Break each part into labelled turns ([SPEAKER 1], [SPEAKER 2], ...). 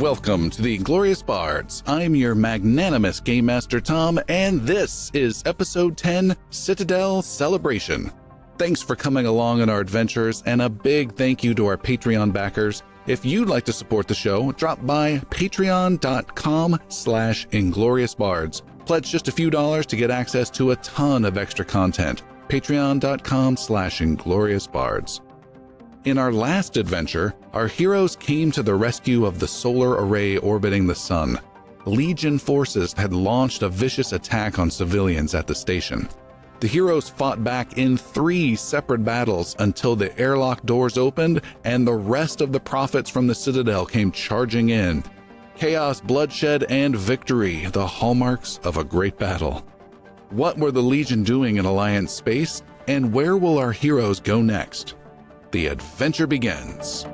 [SPEAKER 1] welcome to the Inglorious Bards. I'm your magnanimous Game Master Tom, and this is Episode 10, Citadel Celebration. Thanks for coming along on our adventures, and a big thank you to our Patreon backers. If you'd like to support the show, drop by patreon.com/ingloriousbards. Pledge just a few dollars to get access to a ton of extra content. patreon.com/ingloriousbards. In our last adventure, our heroes came to the rescue of the solar array orbiting the sun. Legion forces had launched a vicious attack on civilians at the station. The heroes fought back in 3 separate battles until the airlock doors opened and the rest of the prophets from the Citadel came charging in. Chaos, bloodshed, and victory, the hallmarks of a great battle. What were the Legion doing in Alliance space, and where will our heroes go next? The adventure begins.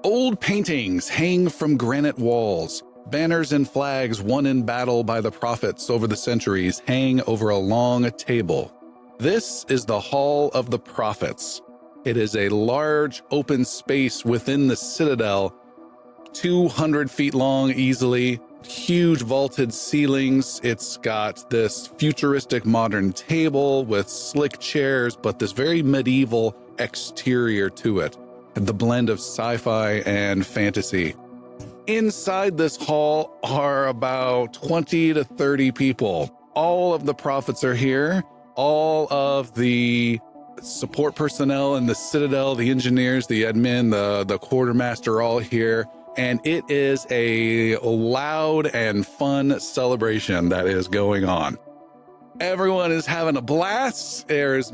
[SPEAKER 1] Old paintings hang from granite walls. Banners and flags won in battle by the prophets over the centuries hang over a long table. This is the Hall of the Prophets. It is a large open space within the Citadel, 200 feet long easily, huge vaulted ceilings. It's got this futuristic modern table with slick chairs, but this very medieval exterior to it. The blend of sci-fi and fantasy. Inside this hall are about 20 to 30 people. All of the prophets are here. All of the support personnel in the Citadel, the engineers, the admin, the quartermaster are all here. And it is a loud and fun celebration that is going on. Everyone is having a blast. There's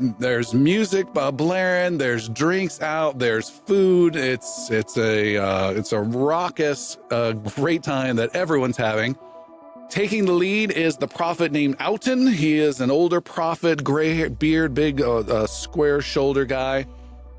[SPEAKER 1] music blaring. There's drinks out. There's food. It's a raucous, great time that everyone's having. Taking the lead is the prophet named Outen. He is an older prophet, gray hair, beard, big, square shoulder guy.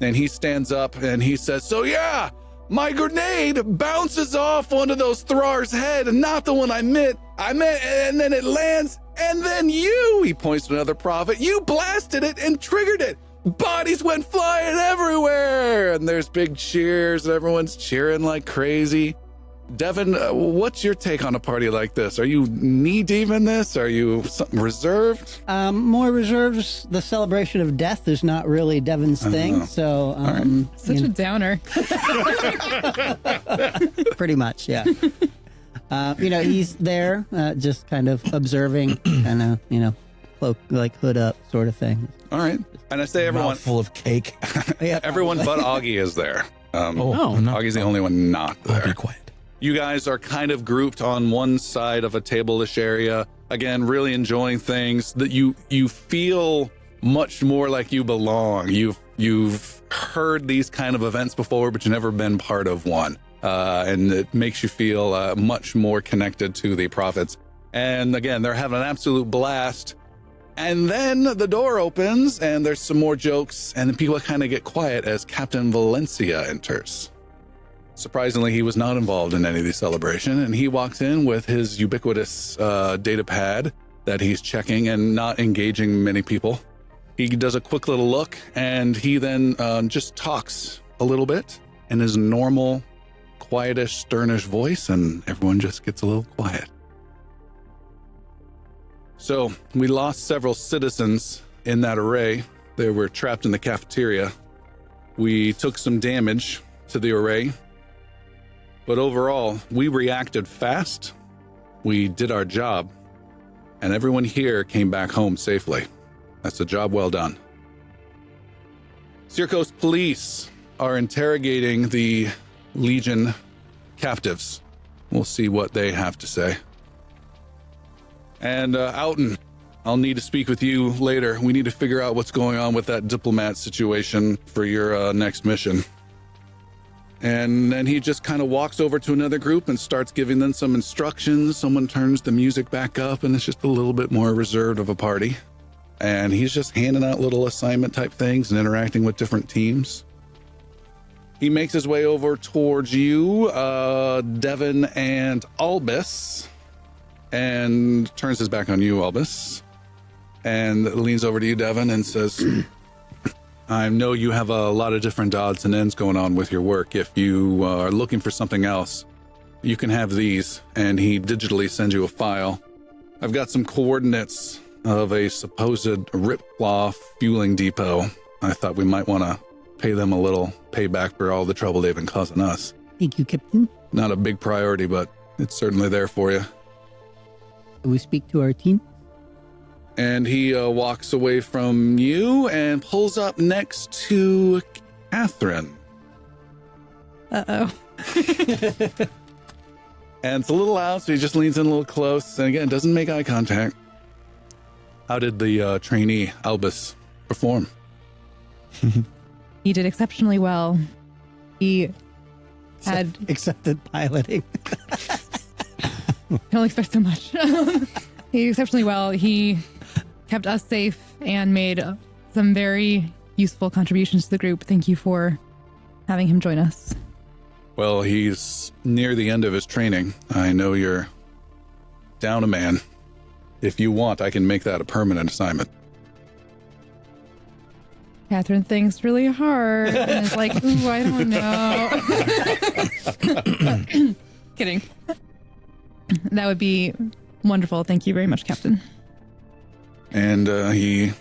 [SPEAKER 1] And he stands up and he says, "So yeah, my grenade bounces off onto those Thrar's head, and not the one I meant, and then it lands, and then you," he points to another prophet, "you blasted it and triggered it. Bodies went flying everywhere." And there's big cheers, and everyone's cheering like crazy. Devin, what's your take on a party like this? Are you knee-deep in this? Are you reserved?
[SPEAKER 2] More reserved. The celebration of death is not really Devin's thing, so...
[SPEAKER 3] right. Such a downer.
[SPEAKER 2] Pretty much, yeah. He's there, just kind of observing, kind of, cloak, like hood up sort of thing.
[SPEAKER 1] All right. And I say everyone...
[SPEAKER 4] Mouthful of cake.
[SPEAKER 2] Yeah.
[SPEAKER 1] Everyone but Augie is there.
[SPEAKER 4] No.
[SPEAKER 1] Augie's the only one not there.
[SPEAKER 4] I'll be quiet.
[SPEAKER 1] You guys are kind of grouped on one side of a table-ish area. Again, really enjoying things that you feel much more like you belong. You've heard these kind of events before, but you've never been part of one. And it makes you feel much more connected to the prophets. And again, they're having an absolute blast. And then the door opens and there's some more jokes, and then people kind of get quiet as Captain Valencia enters. Surprisingly, he was not involved in any of the celebration, and he walks in with his ubiquitous data pad that he's checking and not engaging many people. He does a quick little look, and he then just talks a little bit in his normal, quietish, sternish voice, and everyone just gets a little quiet. So we lost several citizens in that array. They were trapped in the cafeteria. We took some damage to the array. But overall, we reacted fast, we did our job, and everyone here came back home safely. That's a job well done. Circos police are interrogating the Legion captives. We'll see what they have to say. And Outen, I'll need to speak with you later. We need to figure out what's going on with that diplomat situation for your next mission. And then he just kind of walks over to another group and starts giving them some instructions. Someone turns the music back up, and it's just a little bit more reserved of a party. And he's just handing out little assignment type things and interacting with different teams. He makes his way over towards you, Devin and Albis, and turns his back on you, Albis. and leans over to you, Devin, and says, I know you have a lot of different odds and ends going on with your work. If you are looking for something else, you can have these. And he digitally sends you a file. I've got some coordinates of a supposed Ripclaw fueling depot. I thought we might want to pay them a little payback for all the trouble they've been causing us.
[SPEAKER 2] Thank you, Captain.
[SPEAKER 1] Not a big priority, but it's certainly there for you.
[SPEAKER 2] We speak to our team.
[SPEAKER 1] And he walks away from you and pulls up next to Catherine.
[SPEAKER 3] Uh-oh.
[SPEAKER 1] And it's a little loud, so he just leans in a little close. And again, doesn't make eye contact. How did the trainee, Albis, perform?
[SPEAKER 3] He did exceptionally well. He had...
[SPEAKER 2] Accepted piloting.
[SPEAKER 3] I don't expect so much. He did exceptionally well. He kept us safe and made some very useful contributions to the group. Thank you for having him join us.
[SPEAKER 1] Well, he's near the end of his training. I know you're down a man. If you want, I can make that a permanent assignment.
[SPEAKER 3] Catherine thinks really hard and is like, ooh, I don't know. Kidding. That would be wonderful. Thank you very much, Captain.
[SPEAKER 1] And he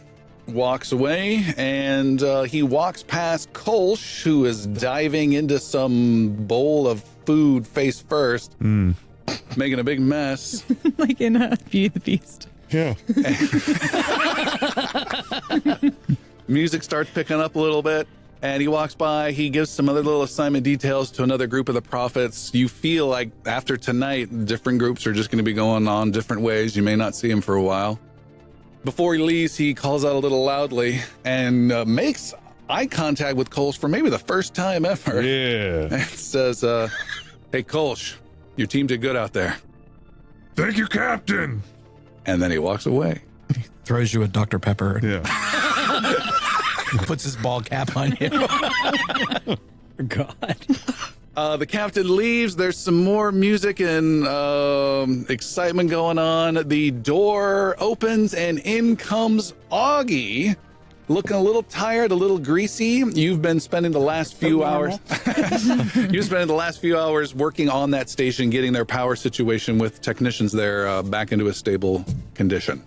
[SPEAKER 1] walks away, and he walks past Kolsch, who is diving into some bowl of food face first, making a big mess.
[SPEAKER 3] Like in Beauty and the Beast.
[SPEAKER 4] Yeah.
[SPEAKER 1] Music starts picking up a little bit, and he walks by. He gives some other little assignment details to another group of the prophets. You feel like after tonight, different groups are just going to be going on different ways. You may not see him for a while. Before he leaves, he calls out a little loudly and makes eye contact with Kolsch for maybe the first time ever.
[SPEAKER 4] Yeah.
[SPEAKER 1] And says, hey, Kolsch, your team did good out there.
[SPEAKER 4] Thank you, Captain.
[SPEAKER 1] And then he walks away.
[SPEAKER 5] Throws you a Dr. Pepper.
[SPEAKER 4] Yeah.
[SPEAKER 5] Puts his ball cap on you.
[SPEAKER 2] God.
[SPEAKER 1] The captain leaves. There's some more music and excitement going on. The door opens and in comes Augie, looking a little tired, a little greasy. You've been spending the last few hours. You've spent the last few hours working on that station, getting their power situation with technicians there back into a stable condition.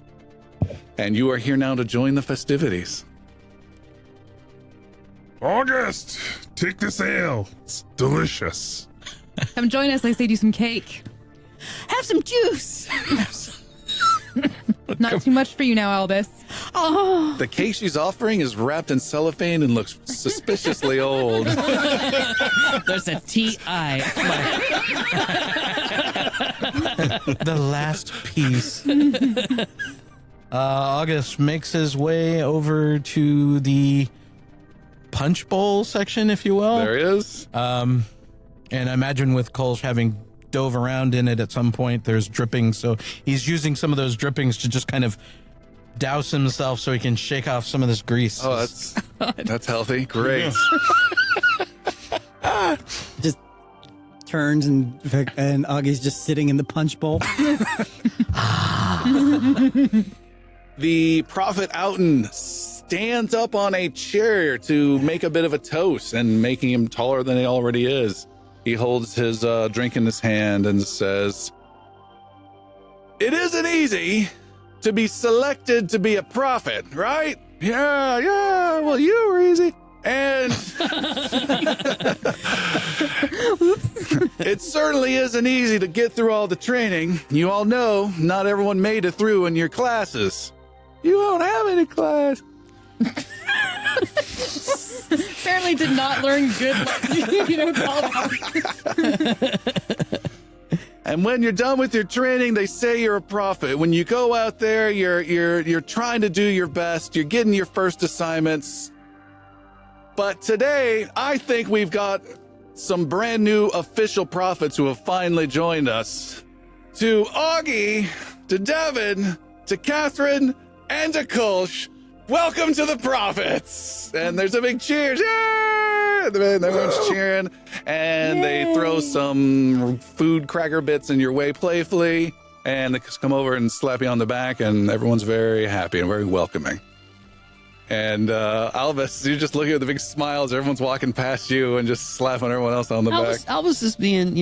[SPEAKER 1] And you are here now to join the festivities.
[SPEAKER 4] August, take this ale. It's delicious.
[SPEAKER 3] Come join us. I saved you some cake.
[SPEAKER 2] Have some juice.
[SPEAKER 3] Not too much for you now, Albis.
[SPEAKER 2] Oh.
[SPEAKER 1] The cake she's offering is wrapped in cellophane and looks suspiciously old.
[SPEAKER 6] There's a T.I.
[SPEAKER 5] The last piece. August makes his way over to the punch bowl section, if you will.
[SPEAKER 1] There is.
[SPEAKER 5] And I imagine with Kolsch having dove around in it at some point, there's drippings. So he's using some of those drippings to just kind of douse himself so he can shake off some of this grease.
[SPEAKER 1] Oh, that's healthy. Great.
[SPEAKER 2] Just turns and Augie's just sitting in the punch bowl.
[SPEAKER 1] The Prophet Outen stands up on a chair to make a bit of a toast and making him taller than he already is. He holds his drink in his hand and says, "It isn't easy to be selected to be a prophet, right? Yeah, well, you were easy. And it certainly isn't easy to get through all the training. You all know not everyone made it through in your classes. You don't have any class."
[SPEAKER 3] Apparently did not learn good
[SPEAKER 1] And when you're done with your training, they say you're a prophet. When you go out there, you're trying to do your best. You're getting your first assignments. But today, I think we've got some brand new official prophets who have finally joined us. To Augie, to Devin, to Catherine, and to Kolsch, welcome to the prophets. And there's a big cheers. Yeah! Everyone's cheering. And they throw some food cracker bits in your way playfully. And they just come over and slap you on the back, and everyone's very happy and very welcoming. And Albus, you're just looking at the big smiles. Everyone's walking past you and just slapping everyone else on the back.
[SPEAKER 6] Albus is being,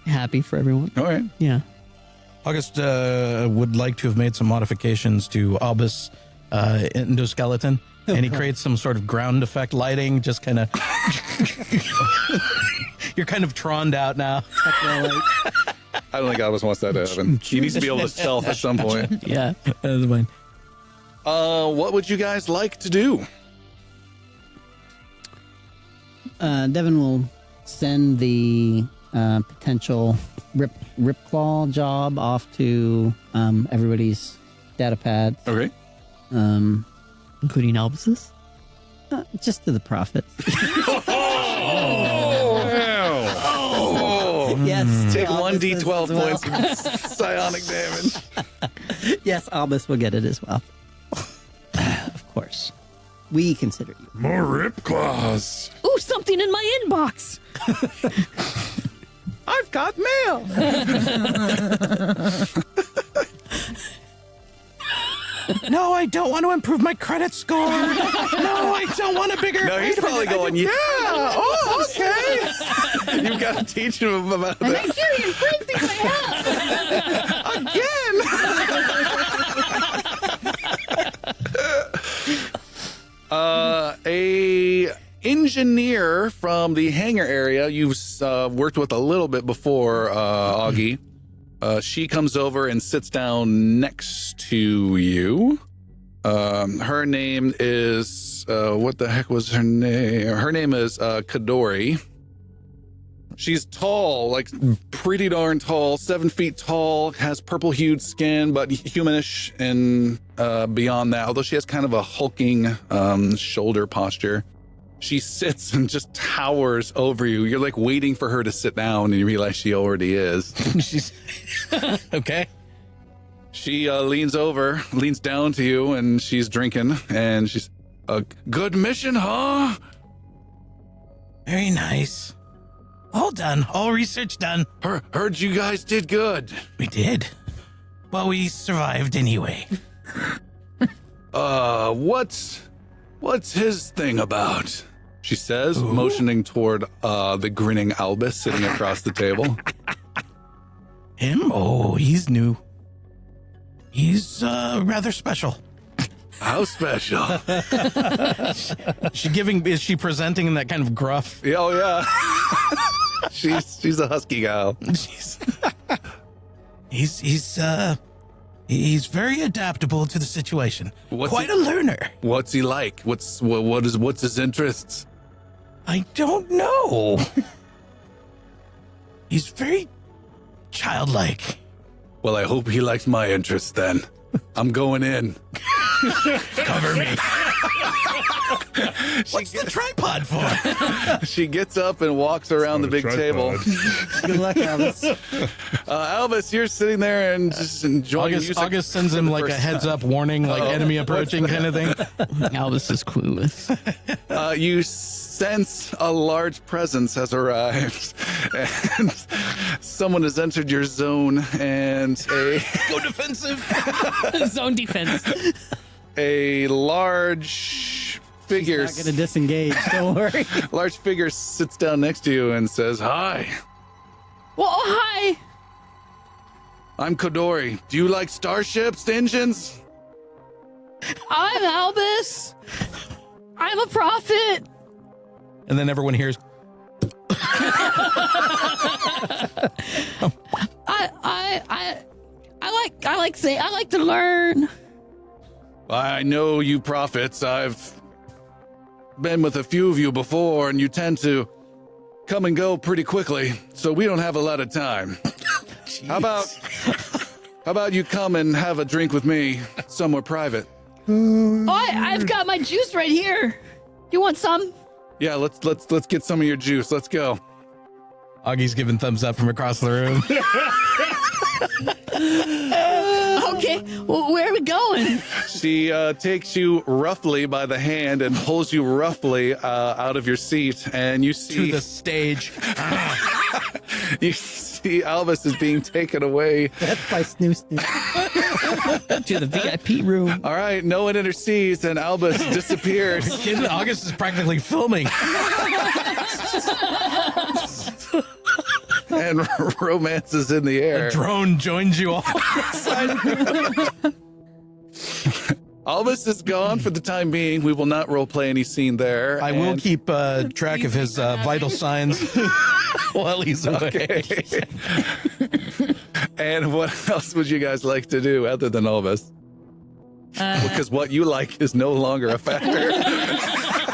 [SPEAKER 6] happy for everyone.
[SPEAKER 1] All right.
[SPEAKER 6] Yeah.
[SPEAKER 5] August would like to have made some modifications to Albus' endoskeleton, and he creates some sort of ground effect lighting, just kind of... You're kind of troned out now.
[SPEAKER 1] I don't think Albus wants that to happen. He needs to be able to stealth at some point.
[SPEAKER 6] Yeah, that's fine.
[SPEAKER 1] What would you guys like to do?
[SPEAKER 2] Devin will send the potential Ripclaw job off to everybody's data pads.
[SPEAKER 1] Okay.
[SPEAKER 6] Including Albus's?
[SPEAKER 2] Just to the prophets. Yes.
[SPEAKER 1] Take
[SPEAKER 2] Albus
[SPEAKER 1] 1d12
[SPEAKER 2] as well.
[SPEAKER 1] points of psionic damage.
[SPEAKER 2] Yes, Albus will get it as well. Of course. We consider you.
[SPEAKER 4] More rip claws.
[SPEAKER 6] Ooh, something in my inbox.
[SPEAKER 1] I've got mail.
[SPEAKER 5] No, I don't want to improve my credit score. No, I don't want a bigger...
[SPEAKER 1] No, he's probably going, yeah. Oh, okay. You've got to teach him about that.
[SPEAKER 3] Make sure you improve things I have.
[SPEAKER 1] Again. A engineer from the hangar area you've worked with a little bit before, Augie. She comes over and sits down next to you. Her name is, what the heck was her name? Her name is Kadori. She's tall, like pretty darn tall, 7 feet tall, has purple hued skin, but humanish and beyond that, although she has kind of a hulking shoulder posture. She sits and just towers over you. You're like waiting for her to sit down, and you realize she already is.
[SPEAKER 5] She's... Okay.
[SPEAKER 1] She leans down to you, and she's drinking, and she's, a good mission, huh?
[SPEAKER 5] Very nice. All done. All research done.
[SPEAKER 1] Heard you guys did good.
[SPEAKER 5] We did. Well, we survived anyway.
[SPEAKER 1] What's his thing about? She says, motioning toward the grinning Albus sitting across the table.
[SPEAKER 5] Him? Oh, he's new. He's rather special.
[SPEAKER 1] How special?
[SPEAKER 5] Is she presenting in that kind of gruff?
[SPEAKER 1] Oh yeah. she's a husky gal.
[SPEAKER 5] He's very adaptable to the situation. Quite a learner.
[SPEAKER 1] What's he like? What's his interests?
[SPEAKER 5] I don't know. He's very childlike.
[SPEAKER 1] Well, I hope he likes my interests then. I'm going in.
[SPEAKER 5] Cover me. What's the tripod for?
[SPEAKER 1] She gets up and walks around the big table.
[SPEAKER 2] Good luck, Albus.
[SPEAKER 1] Albus, you're sitting there and just enjoying music.
[SPEAKER 5] August sends him like a heads up warning, like enemy approaching kind of thing.
[SPEAKER 6] Albus is clueless.
[SPEAKER 1] You sense a large presence has arrived, and someone has entered your zone, and
[SPEAKER 5] Go defensive.
[SPEAKER 6] Zone defense.
[SPEAKER 1] a large figure.
[SPEAKER 2] Not going to disengage. Don't worry.
[SPEAKER 1] Large figure sits down next to you and says, "Hi,
[SPEAKER 3] Well, hi.
[SPEAKER 1] I'm Kodori. Do you like starships, engines?"
[SPEAKER 3] I'm Albus. I'm a prophet.
[SPEAKER 5] And then everyone hears,
[SPEAKER 3] I like to learn.
[SPEAKER 1] I know you prophets. I've been with a few of you before, and you tend to come and go pretty quickly, so we don't have a lot of time. How about you come and have a drink with me somewhere private?
[SPEAKER 3] I've got my juice right here. You want some?
[SPEAKER 1] Yeah, let's get some of your juice. Let's go.
[SPEAKER 5] Augie's giving thumbs up from across the room.
[SPEAKER 3] Okay. Well, where are we going?
[SPEAKER 1] She takes you roughly by the hand and pulls you roughly out of your seat, and you see
[SPEAKER 5] To the stage.
[SPEAKER 1] you see Albus is being taken away.
[SPEAKER 2] That's by Snoo Snoo.
[SPEAKER 6] To the VIP room.
[SPEAKER 1] All right, no one intercedes, and Albus disappears.
[SPEAKER 5] Kid August is practically filming.
[SPEAKER 1] And romance is in the air.
[SPEAKER 5] Drone joins you all.
[SPEAKER 1] Albus is gone for the time being. We will not roleplay any scene there.
[SPEAKER 5] I will keep track of his vital signs while he's away.
[SPEAKER 1] Okay. And what else would you guys like to do other than Albus? Because what you like is no longer a factor.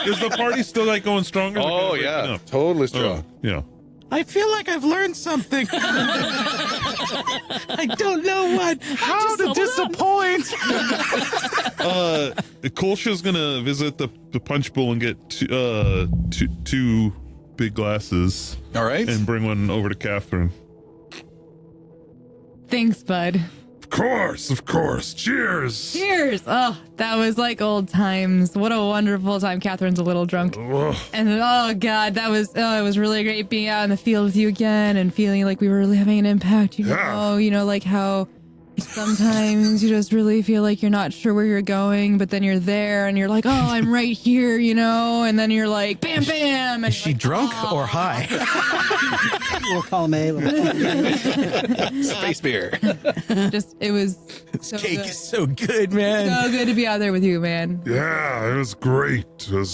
[SPEAKER 4] Is the party still like going stronger?
[SPEAKER 1] Oh, yeah. Totally strong.
[SPEAKER 4] Yeah.
[SPEAKER 5] I feel like I've learned something. I don't know what. How to disappoint.
[SPEAKER 4] Kolsha's gonna visit the punch bowl and get two big glasses.
[SPEAKER 1] All right.
[SPEAKER 4] And bring one over to Catherine.
[SPEAKER 3] Thanks, bud.
[SPEAKER 4] Of course. Cheers.
[SPEAKER 3] Cheers. Oh, that was like old times. What a wonderful time. Catherine's a little drunk.
[SPEAKER 4] Ugh.
[SPEAKER 3] And oh God, it was really great being out in the field with you again and feeling like we were really having an impact. Like how sometimes you just really feel like you're not sure where you're going, but then you're there and you're like, oh, I'm right here, and then you're like, bam, bam. And
[SPEAKER 5] Is she drunk or high?
[SPEAKER 2] We'll call him
[SPEAKER 1] Space beer.
[SPEAKER 3] it was
[SPEAKER 5] This cake is so good, man.
[SPEAKER 3] so good to be out there with you, man.
[SPEAKER 4] Yeah, it was great. I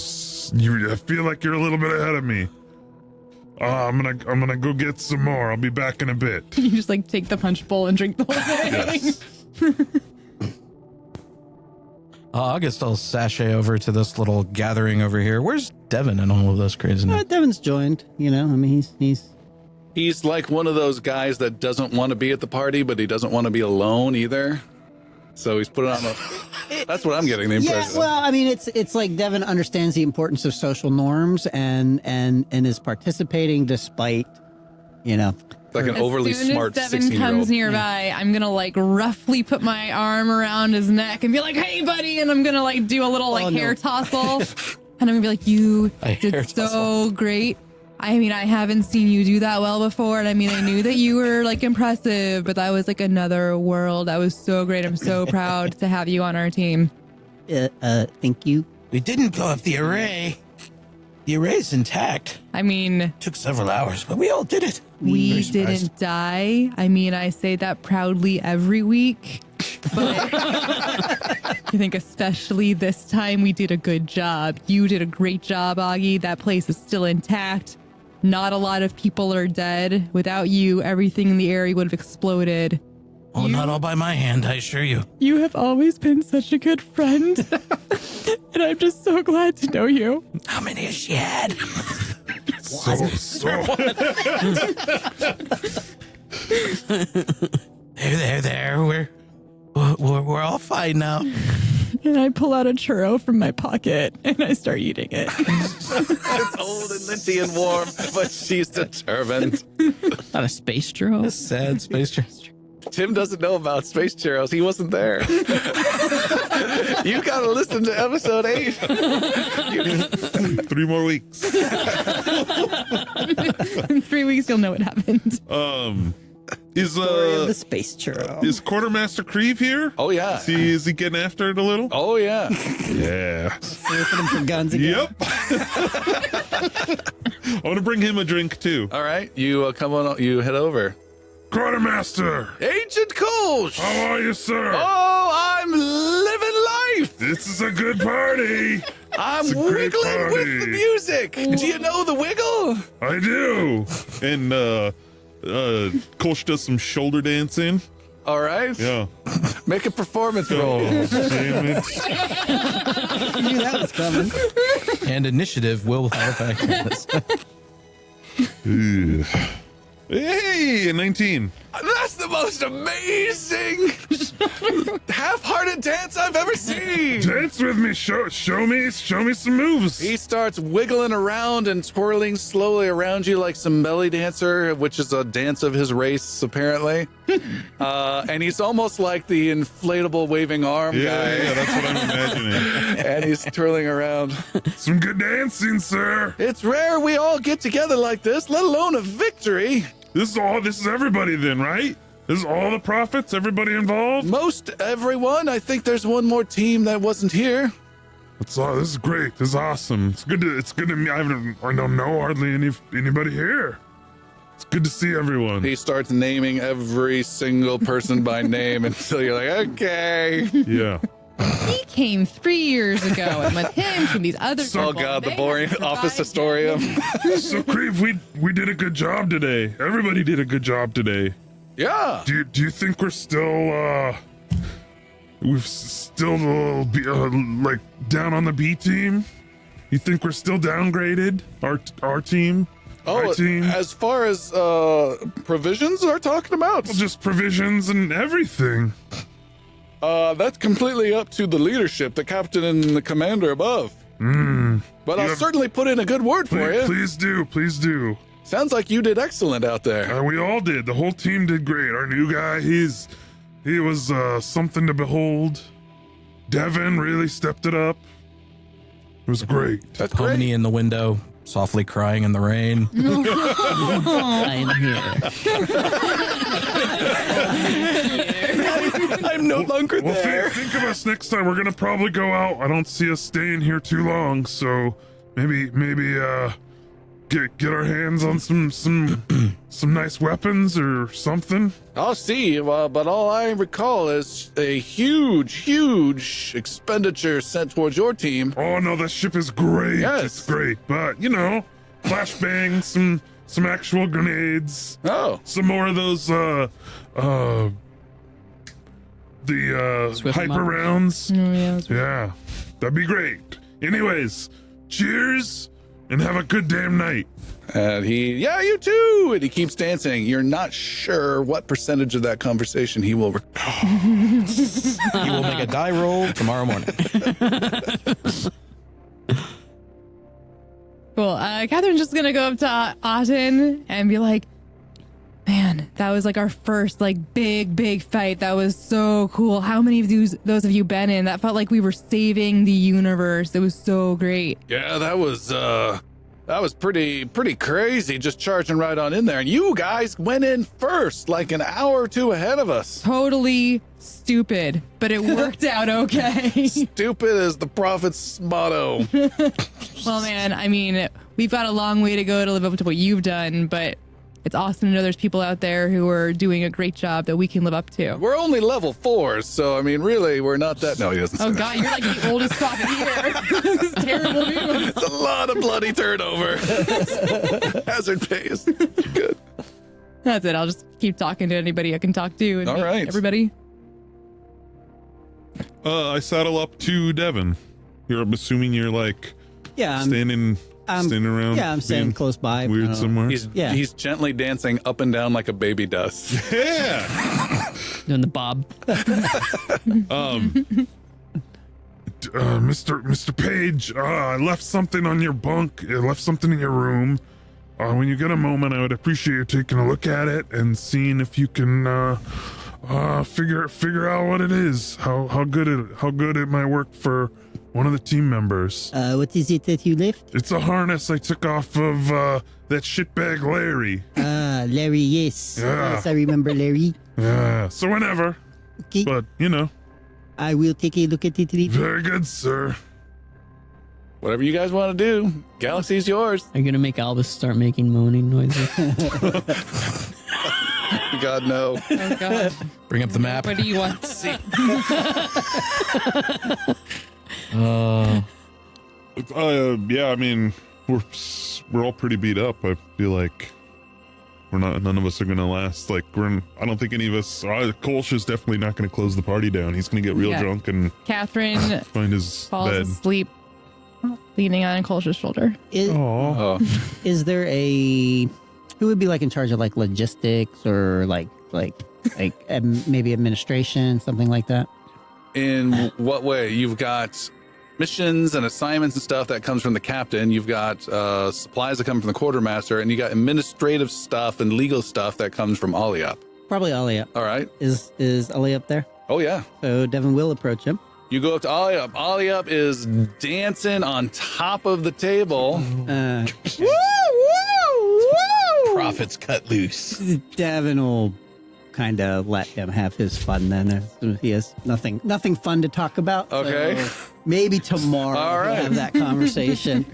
[SPEAKER 4] feel like you're a little bit ahead of me. I'm gonna go get some more. I'll be back in a bit.
[SPEAKER 3] You just like take the punch bowl and drink the whole thing.
[SPEAKER 4] Yes.
[SPEAKER 5] August, I'll sashay over to this little gathering over here. Where's Devin and all of this craziness?
[SPEAKER 2] Devin's joined.
[SPEAKER 1] He's like one of those guys that doesn't want to be at the party, but he doesn't want to be alone either. So he's put it on that's what I'm getting the impression.
[SPEAKER 2] Yeah, well, it's like Devin understands the importance of social norms and is participating despite,
[SPEAKER 1] like an overly
[SPEAKER 3] as soon
[SPEAKER 1] smart
[SPEAKER 3] as Devin
[SPEAKER 1] 16-year-old.
[SPEAKER 3] comes nearby, I'm gonna like roughly put my arm around his neck and be like, "Hey, buddy!" And I'm gonna like do a little hair tossle, and I'm gonna be like, "You did so great." I haven't seen you do that well before, and I knew that you were like impressive, but that was like another world. That was so great. I'm so proud to have you on our team.
[SPEAKER 2] Thank you.
[SPEAKER 5] We didn't blow up the array. The array's intact.
[SPEAKER 3] Took
[SPEAKER 5] several hours, but we all did it.
[SPEAKER 3] We didn't die. I say that proudly every week. But I think especially this time we did a good job. You did a great job, Augie. That place is still intact. Not a lot of people are dead. Without you, everything in the area would have exploded.
[SPEAKER 5] Oh, not all by my hand, I assure you.
[SPEAKER 3] You have always been such a good friend. And I'm just so glad to know you.
[SPEAKER 5] How many has she had? There. We're all fine now.
[SPEAKER 3] And I pull out a churro from my pocket and I start eating it.
[SPEAKER 1] It's old and minty and warm, but she's determined.
[SPEAKER 6] Not a space churro.
[SPEAKER 5] A sad space churro.
[SPEAKER 1] Tim doesn't know about space churros. He wasn't there. You gotta listen to episode 8.
[SPEAKER 4] 3 more weeks.
[SPEAKER 3] In 3 weeks, you'll know what happened.
[SPEAKER 2] Story of the space churro.
[SPEAKER 4] Is Quartermaster Creve here?
[SPEAKER 1] Oh yeah.
[SPEAKER 4] Is he getting after it a little?
[SPEAKER 1] Oh yeah.
[SPEAKER 4] Yeah.
[SPEAKER 2] Listening for guns again.
[SPEAKER 4] Yep. I want to bring him a drink too.
[SPEAKER 1] All right. You come on. You head over.
[SPEAKER 4] Quartermaster.
[SPEAKER 1] Agent Kolsch.
[SPEAKER 4] How are you, sir?
[SPEAKER 1] Oh, I'm living life.
[SPEAKER 4] This is a good party.
[SPEAKER 1] I'm
[SPEAKER 4] It's a great
[SPEAKER 1] wiggling with the
[SPEAKER 4] party.
[SPEAKER 1] music. Do you know the wiggle?
[SPEAKER 4] I do. And Kolsch does some shoulder dancing.
[SPEAKER 1] All right.
[SPEAKER 4] Yeah.
[SPEAKER 1] Make a performance roll.
[SPEAKER 4] Damn it.
[SPEAKER 2] I knew that was coming.
[SPEAKER 5] And initiative will have effect on this.
[SPEAKER 4] Hey, 19.
[SPEAKER 1] That's the most amazing half-hearted dance I've ever seen.
[SPEAKER 4] Dance with me. Show me some moves.
[SPEAKER 1] He starts wiggling around and twirling slowly around you like some belly dancer, which is a dance of his race, apparently. And he's almost like the inflatable waving arm guy.
[SPEAKER 4] Yeah, that's what I'm imagining.
[SPEAKER 1] And he's twirling around.
[SPEAKER 4] Some good dancing, sir.
[SPEAKER 1] It's rare we all get together like this, let alone a victory.
[SPEAKER 4] This is everybody then, right? This is all the prophets, everybody involved?
[SPEAKER 1] Most everyone. I think there's one more team that wasn't here.
[SPEAKER 4] This is great. This is awesome. It's good to me. I don't know hardly anybody here. It's good to see everyone.
[SPEAKER 1] He starts naming every single person by name until you're like, okay.
[SPEAKER 4] Yeah.
[SPEAKER 3] He came 3 years ago, and with him came these other people.
[SPEAKER 1] Oh God, the
[SPEAKER 3] They
[SPEAKER 1] boring
[SPEAKER 3] have
[SPEAKER 1] office
[SPEAKER 3] survived.
[SPEAKER 1] historian.
[SPEAKER 4] So Creve, we did a good job today. Everybody did a good job today.
[SPEAKER 1] Yeah.
[SPEAKER 4] Do you think we're still like down on the B team? You think we're still downgraded? Our team?
[SPEAKER 1] Oh,
[SPEAKER 4] My team?
[SPEAKER 1] as far as provisions are talking about,
[SPEAKER 4] Well, just provisions and everything.
[SPEAKER 1] that's completely up to the leadership, the captain and the commander above. But I'll
[SPEAKER 4] Yeah.
[SPEAKER 1] certainly put in a good word for you.
[SPEAKER 4] Please do.
[SPEAKER 1] Sounds like you did excellent out there.
[SPEAKER 4] We all did. The whole team did great. Our new guy, he was something to behold. Devin really stepped it up. It was great.
[SPEAKER 1] That's great.
[SPEAKER 5] Hominy in the window, softly crying in the rain.
[SPEAKER 6] I'm here.
[SPEAKER 1] I'm no longer
[SPEAKER 4] Well,
[SPEAKER 1] there.
[SPEAKER 4] think of us next time. We're gonna probably go out. I don't see us staying here too long, so maybe get our hands on some nice weapons or something.
[SPEAKER 1] I'll see, but all I recall is a huge expenditure sent towards your team.
[SPEAKER 4] Oh no, that ship is great.
[SPEAKER 1] Yes.
[SPEAKER 4] It's great, but flashbang, some actual grenades,
[SPEAKER 1] Oh,
[SPEAKER 4] some more of those the
[SPEAKER 6] Swift
[SPEAKER 4] hyper
[SPEAKER 6] models.
[SPEAKER 4] rounds.
[SPEAKER 3] Oh, yeah, that's right.
[SPEAKER 4] Yeah, that'd be great. Anyways, cheers and have a good damn night.
[SPEAKER 1] and you too. And he keeps dancing. You're not sure what percentage of that conversation he will recall.
[SPEAKER 5] He will make a die roll tomorrow morning.
[SPEAKER 3] Cool. Catherine's just gonna go up to Auden and be like, "Man, that was like our first like big fight. That was so cool. How many of those have you been in? That felt like we were saving the universe. It was so great."
[SPEAKER 1] Yeah, that was pretty crazy. Just charging right on in there, and you guys went in first, like an hour or two ahead of us.
[SPEAKER 3] Totally stupid, but it worked out okay.
[SPEAKER 1] Stupid is the prophet's motto.
[SPEAKER 3] Well, man, I mean, we've got a long way to go to live up to what you've done, but it's awesome to know there's people out there who are doing a great job that we can live up to.
[SPEAKER 1] We're only level 4s, so I mean, really, we're not that. No, he doesn't.
[SPEAKER 3] Oh
[SPEAKER 1] say
[SPEAKER 3] God, you're like the oldest prophet here. This is terrible news.
[SPEAKER 1] that. It's a lot of bloody turnover. Hazard pay is good.
[SPEAKER 3] That's it. I'll just keep talking to anybody I can talk to. And
[SPEAKER 1] All
[SPEAKER 3] meet
[SPEAKER 1] right.
[SPEAKER 3] everybody.
[SPEAKER 4] I saddle up to Devin. I'm assuming you're like
[SPEAKER 2] Yeah,
[SPEAKER 4] standing around.
[SPEAKER 2] yeah, I'm staying
[SPEAKER 4] being
[SPEAKER 2] close by.
[SPEAKER 4] Weird somewhere.
[SPEAKER 2] Yeah.
[SPEAKER 1] He's gently dancing up and down like a baby does.
[SPEAKER 4] Yeah.
[SPEAKER 6] Doing the bob.
[SPEAKER 4] Mr. Page, I left something on your bunk. I left something in your room. When you get a moment, I would appreciate you taking a look at it and seeing if you can figure out what it is. How good it might work for one of the team members.
[SPEAKER 2] What is it that you left?
[SPEAKER 4] It's a harness I took off of that shitbag Larry.
[SPEAKER 2] Larry, yes.
[SPEAKER 4] Yeah.
[SPEAKER 2] Yes, I remember Larry.
[SPEAKER 4] Yeah. So whenever,
[SPEAKER 2] Okay,
[SPEAKER 4] but
[SPEAKER 2] I will take a look at it later.
[SPEAKER 4] very good, sir.
[SPEAKER 1] Whatever you guys want to do, Galaxy's yours.
[SPEAKER 6] Are you gonna make Albus start making moaning noises?
[SPEAKER 1] God, no.
[SPEAKER 3] Oh God.
[SPEAKER 5] Bring up the map.
[SPEAKER 3] What do you want to see?
[SPEAKER 4] Yeah, I mean, we're all pretty beat up. I feel like none of us are gonna last. Like I don't think any of us. Kolsch is definitely not gonna close the party down. He's gonna get real
[SPEAKER 3] Yeah.
[SPEAKER 4] drunk and
[SPEAKER 3] Catherine
[SPEAKER 4] find his
[SPEAKER 3] falls
[SPEAKER 4] bed.
[SPEAKER 3] asleep, leaning on Kolsch's shoulder.
[SPEAKER 2] Is,
[SPEAKER 4] Oh,
[SPEAKER 2] is there a who would be like in charge of like logistics or like maybe administration, something like that?
[SPEAKER 1] In what way? You've got missions and assignments and stuff that comes from the captain. You've got supplies that come from the quartermaster, and you got administrative stuff and legal stuff that comes from Aliup.
[SPEAKER 2] Probably Ali.
[SPEAKER 1] All right.
[SPEAKER 2] Is Ali up there?
[SPEAKER 1] Oh yeah.
[SPEAKER 2] So Devin will approach him.
[SPEAKER 1] You go up to Aliup. Aliup is dancing on top of the table.
[SPEAKER 2] Uh,
[SPEAKER 1] Woo!
[SPEAKER 5] Prophet prophets cut loose.
[SPEAKER 2] Devin will kind of let him have his fun then. He has nothing fun to talk about.
[SPEAKER 1] Okay.
[SPEAKER 2] So maybe tomorrow
[SPEAKER 1] All right.
[SPEAKER 2] we'll have that conversation.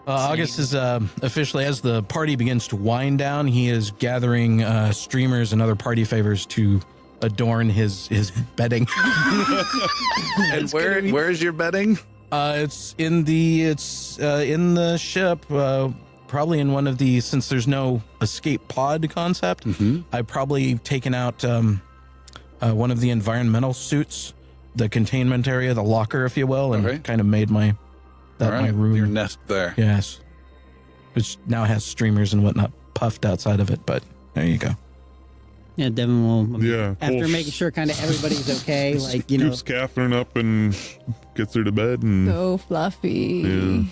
[SPEAKER 5] August is officially, as the party begins to wind down, he is gathering streamers and other party favors to adorn his bedding.
[SPEAKER 1] And where's your bedding?
[SPEAKER 5] It's in the ship, probably in one of the, since there's no escape pod concept, I've probably taken out one of the environmental suits, the containment area, the locker, if you will, and kind of made my room.
[SPEAKER 1] Your nest there.
[SPEAKER 5] Yes. Which now has streamers and whatnot puffed outside of it, but there you go.
[SPEAKER 2] Yeah, Devin will.
[SPEAKER 4] Yeah,
[SPEAKER 2] After
[SPEAKER 4] Cole
[SPEAKER 2] making sure kind of everybody's okay, like, you know.
[SPEAKER 4] scoops Catherine up and gets her to bed, and
[SPEAKER 3] So fluffy.
[SPEAKER 4] yeah.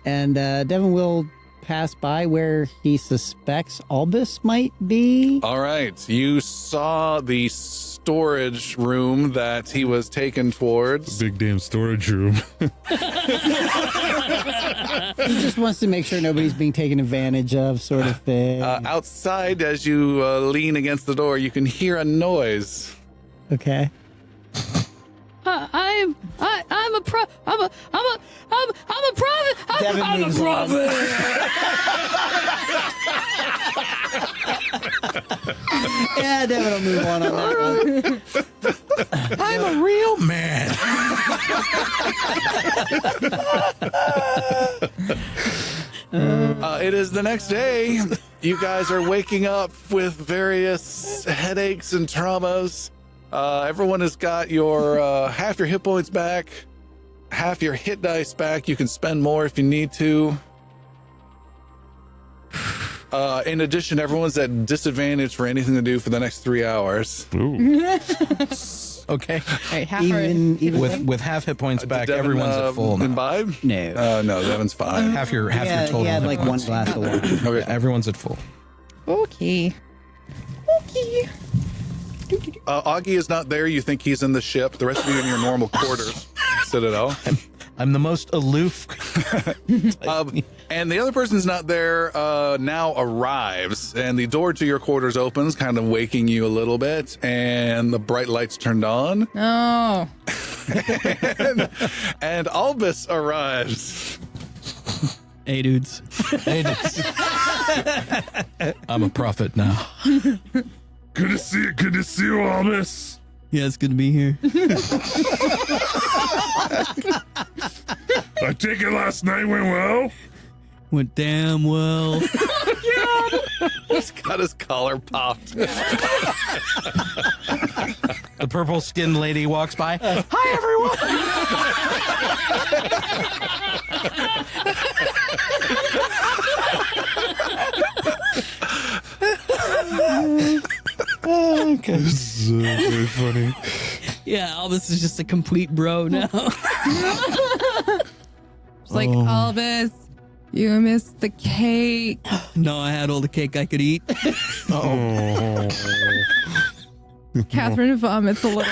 [SPEAKER 2] And Devin will pass by where he suspects Albis might be.
[SPEAKER 1] All right. You saw the storage room that he was taken towards.
[SPEAKER 4] Big damn storage room.
[SPEAKER 2] He just wants to make sure nobody's being taken advantage of, sort of thing.
[SPEAKER 1] Outside, as you lean against the door, you can hear a noise.
[SPEAKER 2] Okay.
[SPEAKER 3] I'm a prophet.
[SPEAKER 2] Devin
[SPEAKER 3] I'm a
[SPEAKER 2] moves on.
[SPEAKER 3] prophet.
[SPEAKER 2] Yeah, Devin will move on that one.
[SPEAKER 5] I'm a real man.
[SPEAKER 1] It is the next day. You guys are waking up with various headaches and traumas. Everyone has got your half your hit points back, half your hit dice back. You can spend more if you need to. In addition, everyone's at disadvantage for anything to do for the next 3 hours.
[SPEAKER 4] Ooh.
[SPEAKER 5] Okay.
[SPEAKER 3] Hey, half
[SPEAKER 2] Even
[SPEAKER 5] With half hit points back,
[SPEAKER 1] Did Devin,
[SPEAKER 5] everyone's at full now.
[SPEAKER 1] imbibe?
[SPEAKER 2] no.
[SPEAKER 1] No, Devin's fine.
[SPEAKER 5] Half your
[SPEAKER 2] Yeah,
[SPEAKER 5] total.
[SPEAKER 2] he had
[SPEAKER 5] hit
[SPEAKER 2] like
[SPEAKER 5] points.
[SPEAKER 2] one glass of wine.
[SPEAKER 1] Okay.
[SPEAKER 5] Yeah, everyone's at full.
[SPEAKER 3] Okay.
[SPEAKER 1] Augie is not there. You think he's in the ship. The rest of you are in your normal quarters, Citadel.
[SPEAKER 5] I'm the most aloof.
[SPEAKER 1] And the other person's not there, now arrives, and the door to your quarters opens, kind of waking you a little bit, and the bright lights turned on,
[SPEAKER 3] Oh.
[SPEAKER 1] and Albis arrives.
[SPEAKER 6] Hey, dudes.
[SPEAKER 5] Hey, I'm a prophet now.
[SPEAKER 4] Good to see you, Albis.
[SPEAKER 6] Yeah, it's good to be here.
[SPEAKER 4] I take it last night went well.
[SPEAKER 6] Went damn well.
[SPEAKER 1] He's got his collar popped.
[SPEAKER 5] The purple skinned lady walks by. Hi, everyone. Okay.
[SPEAKER 4] This is very funny.
[SPEAKER 6] Yeah, Albus is just a complete bro now.
[SPEAKER 3] It's like, Albus, you missed the cake.
[SPEAKER 6] No, I had all the cake I could eat.
[SPEAKER 4] Oh.
[SPEAKER 3] Catherine vomits a little.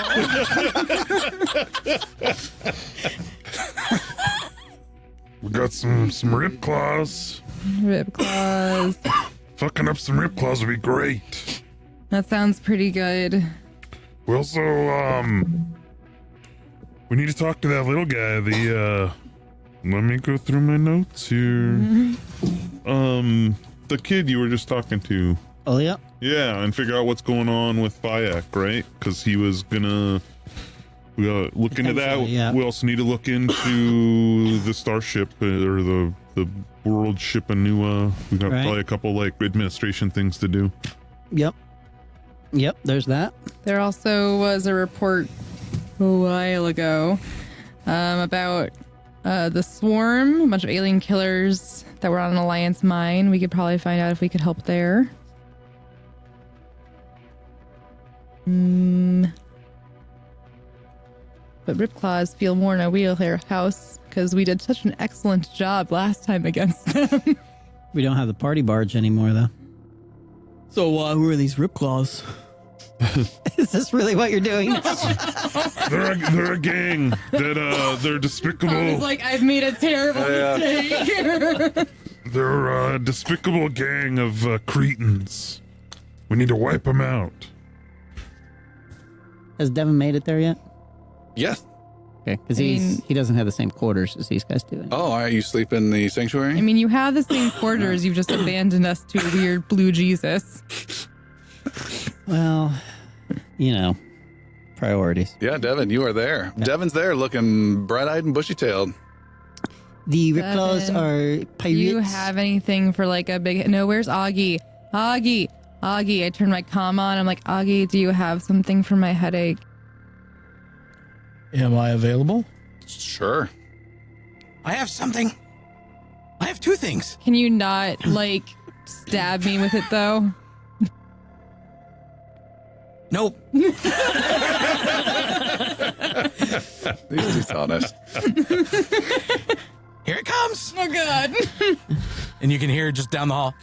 [SPEAKER 4] We got some rib claws.
[SPEAKER 3] Rib claws.
[SPEAKER 4] Fucking up some rib claws would be great.
[SPEAKER 3] That sounds pretty good.
[SPEAKER 4] We also, we need to talk to that little guy. Let me go through my notes here. The kid you were just talking to.
[SPEAKER 2] Oh, yeah.
[SPEAKER 4] Yeah, and figure out what's going on with Fayak, right? Because he was gonna. We gotta look into that.
[SPEAKER 2] Potentially, yeah.
[SPEAKER 4] We also need to look into the starship or the world ship Anua. We got
[SPEAKER 2] Right.
[SPEAKER 4] probably a couple like administration things to do.
[SPEAKER 2] Yep, there's that.
[SPEAKER 3] There also was a report a while ago about the swarm, a bunch of alien killers that were on an Alliance mine. We could probably find out if we could help there. But Ripclaws feel more in a wheelhouse because we did such an excellent job last time against them.
[SPEAKER 2] We don't have the party barge anymore, though.
[SPEAKER 6] So, who are these Ripclaws?
[SPEAKER 2] Is this really what you're doing?
[SPEAKER 4] They're a gang that they're despicable.
[SPEAKER 3] It's like, I've made a terrible mistake.
[SPEAKER 4] They're a despicable gang of Cretans. We need to wipe them out.
[SPEAKER 2] Has Devin made it there yet?
[SPEAKER 1] Yes.
[SPEAKER 2] Okay, because
[SPEAKER 3] I mean-
[SPEAKER 2] he doesn't have the same quarters as these guys do.
[SPEAKER 1] Oh, all right. You sleep in the sanctuary?
[SPEAKER 3] I mean, you have the same quarters. You've just abandoned us to a weird blue Jesus.
[SPEAKER 2] Well, priorities.
[SPEAKER 1] Yeah, Devin, you are there. Yeah. Devin's there looking bright-eyed and bushy-tailed.
[SPEAKER 2] The Ripclaws
[SPEAKER 3] Devin,
[SPEAKER 2] are
[SPEAKER 3] Do
[SPEAKER 2] pirates.
[SPEAKER 3] you have anything for like a big... No, where's Augie? Augie! I turn my comm on. I'm like, Augie, do you have something for my headache?
[SPEAKER 5] Am I available?
[SPEAKER 1] Sure.
[SPEAKER 5] I have something. I have two things.
[SPEAKER 3] Can you not, like, stab me with it, though?
[SPEAKER 5] Nope.
[SPEAKER 1] He's dishonest.
[SPEAKER 5] Here it comes.
[SPEAKER 3] Oh, God.
[SPEAKER 5] And you can hear just down the hall.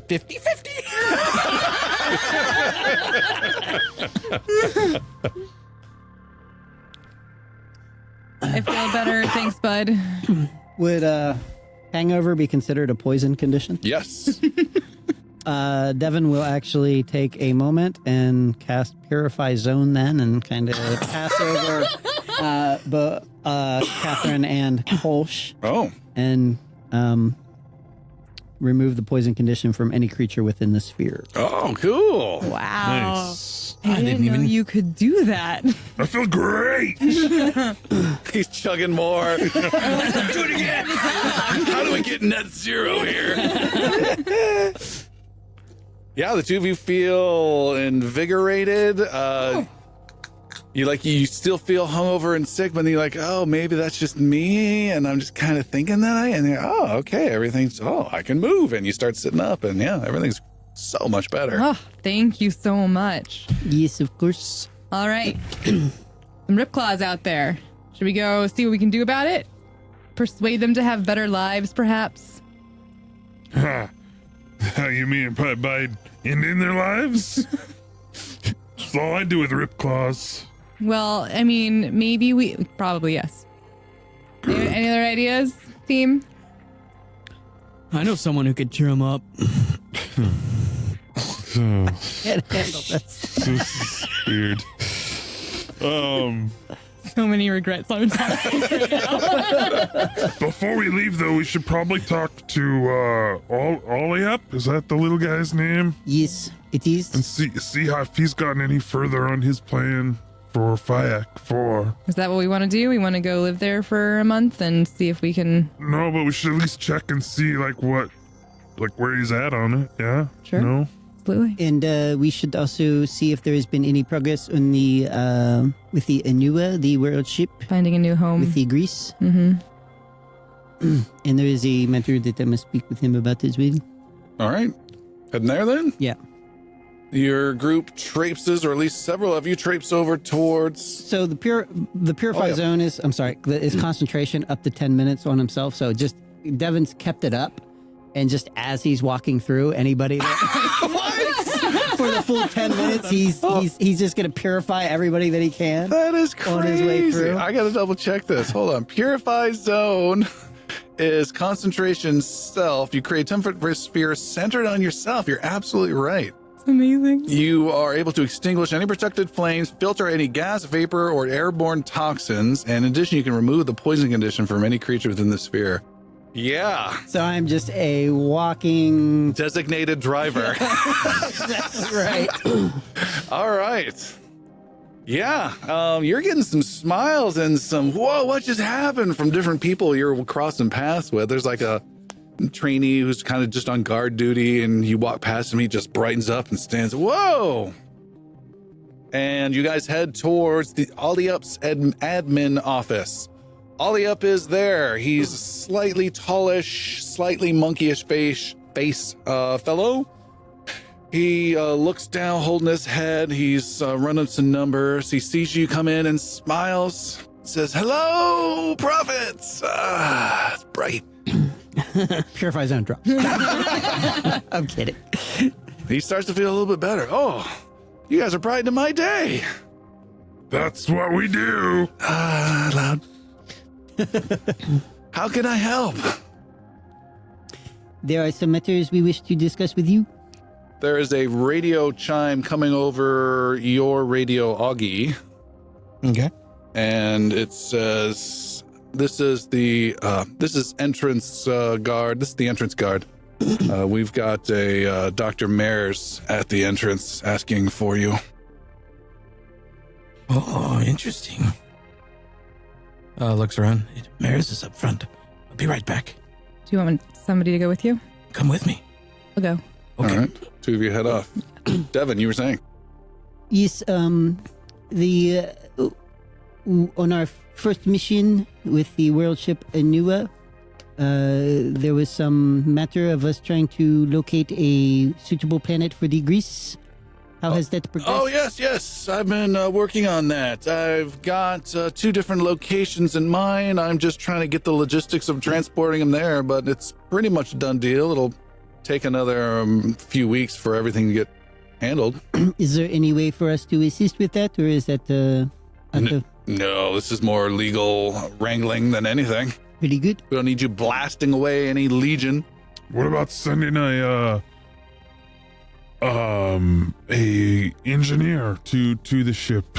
[SPEAKER 5] 50-50.
[SPEAKER 3] I feel better. Thanks, bud.
[SPEAKER 2] Would hangover be considered a poison condition?
[SPEAKER 1] Yes.
[SPEAKER 2] Devin will actually take a moment and cast Purify Zone then and kind of pass over Catherine and Kolsch
[SPEAKER 1] Oh.
[SPEAKER 2] and remove the poison condition from any creature within the sphere.
[SPEAKER 1] Oh, cool.
[SPEAKER 3] Wow.
[SPEAKER 4] Nice.
[SPEAKER 3] I didn't know you could do that.
[SPEAKER 4] I feel great.
[SPEAKER 1] He's chugging more. Do it again. How do we get net zero here? Yeah, the two of you feel invigorated. You still feel hungover and sick, but then you're like, oh, maybe that's just me, and I'm just kind of thinking that. And you're, oh, okay, I can move, and you start sitting up, and yeah, everything's so much better.
[SPEAKER 3] Oh, thank you so much.
[SPEAKER 2] Yes, of course.
[SPEAKER 3] All right. Some Ripclaws out there. Should we go see what we can do about it? Persuade them to have better lives, perhaps?
[SPEAKER 4] You mean by ending their lives? That's all I do with Ripclaws.
[SPEAKER 3] Well, I mean, maybe probably yes. Any other ideas, team?
[SPEAKER 6] I know someone who could cheer him up.
[SPEAKER 2] Can't handle this.
[SPEAKER 4] This is weird.
[SPEAKER 3] So many regrets on talking right now.
[SPEAKER 4] Before we leave, though, we should probably talk to Oliup. Is that the little guy's name?
[SPEAKER 2] Yes, it is.
[SPEAKER 4] And see how if he's gotten any further on his plan for Fyac 4.
[SPEAKER 3] Is that what we want to do? We want to go live there for a month and see if we can...
[SPEAKER 4] No, but we should at least check and see where he's at on it. Yeah.
[SPEAKER 3] Sure.
[SPEAKER 4] No.
[SPEAKER 3] Absolutely.
[SPEAKER 2] And we should also see if there has been any progress on the with the Anua, the world ship,
[SPEAKER 3] Finding a new home.
[SPEAKER 2] with the Greece.
[SPEAKER 3] Mm-hmm.
[SPEAKER 2] And there is a matter that I must speak with him about as well.
[SPEAKER 1] All right. Heading there then?
[SPEAKER 2] Yeah.
[SPEAKER 1] Your group traipses, or at least several of you traipse over towards...
[SPEAKER 2] So the purify
[SPEAKER 1] Oh, yeah.
[SPEAKER 2] zone is, is concentration up to 10 minutes on himself. So just Devin's kept it up, and just as he's walking through, anybody that, for the full 10 minutes, he's just gonna purify everybody that he can.
[SPEAKER 1] That is crazy.
[SPEAKER 2] On his way through.
[SPEAKER 1] I gotta double check this. Hold on. Purify zone is concentration self. You create a temperature sphere centered on yourself. You're absolutely right.
[SPEAKER 3] It's amazing.
[SPEAKER 1] You are able to extinguish any protected flames, filter any gas, vapor, or airborne toxins, and in addition, you can remove the poison condition from any creature within the sphere. Yeah.
[SPEAKER 2] So I'm just a walking.
[SPEAKER 1] Designated driver.
[SPEAKER 2] That's right.
[SPEAKER 1] All right. Yeah. You're getting some smiles and some, whoa, what just happened from different people you're crossing paths with. There's like a trainee who's kind of just on guard duty, and you walk past him, he just brightens up and stands, whoa. And you guys head towards the Oliup's admin office. Oliup is there. He's a slightly tallish, slightly monkeyish face fellow. He looks down, holding his head. He's running some numbers. He sees you come in and smiles. Says, hello, prophets. It's bright.
[SPEAKER 2] Purify zone drop. I'm kidding.
[SPEAKER 1] He starts to feel a little bit better. Oh, you guys are brightening my day.
[SPEAKER 4] That's what we do.
[SPEAKER 1] Loud. How can I help?
[SPEAKER 2] There are some matters we wish to discuss with you.
[SPEAKER 1] There is a radio chime coming over your radio, Augie,
[SPEAKER 5] Okay.
[SPEAKER 1] and it says, "This is entrance guard. This is the entrance guard. We've got a Dr. Mares at the entrance asking for you."
[SPEAKER 5] Oh, interesting. Looks around. Maris is up front. I'll be right back.
[SPEAKER 3] Do you want somebody to go with you?
[SPEAKER 5] Come with me.
[SPEAKER 3] I'll go.
[SPEAKER 5] Okay.
[SPEAKER 1] All right, two of you head off. Devin, you were saying?
[SPEAKER 2] Yes, the on our first mission with the world ship Anua, there was some matter of us trying to locate a suitable planet for the Greece. How has that progressed?
[SPEAKER 1] Oh, yes. I've been working on that. I've got 2 different locations in mind. I'm just trying to get the logistics of transporting them there, but it's pretty much a done deal. It'll take another few weeks for everything to get handled.
[SPEAKER 2] Is there any way for us to assist with that, or is that
[SPEAKER 1] No, this is more legal wrangling than anything.
[SPEAKER 2] pretty good?
[SPEAKER 1] We don't need you blasting away any Legion.
[SPEAKER 4] What about sending a engineer to the ship?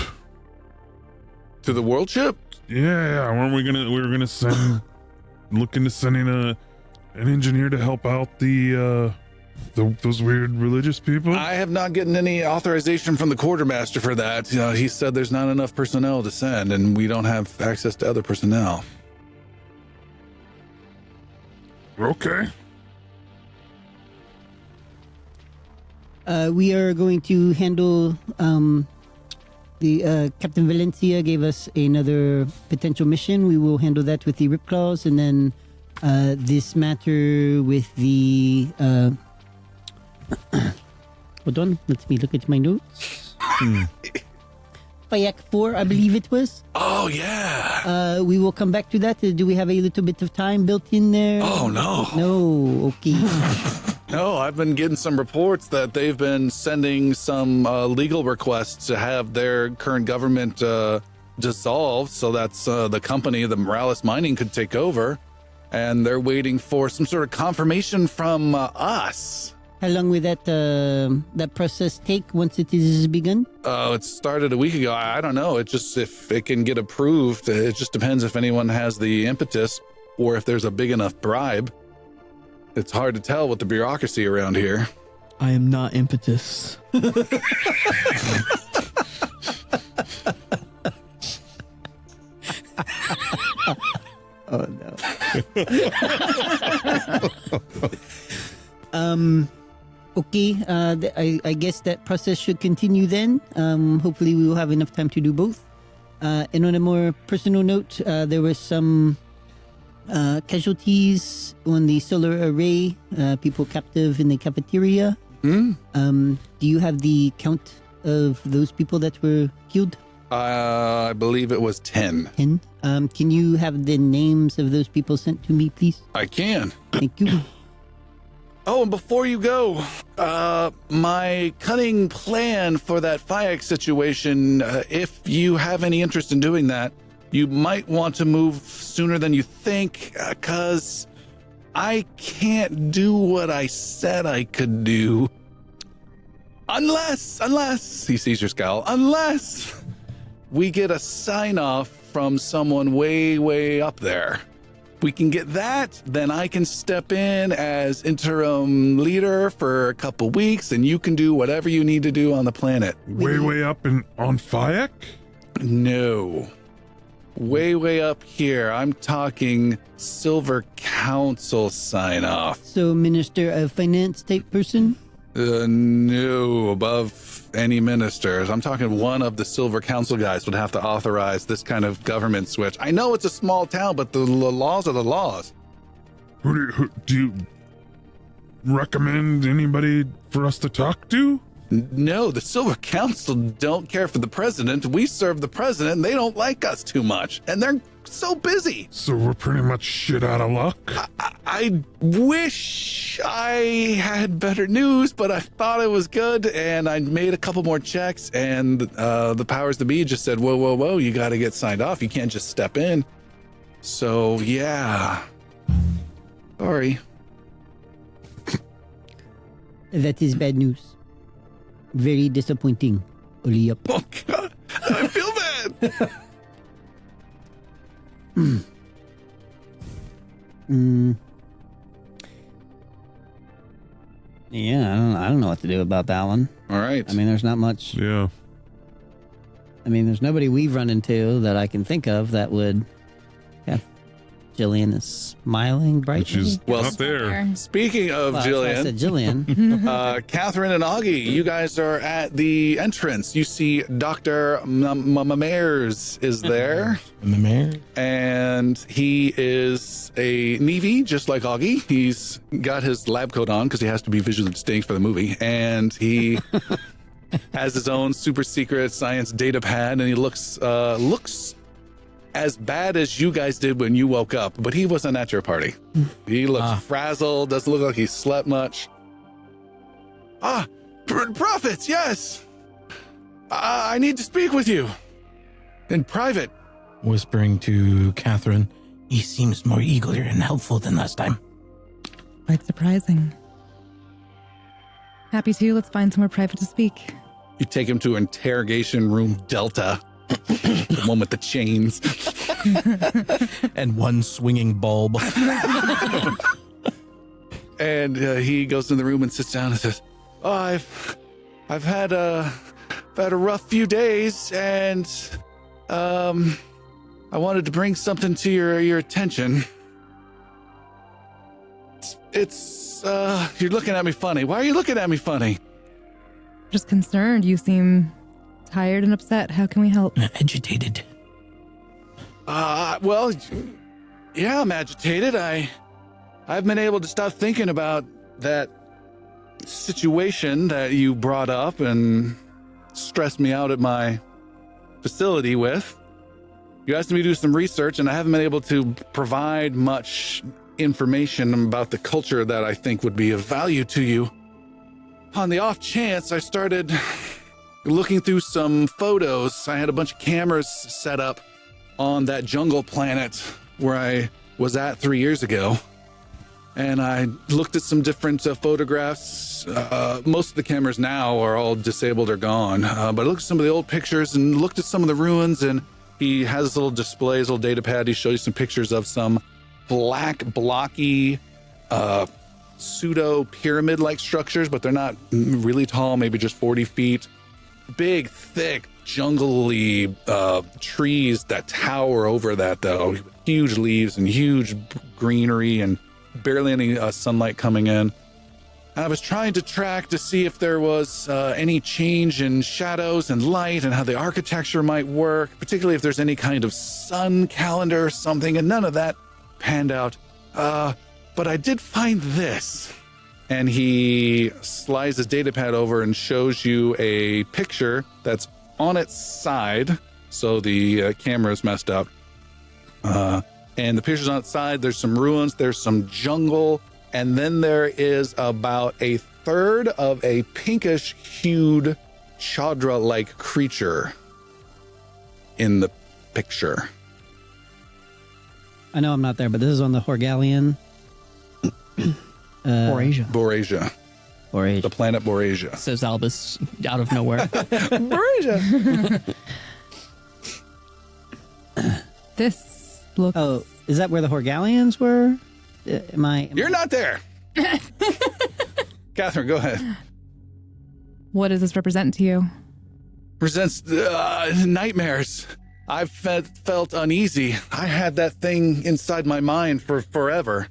[SPEAKER 1] To the world ship?
[SPEAKER 4] Yeah. Weren't we were gonna send looking to sending an engineer to help out those weird religious people?
[SPEAKER 1] I have not gotten any authorization from the quartermaster for that. He said there's not enough personnel to send, and we don't have access to other personnel.
[SPEAKER 4] Okay.
[SPEAKER 2] We are going to handle the Captain Valencia gave us another potential mission. We will handle that with the Rip Claws, and then this matter with the hold on, let me look at my notes. Payak 4, I believe it was.
[SPEAKER 1] Oh, yeah.
[SPEAKER 2] We will come back to that. Do we have a little bit of time built in there?
[SPEAKER 1] Oh, no.
[SPEAKER 2] No, okay.
[SPEAKER 1] No, I've been getting some reports that they've been sending some legal requests to have their current government dissolved, so that's the company, the Morales Mining, could take over. And they're waiting for some sort of confirmation from us.
[SPEAKER 2] How long will that process take once it is begun?
[SPEAKER 1] It started a week ago. I don't know. It just, if it can get approved, it just depends if anyone has the impetus or if there's a big enough bribe. It's hard to tell with the bureaucracy around here.
[SPEAKER 6] I am not impetus.
[SPEAKER 2] Oh no. Okay. I guess that process should continue then. Hopefully we will have enough time to do both. And on a more personal note, there were some casualties on the solar array, people captive in the cafeteria. Do you have the count of those people that were killed?
[SPEAKER 1] I believe it was 10.
[SPEAKER 2] 10. Can you have the names of those people sent to me, please?
[SPEAKER 1] I can.
[SPEAKER 2] Thank you.
[SPEAKER 1] Oh, and before you go, my cunning plan for that FIAC situation, if you have any interest in doing that, you might want to move sooner than you think, because I can't do what I said I could do. Unless, he sees your scowl, unless we get a sign-off from someone way, way up there. If we can get that, then I can step in as interim leader for a couple weeks, and you can do whatever you need to do on the planet.
[SPEAKER 4] Way up on FIAC?
[SPEAKER 1] No. Way up here. I'm talking Silver Council sign-off.
[SPEAKER 2] So, Minister of Finance type person?
[SPEAKER 1] No, above any ministers. I'm talking one of the Silver Council guys would have to authorize this kind of government switch. I know it's a small town, but the laws are the laws.
[SPEAKER 4] Who do you recommend anybody for us to talk to?
[SPEAKER 1] No, the Silver Council don't care for the president. We serve the president, and they don't like us too much. And they're so busy.
[SPEAKER 4] So we're pretty much shit out of luck.
[SPEAKER 1] I wish I had better news, but I thought it was good, and I made a couple more checks, and the powers that be just said, whoa, you got to get signed off. You can't just step in. So, yeah. Sorry.
[SPEAKER 2] That is bad news. Very disappointing. Yep.
[SPEAKER 1] Oh, God. I feel bad.
[SPEAKER 2] Yeah, I don't know what to do about that one.
[SPEAKER 1] All right.
[SPEAKER 2] I mean, there's not much.
[SPEAKER 4] Yeah.
[SPEAKER 2] I mean, there's nobody we've run into that I can think of that would. Yeah. Jillian is smiling brightly.
[SPEAKER 4] She's
[SPEAKER 1] Well,
[SPEAKER 4] not there.
[SPEAKER 1] Speaking of
[SPEAKER 2] Well, that's why I
[SPEAKER 1] Jillian,
[SPEAKER 2] said Jillian.
[SPEAKER 1] Catherine and Augie, you guys are at the entrance. You see Dr. Mares is there,
[SPEAKER 5] The mayor?
[SPEAKER 1] and he is a Navy, just like Augie. He's got his lab coat on because he has to be visually distinct for the movie, and he has his own super secret science data pad, and he looks as bad as you guys did when you woke up, but he wasn't at your party. He looks frazzled, doesn't look like he slept much. Prophets, yes! I need to speak with you. In private.
[SPEAKER 5] Whispering to Catherine, he seems more eager and helpful than last time.
[SPEAKER 3] Quite surprising. Happy to. Let's find somewhere private to speak.
[SPEAKER 1] You take him to interrogation room Delta. The one with the chains.
[SPEAKER 5] And one swinging bulb.
[SPEAKER 1] And he goes in the room and sits down and says, I've had a rough few days, and I wanted to bring something to your attention. It's you're looking at me funny. Why are you looking at me funny?
[SPEAKER 3] Just concerned. You seem tired and upset. How can we help?
[SPEAKER 5] Agitated.
[SPEAKER 1] Well, yeah, I'm agitated. I've been able to stop thinking about that situation that you brought up and stressed me out at my facility with. You asked me to do some research, and I haven't been able to provide much information about the culture that I think would be of value to you. On the off chance, I started looking through some photos. I had a bunch of cameras set up on that jungle planet where I was at 3 years ago. And I looked at some different photographs. Most of the cameras now are all disabled or gone. But I looked at some of the old pictures and looked at some of the ruins. And he has this little display, his little data pad. He shows you some pictures of some black, blocky, pseudo pyramid-like structures, but they're not really tall, maybe just 40 feet. Big, thick, jungly trees that tower over that, though. Huge leaves and huge greenery and barely any sunlight coming in. I was trying to track to see if there was any change in shadows and light and how the architecture might work, particularly if there's any kind of sun calendar or something, and none of that panned out. But I did find this. And he slides his data pad over and shows you a picture that's on its side. So the camera is messed up. And the picture's on its side. There's some ruins. There's some jungle. And then there is about a third of a pinkish-hued Chandra-like creature in the picture.
[SPEAKER 2] I know I'm not there, but this is on the Horgalian.
[SPEAKER 6] Borasia.
[SPEAKER 1] Borasia. The planet Borasia.
[SPEAKER 6] Says Albus out of nowhere.
[SPEAKER 1] Borasia.
[SPEAKER 3] This looks...
[SPEAKER 2] Oh, is that where the Horgalians were?
[SPEAKER 1] You're not there. Catherine, go ahead.
[SPEAKER 3] What does this represent to you?
[SPEAKER 1] Presents nightmares. I've felt uneasy. I had that thing inside my mind for forever.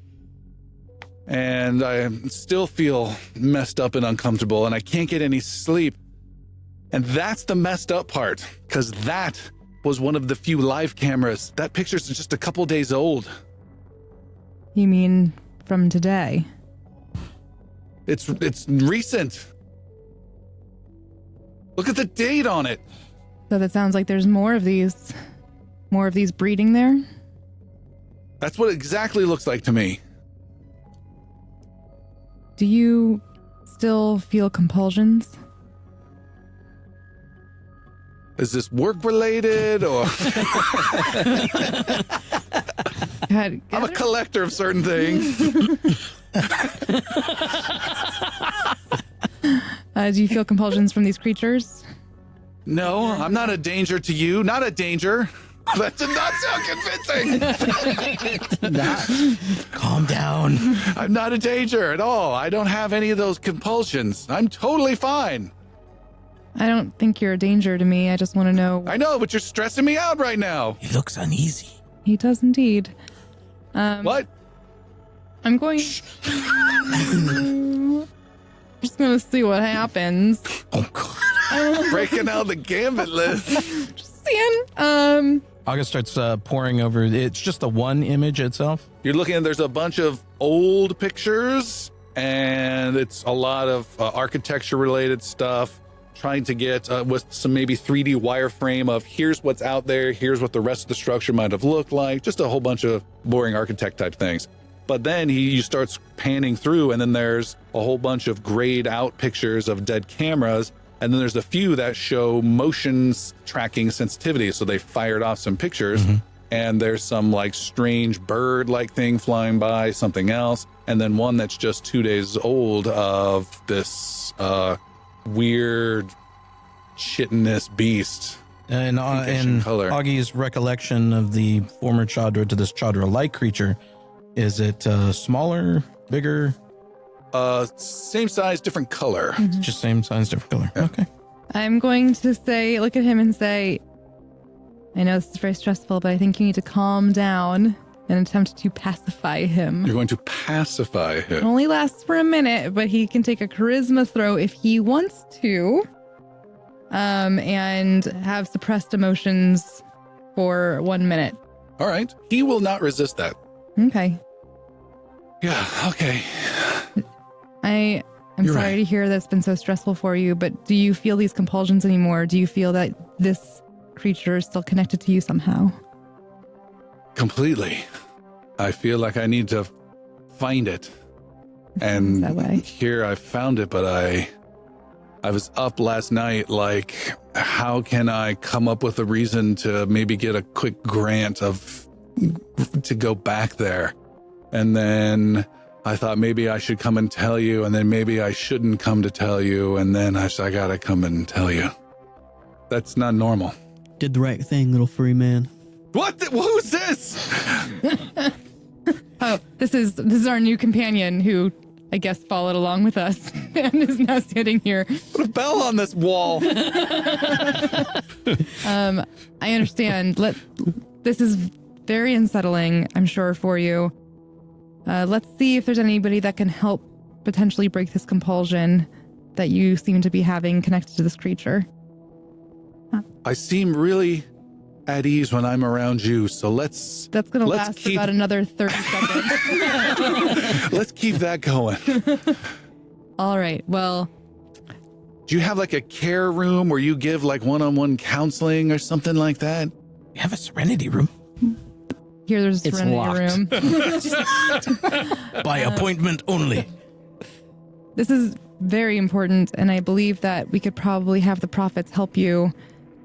[SPEAKER 1] And I still feel messed up and uncomfortable, and I can't get any sleep. And that's the messed up part, because that was one of the few live cameras. That picture's just a couple days old.
[SPEAKER 3] You mean from today?
[SPEAKER 1] It's recent. Look at the date on it.
[SPEAKER 3] So that sounds like there's more of these breeding there.
[SPEAKER 1] That's what it exactly looks like to me.
[SPEAKER 3] Do you still feel compulsions?
[SPEAKER 1] Is this work related or
[SPEAKER 3] God,
[SPEAKER 1] I'm a collector of certain things.
[SPEAKER 3] Do you feel compulsions from these creatures?
[SPEAKER 1] No, I'm not a danger to you. Not a danger. That did not sound convincing.
[SPEAKER 5] Calm down.
[SPEAKER 1] I'm not a danger at all. I don't have any of those compulsions. I'm totally fine.
[SPEAKER 3] I don't think you're a danger to me. I just want to know.
[SPEAKER 1] I know, but you're stressing me out right now.
[SPEAKER 5] He looks uneasy.
[SPEAKER 3] He does indeed.
[SPEAKER 1] What?
[SPEAKER 3] I'm going. Just gonna see what happens.
[SPEAKER 5] Oh, God.
[SPEAKER 1] Breaking out the gambit list.
[SPEAKER 3] Just seeing.
[SPEAKER 5] August starts pouring over. It's just the one image itself.
[SPEAKER 1] You're looking at, there's a bunch of old pictures, and it's a lot of architecture related stuff, trying to get with some maybe 3D wireframe of here's what's out there, here's what the rest of the structure might have looked like, just a whole bunch of boring architect type things. But then he starts panning through, and then there's a whole bunch of grayed out pictures of dead cameras. And then there's a few that show motions tracking sensitivity. So they fired off some pictures, and there's some like strange bird like thing flying by, something else. And then one that's just 2 days old of this weird chitinous beast.
[SPEAKER 5] And in
[SPEAKER 1] color.
[SPEAKER 5] Augie's recollection of the former Chadra to this Chadra-like creature, is it smaller, bigger?
[SPEAKER 1] Same size, different color.
[SPEAKER 5] Just same size, different color.
[SPEAKER 1] Yeah.
[SPEAKER 5] Okay.
[SPEAKER 3] I'm going to say, look at him and say, I know this is very stressful, but I think you need to calm down and attempt to pacify him.
[SPEAKER 1] You're going to pacify
[SPEAKER 3] It
[SPEAKER 1] him.
[SPEAKER 3] only lasts for a minute, but he can take a charisma throw if he wants to, and have suppressed emotions for 1 minute.
[SPEAKER 1] All right. He will not resist that.
[SPEAKER 3] Okay.
[SPEAKER 1] Yeah, okay.
[SPEAKER 3] I'm
[SPEAKER 1] You're
[SPEAKER 3] sorry
[SPEAKER 1] right.
[SPEAKER 3] to hear that's been so stressful for you, but do you feel these compulsions anymore? Do you feel that this creature is still connected to you somehow?
[SPEAKER 1] Completely. I feel like I need to find it.
[SPEAKER 3] Sounds that way.
[SPEAKER 1] Here I found it, but I was up last night like, how can I come up with a reason to maybe get a quick grant to go back there? And then I thought maybe I should come and tell you, and then maybe I shouldn't come to tell you, and then I gotta come and tell you. That's not normal.
[SPEAKER 6] Did the right thing, little furry man.
[SPEAKER 1] What? Who's this?
[SPEAKER 3] Oh, this is our new companion who I guess followed along with us and is now standing here.
[SPEAKER 1] Put a bell on this wall.
[SPEAKER 3] I understand. This is very unsettling, I'm sure, for you. Let's see if there's anybody that can help potentially break this compulsion that you seem to be having connected to this creature.
[SPEAKER 1] I seem really at ease when I'm around you, so that's
[SPEAKER 3] going to
[SPEAKER 1] let's
[SPEAKER 3] last
[SPEAKER 1] keep-
[SPEAKER 3] about another 30 seconds.
[SPEAKER 1] let's keep that going.
[SPEAKER 3] All right. Well,
[SPEAKER 1] Do you have like a care room where you give like one-on-one counseling or something like that?
[SPEAKER 5] We have a serenity room
[SPEAKER 3] here there's a
[SPEAKER 6] It's
[SPEAKER 3] serenity
[SPEAKER 6] locked.
[SPEAKER 3] room.
[SPEAKER 5] by appointment only.
[SPEAKER 3] This is very important, and I believe that we could probably have the prophets help you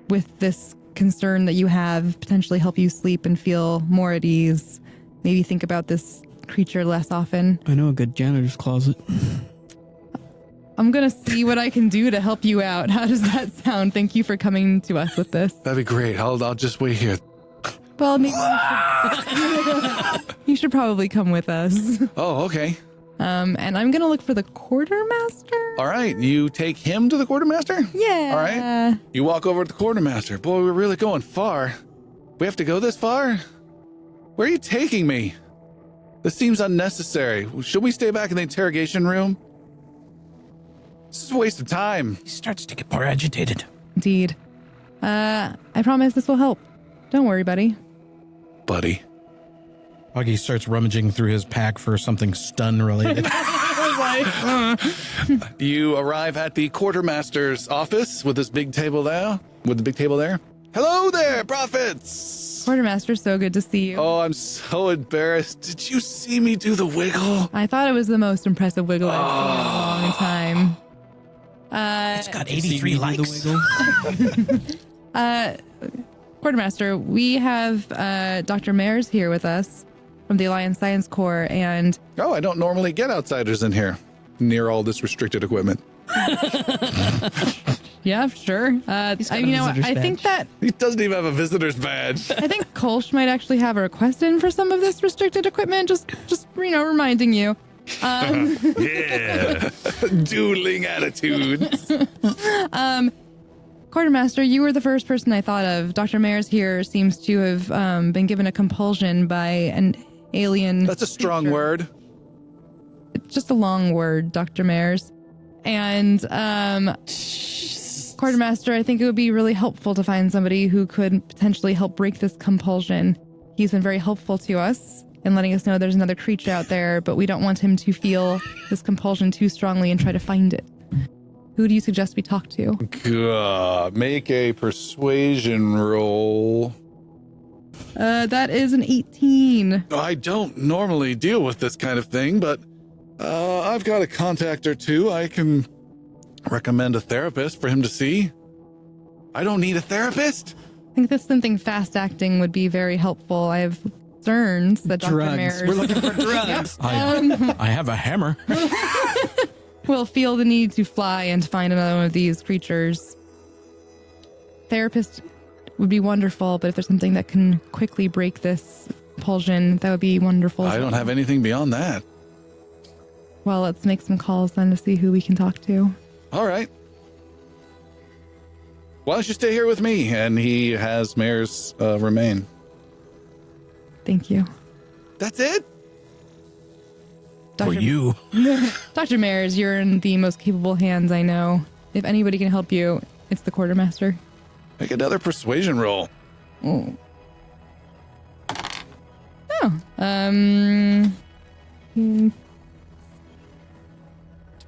[SPEAKER 3] with this concern that you have, potentially help you sleep and feel more at ease. Maybe think about this creature less often.
[SPEAKER 6] I know a good janitor's closet.
[SPEAKER 3] I'm going to see what I can do to help you out. How does that sound? Thank you for coming to us with this.
[SPEAKER 1] That'd be great. I'll just wait here.
[SPEAKER 3] Well, maybe you should probably come with us.
[SPEAKER 1] Oh, okay.
[SPEAKER 3] And I'm going to look for the quartermaster.
[SPEAKER 1] All right. You take him to the quartermaster?
[SPEAKER 3] Yeah.
[SPEAKER 1] All right. You walk over to the quartermaster. Boy, we're really going far. We have to go this far? Where are you taking me? This seems unnecessary. Should we stay back in the interrogation room? This is a waste of time.
[SPEAKER 5] He starts to get more agitated.
[SPEAKER 3] Indeed. I promise this will help. Don't worry, buddy.
[SPEAKER 1] Buddy.
[SPEAKER 5] Augie starts rummaging through his pack for something stun related.
[SPEAKER 1] You arrive at the quartermaster's office with this big table there. Hello there, prophets.
[SPEAKER 3] Quartermaster, so good to see you.
[SPEAKER 1] Oh, I'm so embarrassed. Did you see me do the wiggle?
[SPEAKER 3] I thought it was the most impressive wiggle I've seen in a long time.
[SPEAKER 5] It's got 83 likes.
[SPEAKER 3] Quartermaster, we have Dr. Mayers here with us from the Alliance Science Corps, and
[SPEAKER 1] Oh, I don't normally get outsiders in here near all this restricted equipment.
[SPEAKER 3] yeah, sure. I think that
[SPEAKER 1] He doesn't even have a visitor's badge.
[SPEAKER 3] I think Kolsch might actually have a request in for some of this restricted equipment. Just reminding you.
[SPEAKER 1] Yeah. Dueling attitudes.
[SPEAKER 3] Quartermaster, you were the first person I thought of. Dr. Mayers here seems to have been given a compulsion by an alien.
[SPEAKER 1] That's a strong
[SPEAKER 3] creature.
[SPEAKER 1] word.
[SPEAKER 3] It's just a long word, Dr. Mayers. And Quartermaster, I think it would be really helpful to find somebody who could potentially help break this compulsion. He's been very helpful to us in letting us know there's another creature out there, but we don't want him to feel this compulsion too strongly and try to find it. Who do you suggest we talk to?
[SPEAKER 1] Make a persuasion roll.
[SPEAKER 3] That is an 18.
[SPEAKER 1] I don't normally deal with this kind of thing, but I've got a contact or two. I can recommend a therapist for him to see. I don't need a therapist.
[SPEAKER 3] I think that something fast acting would be very helpful. I have concerns that Dr.
[SPEAKER 6] Drugs.
[SPEAKER 3] Mayers
[SPEAKER 6] We're looking for drugs.
[SPEAKER 5] I have a hammer.
[SPEAKER 3] will feel the need to fly and find another one of these creatures. Therapist would be wonderful, but if there's something that can quickly break this compulsion, that would be wonderful.
[SPEAKER 1] I don't have anything beyond that.
[SPEAKER 3] Well, let's make some calls then to see who we can talk to.
[SPEAKER 1] All right. Why don't you stay here with me? And he has Mayor's remain.
[SPEAKER 3] Thank you.
[SPEAKER 1] That's it?
[SPEAKER 5] For you.
[SPEAKER 3] Dr. Mayers, you're in the most capable hands I know. If anybody can help you, it's the quartermaster.
[SPEAKER 1] Make another persuasion roll.
[SPEAKER 3] Oh.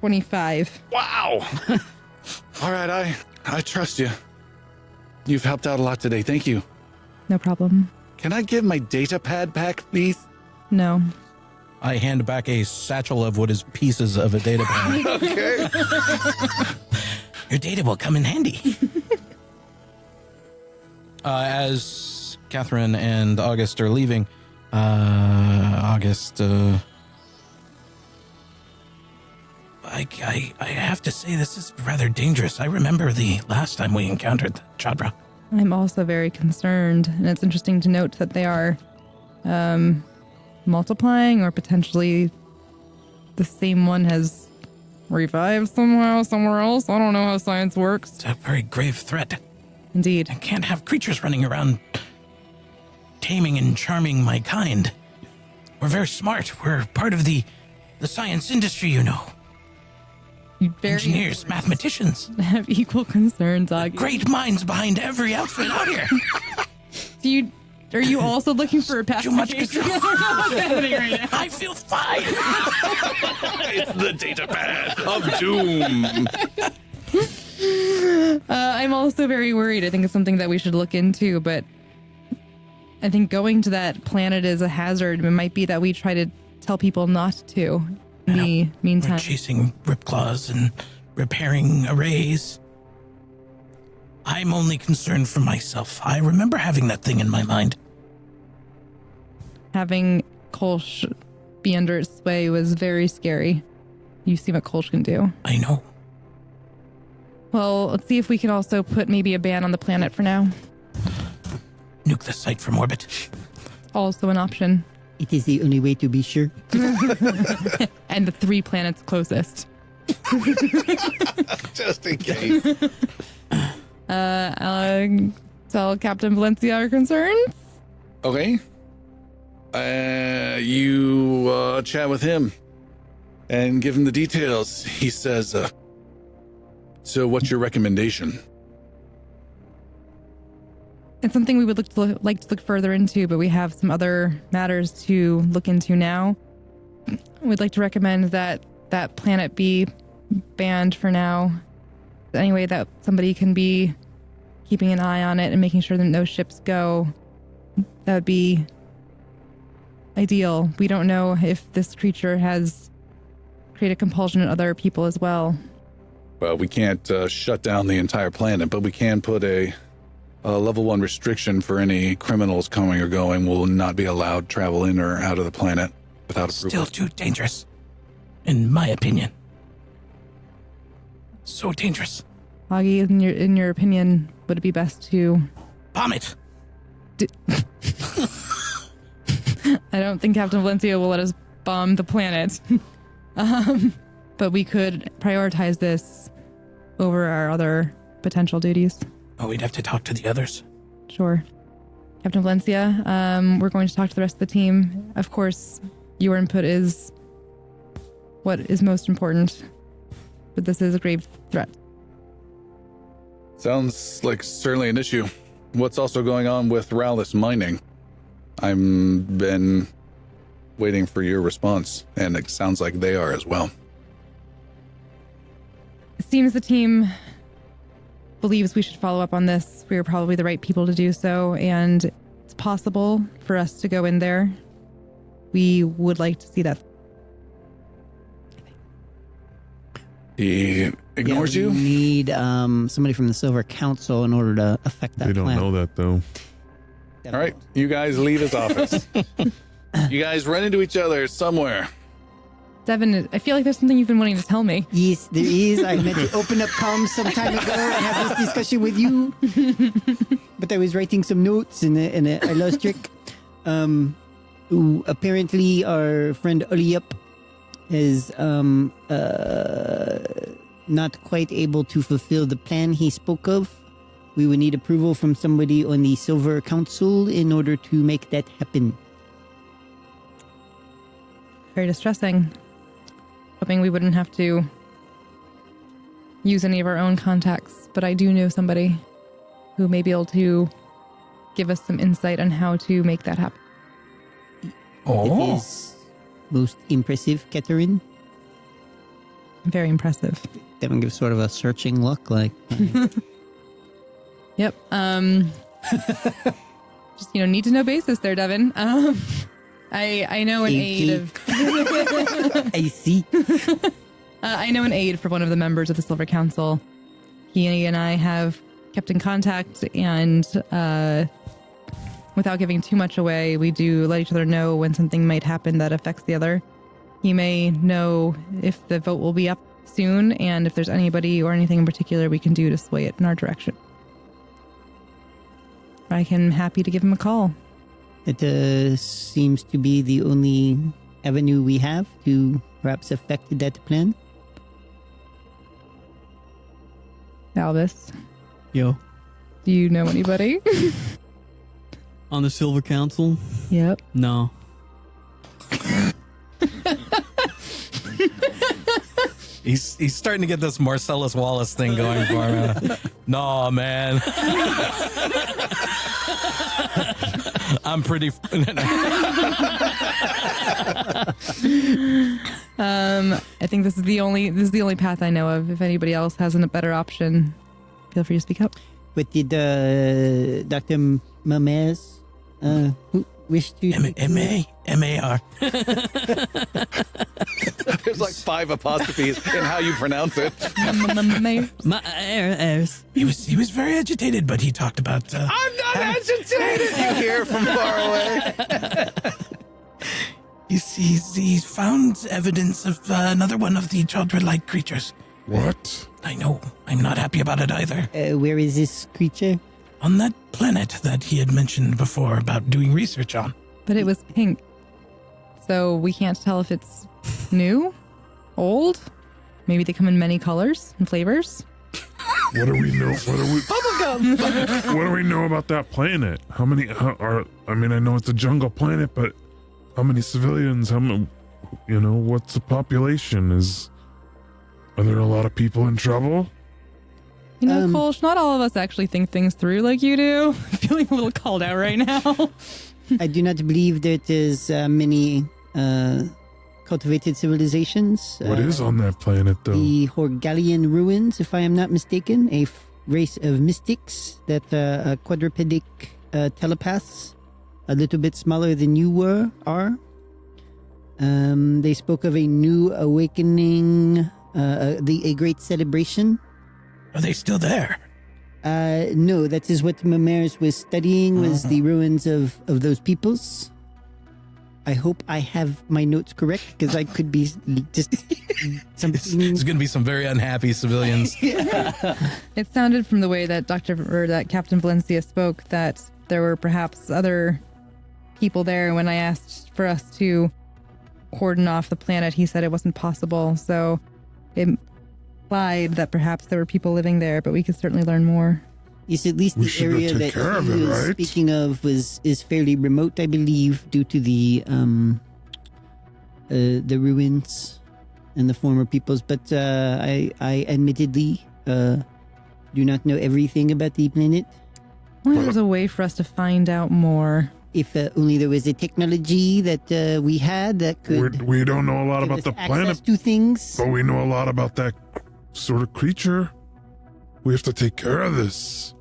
[SPEAKER 3] 25.
[SPEAKER 1] Wow. All right, I trust you. You've helped out a lot today. Thank you.
[SPEAKER 3] No problem.
[SPEAKER 1] Can I give my data pad back, please?
[SPEAKER 3] No.
[SPEAKER 5] I hand back a satchel of what is pieces of a data pad.
[SPEAKER 1] Okay.
[SPEAKER 5] Your data will come in handy. As Catherine and August are leaving, August, I have to say this is rather dangerous. I remember the last time we encountered the Chadra.
[SPEAKER 3] I'm also very concerned, and it's interesting to note that they are multiplying, or potentially the same one has revived somehow somewhere else. I don't know how science works.
[SPEAKER 5] It's a very grave threat.
[SPEAKER 3] Indeed.
[SPEAKER 5] I can't have creatures running around taming and charming my kind. We're very smart. We're part of the science industry, you know.
[SPEAKER 3] Very
[SPEAKER 5] Engineers, mathematicians.
[SPEAKER 3] have equal concerns, Augie.
[SPEAKER 5] Great minds behind every outfit out here.
[SPEAKER 3] Are you also looking for a
[SPEAKER 5] Too much
[SPEAKER 3] pacification?
[SPEAKER 5] control.
[SPEAKER 3] What's happening right now?
[SPEAKER 5] I feel fine.
[SPEAKER 1] It's the data pad of doom.
[SPEAKER 3] I'm also very worried. I think it's something that we should look into, but I think going to that planet is a hazard. It might be that we try to tell people not to in the meantime.
[SPEAKER 5] We're chasing ripclaws and repairing arrays. I'm only concerned for myself. I remember having that thing in my mind.
[SPEAKER 3] Having Kolsch be under its sway was very scary. You see what Kolsch can do.
[SPEAKER 5] I know.
[SPEAKER 3] Well, let's see if we can also put maybe a ban on the planet for now.
[SPEAKER 5] Nuke the site from orbit.
[SPEAKER 3] Also an option.
[SPEAKER 2] It is the only way to be sure.
[SPEAKER 3] And the 3 planets closest.
[SPEAKER 1] Just in case.
[SPEAKER 3] Tell Captain Valencia our concerns.
[SPEAKER 1] Okay. You chat with him and give him the details. He says, so what's your recommendation?
[SPEAKER 3] It's something we would like to look further into, but we have some other matters to look into now. We'd like to recommend that that planet be banned for now. Any way that somebody can be keeping an eye on it and making sure that no ships go, that would be ideal. We don't know if this creature has created compulsion in other people as well.
[SPEAKER 1] Well, we can't shut down the entire planet, but we can put a level 1 restriction for any criminals coming or going. Will not be allowed travel in or out of the planet without approval.
[SPEAKER 5] Still too dangerous, in my opinion. So dangerous.
[SPEAKER 3] Augie, in your opinion, would it be best to
[SPEAKER 5] Bomb it.
[SPEAKER 3] I don't think Captain Valencia will let us bomb the planet. But we could prioritize this over our other potential duties.
[SPEAKER 5] Oh, we'd have to talk to the others.
[SPEAKER 3] Sure. Captain Valencia, we're going to talk to the rest of the team. Of course, your input is what is most important, but this is a grave threat.
[SPEAKER 1] Sounds like certainly an issue. What's also going on with Rallis mining? I've been waiting for your response, and it sounds like they are as well.
[SPEAKER 3] It seems the team believes we should follow up on this. We are probably the right people to do so, and it's possible for us to go in there. We would like to see that.
[SPEAKER 1] He ignores
[SPEAKER 2] we
[SPEAKER 1] you?
[SPEAKER 2] need somebody from the Silver Council in order to affect that
[SPEAKER 4] They don't
[SPEAKER 2] plan.
[SPEAKER 4] know that, though.
[SPEAKER 1] All right, you guys leave his office. You guys run into each other somewhere.
[SPEAKER 3] Devin, I feel like there's something you've been wanting to tell me.
[SPEAKER 2] Yes, there is. I meant to open up comms some time ago and have this discussion with you. But I was writing some notes and I lost track. Apparently, our friend Oliup is not quite able to fulfill the plan he spoke of. We would need approval from somebody on the Silver Council in order to make that happen.
[SPEAKER 3] Very distressing. Hoping we wouldn't have to use any of our own contacts, but I do know somebody who may be able to give us some insight on how to make that happen.
[SPEAKER 2] It is most impressive, Catherine.
[SPEAKER 3] Very impressive.
[SPEAKER 2] Devin gives sort of a searching look, like...
[SPEAKER 3] Yep. Just, need to know basis there, Devin. I know an aide of...
[SPEAKER 2] I see.
[SPEAKER 3] I know an aide for one of the members of the Silver Council. He and I have kept in contact, and without giving too much away, we do let each other know when something might happen that affects the other. He may know if the vote will be up soon, and if there's anybody or anything in particular we can do to sway it in our direction. I am happy to give him a call.
[SPEAKER 2] It seems to be the only avenue we have to perhaps affect that plan.
[SPEAKER 3] Albis,
[SPEAKER 6] Yo,
[SPEAKER 3] do you know anybody?
[SPEAKER 6] on the Silver Council?
[SPEAKER 3] Yep.
[SPEAKER 6] No.
[SPEAKER 5] He's starting to get this Marcellus Wallace thing going for him. No, man. I'm pretty.
[SPEAKER 3] I think this is the only path I know of. If anybody else has a better option, feel free to speak up.
[SPEAKER 2] But did Dr. Mamez who wish to...
[SPEAKER 5] M-A-R.
[SPEAKER 1] There's like 5 apostrophes in how you pronounce it.
[SPEAKER 6] My heirs.
[SPEAKER 5] He was very agitated, but he talked about...
[SPEAKER 1] I'm not agitated! You hear from far away.
[SPEAKER 5] He's found evidence of another one of the children-like creatures.
[SPEAKER 4] What?
[SPEAKER 5] I know. I'm not happy about it either.
[SPEAKER 2] where is this creature?
[SPEAKER 5] On that planet that he had mentioned before about doing research on.
[SPEAKER 3] But it was pink, so we can't tell if it's new, old. Maybe they come in many colors and flavors.
[SPEAKER 4] What do we know? What do we know about that planet? How many are? I mean, I know it's a jungle planet, but how many civilians? How many? What's the population? Are there a lot of people in trouble?
[SPEAKER 3] Kolsch, not all of us actually think things through like you do. I'm feeling a little called out right now.
[SPEAKER 2] I do not believe that there's many cultivated civilizations.
[SPEAKER 4] What is on that planet, though?
[SPEAKER 2] The Horgalian ruins, if I am not mistaken, a race of mystics that quadrupedic telepaths, a little bit smaller than you are. They spoke of a new awakening, a great celebration.
[SPEAKER 5] Are they still there?
[SPEAKER 2] No, that is what Mamers was studying, was the ruins of those peoples. I hope I have my notes correct, because I could be just something.
[SPEAKER 5] There's going to be some very unhappy civilians.
[SPEAKER 3] It sounded from the way that that Captain Valencia spoke that there were perhaps other people there. When I asked for us to cordon off the planet, he said it wasn't possible. So it implied that perhaps there were people living there, but we could certainly learn more.
[SPEAKER 2] Yes, at least
[SPEAKER 4] We
[SPEAKER 2] the
[SPEAKER 4] should go
[SPEAKER 2] area
[SPEAKER 4] take
[SPEAKER 2] that
[SPEAKER 4] care of
[SPEAKER 2] he
[SPEAKER 4] it,
[SPEAKER 2] was
[SPEAKER 4] right?
[SPEAKER 2] speaking of is fairly remote, I believe, due to the ruins and the former peoples. But I admittedly do not know everything about the planet.
[SPEAKER 3] Well, there's a way for us to find out more.
[SPEAKER 2] If only there was a technology that we had that could
[SPEAKER 4] We don't know a lot
[SPEAKER 2] give
[SPEAKER 4] about
[SPEAKER 2] us
[SPEAKER 4] the
[SPEAKER 2] access
[SPEAKER 4] planet,
[SPEAKER 2] to things.
[SPEAKER 4] but we know a lot about that sort of creature. We have to take care of this.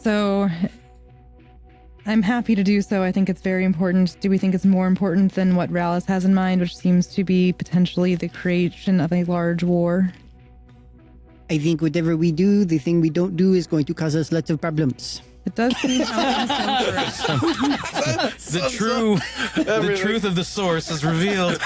[SPEAKER 3] So I'm happy to do so. I think it's very important. Do we think it's more important than what Rallis has in mind, which seems to be potentially the creation of a large war?
[SPEAKER 2] I think whatever we do, the thing we don't do is going to cause us lots of problems.
[SPEAKER 3] It does seem how things go for us.
[SPEAKER 5] The truth of the source is revealed.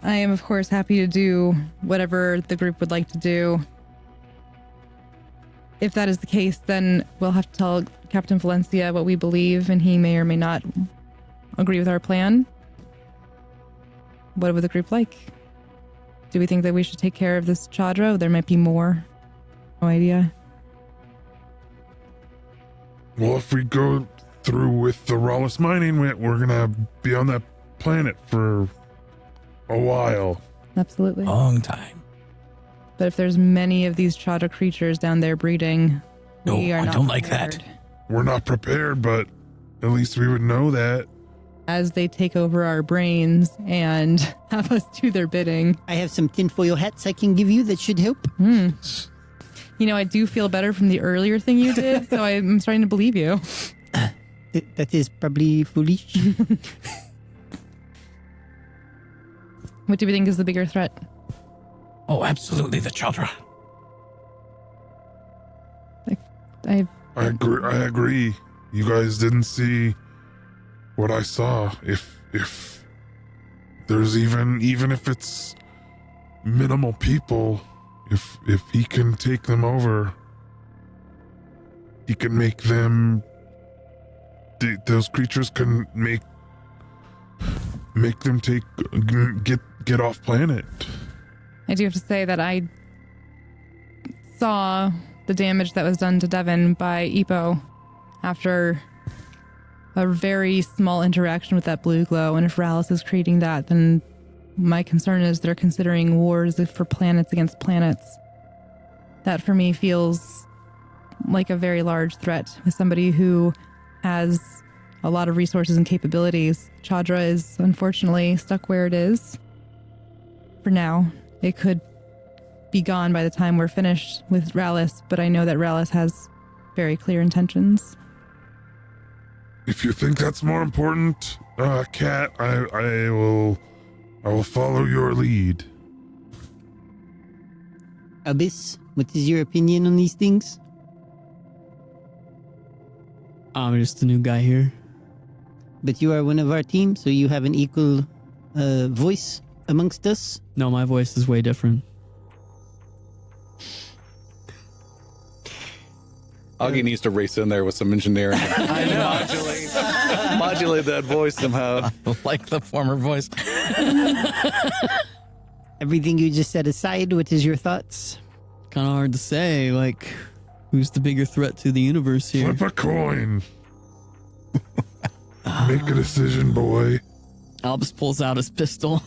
[SPEAKER 3] I am, of course, happy to do whatever the group would like to do. If that is the case, then we'll have to tell Captain Valencia what we believe, and he may or may not agree with our plan. What would the group like? Do we think that we should take care of this Chadra? There might be more. No idea.
[SPEAKER 4] Well, if we go through with the Rawless mining, we're gonna be on that planet for a while.
[SPEAKER 3] Absolutely.
[SPEAKER 5] Long time.
[SPEAKER 3] But if there's many of these Chadra creatures down there breeding,
[SPEAKER 5] No,
[SPEAKER 3] we are
[SPEAKER 5] I
[SPEAKER 3] not
[SPEAKER 5] don't like
[SPEAKER 3] prepared.
[SPEAKER 5] that.
[SPEAKER 4] We're not prepared, but at least we would know that.
[SPEAKER 3] As they take over our brains and have us do their bidding.
[SPEAKER 2] I have some tinfoil hats I can give you that should help.
[SPEAKER 3] You know, I do feel better from the earlier thing you did, so I'm starting to believe you.
[SPEAKER 2] That is probably foolish.
[SPEAKER 3] What do we think is the bigger threat?
[SPEAKER 5] Oh, absolutely, the Chadra.
[SPEAKER 3] I
[SPEAKER 4] I agree. You guys didn't see what I saw. If there's even if it's minimal people, if he can take them over, he can make them. Those creatures can make them get off planet.
[SPEAKER 3] I do have to say that I saw the damage that was done to Devon by Epo after a very small interaction with that blue glow. And if Rallis is creating that, then my concern is they're considering wars for planets against planets. That for me feels like a very large threat with somebody who has a lot of resources and capabilities. Chadra is unfortunately stuck where it is for now. It could be gone by the time we're finished with Rallis, but I know that Rallis has very clear intentions.
[SPEAKER 4] If you think that's more important, Kat, I will follow your lead.
[SPEAKER 2] Albis, what is your opinion on these things?
[SPEAKER 6] I'm just a new guy here.
[SPEAKER 2] But you are one of our team, so you have an equal voice amongst us.
[SPEAKER 6] No, my voice is way different.
[SPEAKER 1] Augie needs to race in there with some engineering. I know. Modulate that voice somehow.
[SPEAKER 5] Like the former voice.
[SPEAKER 2] Everything you just said aside, what is your thoughts?
[SPEAKER 6] Kind of hard to say. Like, who's the bigger threat to the universe here?
[SPEAKER 4] Flip a coin. Make a decision, boy.
[SPEAKER 6] Albus pulls out his pistol.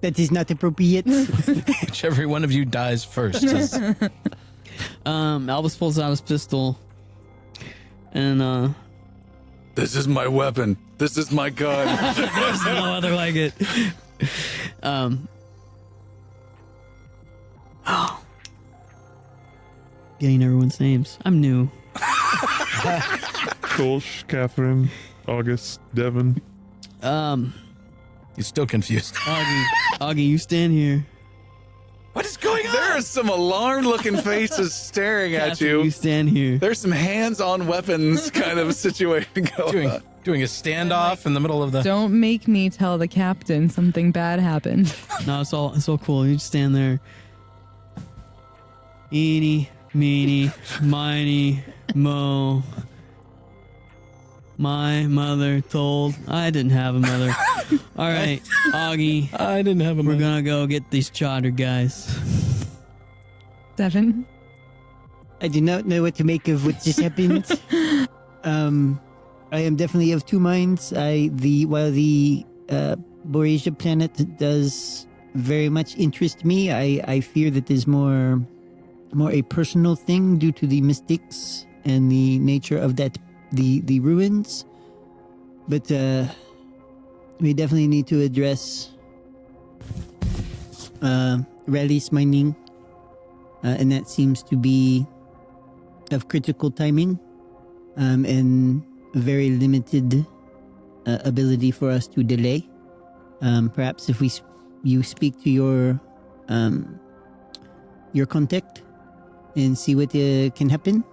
[SPEAKER 2] That is not appropriate.
[SPEAKER 5] Whichever one of you dies first.
[SPEAKER 6] Albus pulls out his pistol, and
[SPEAKER 1] This is my weapon. This is my gun.
[SPEAKER 6] there's no other like it. Getting everyone's names. I'm new.
[SPEAKER 4] Kolsch, Catherine, August, Devin.
[SPEAKER 5] He's still confused.
[SPEAKER 6] Augie, you stand here.
[SPEAKER 5] What is going on?
[SPEAKER 1] There are some alarmed-looking faces staring at
[SPEAKER 6] Catherine, you
[SPEAKER 1] you.
[SPEAKER 6] stand here.
[SPEAKER 1] There's some hands-on weapons kind of situation going on.
[SPEAKER 5] Doing a standoff in the middle of the.
[SPEAKER 3] Don't make me tell the captain something bad happened.
[SPEAKER 6] No, it's all cool. You just stand there. Eeny, meeny, miny, mo. My mother told I didn't have a mother. All right, Augie,
[SPEAKER 5] I didn't have a.
[SPEAKER 6] we're gonna go get these charter guys.
[SPEAKER 3] Devin.
[SPEAKER 2] I do not know what to make of what just happened. I am definitely of two minds. While the Boresia planet does very much interest me, I fear that there's more a personal thing due to the mystics and the nature of that the ruins. But we definitely need to address Rally's mining, and that seems to be of critical timing, and very limited ability for us to delay. Perhaps if you speak to your contact and see what can happen,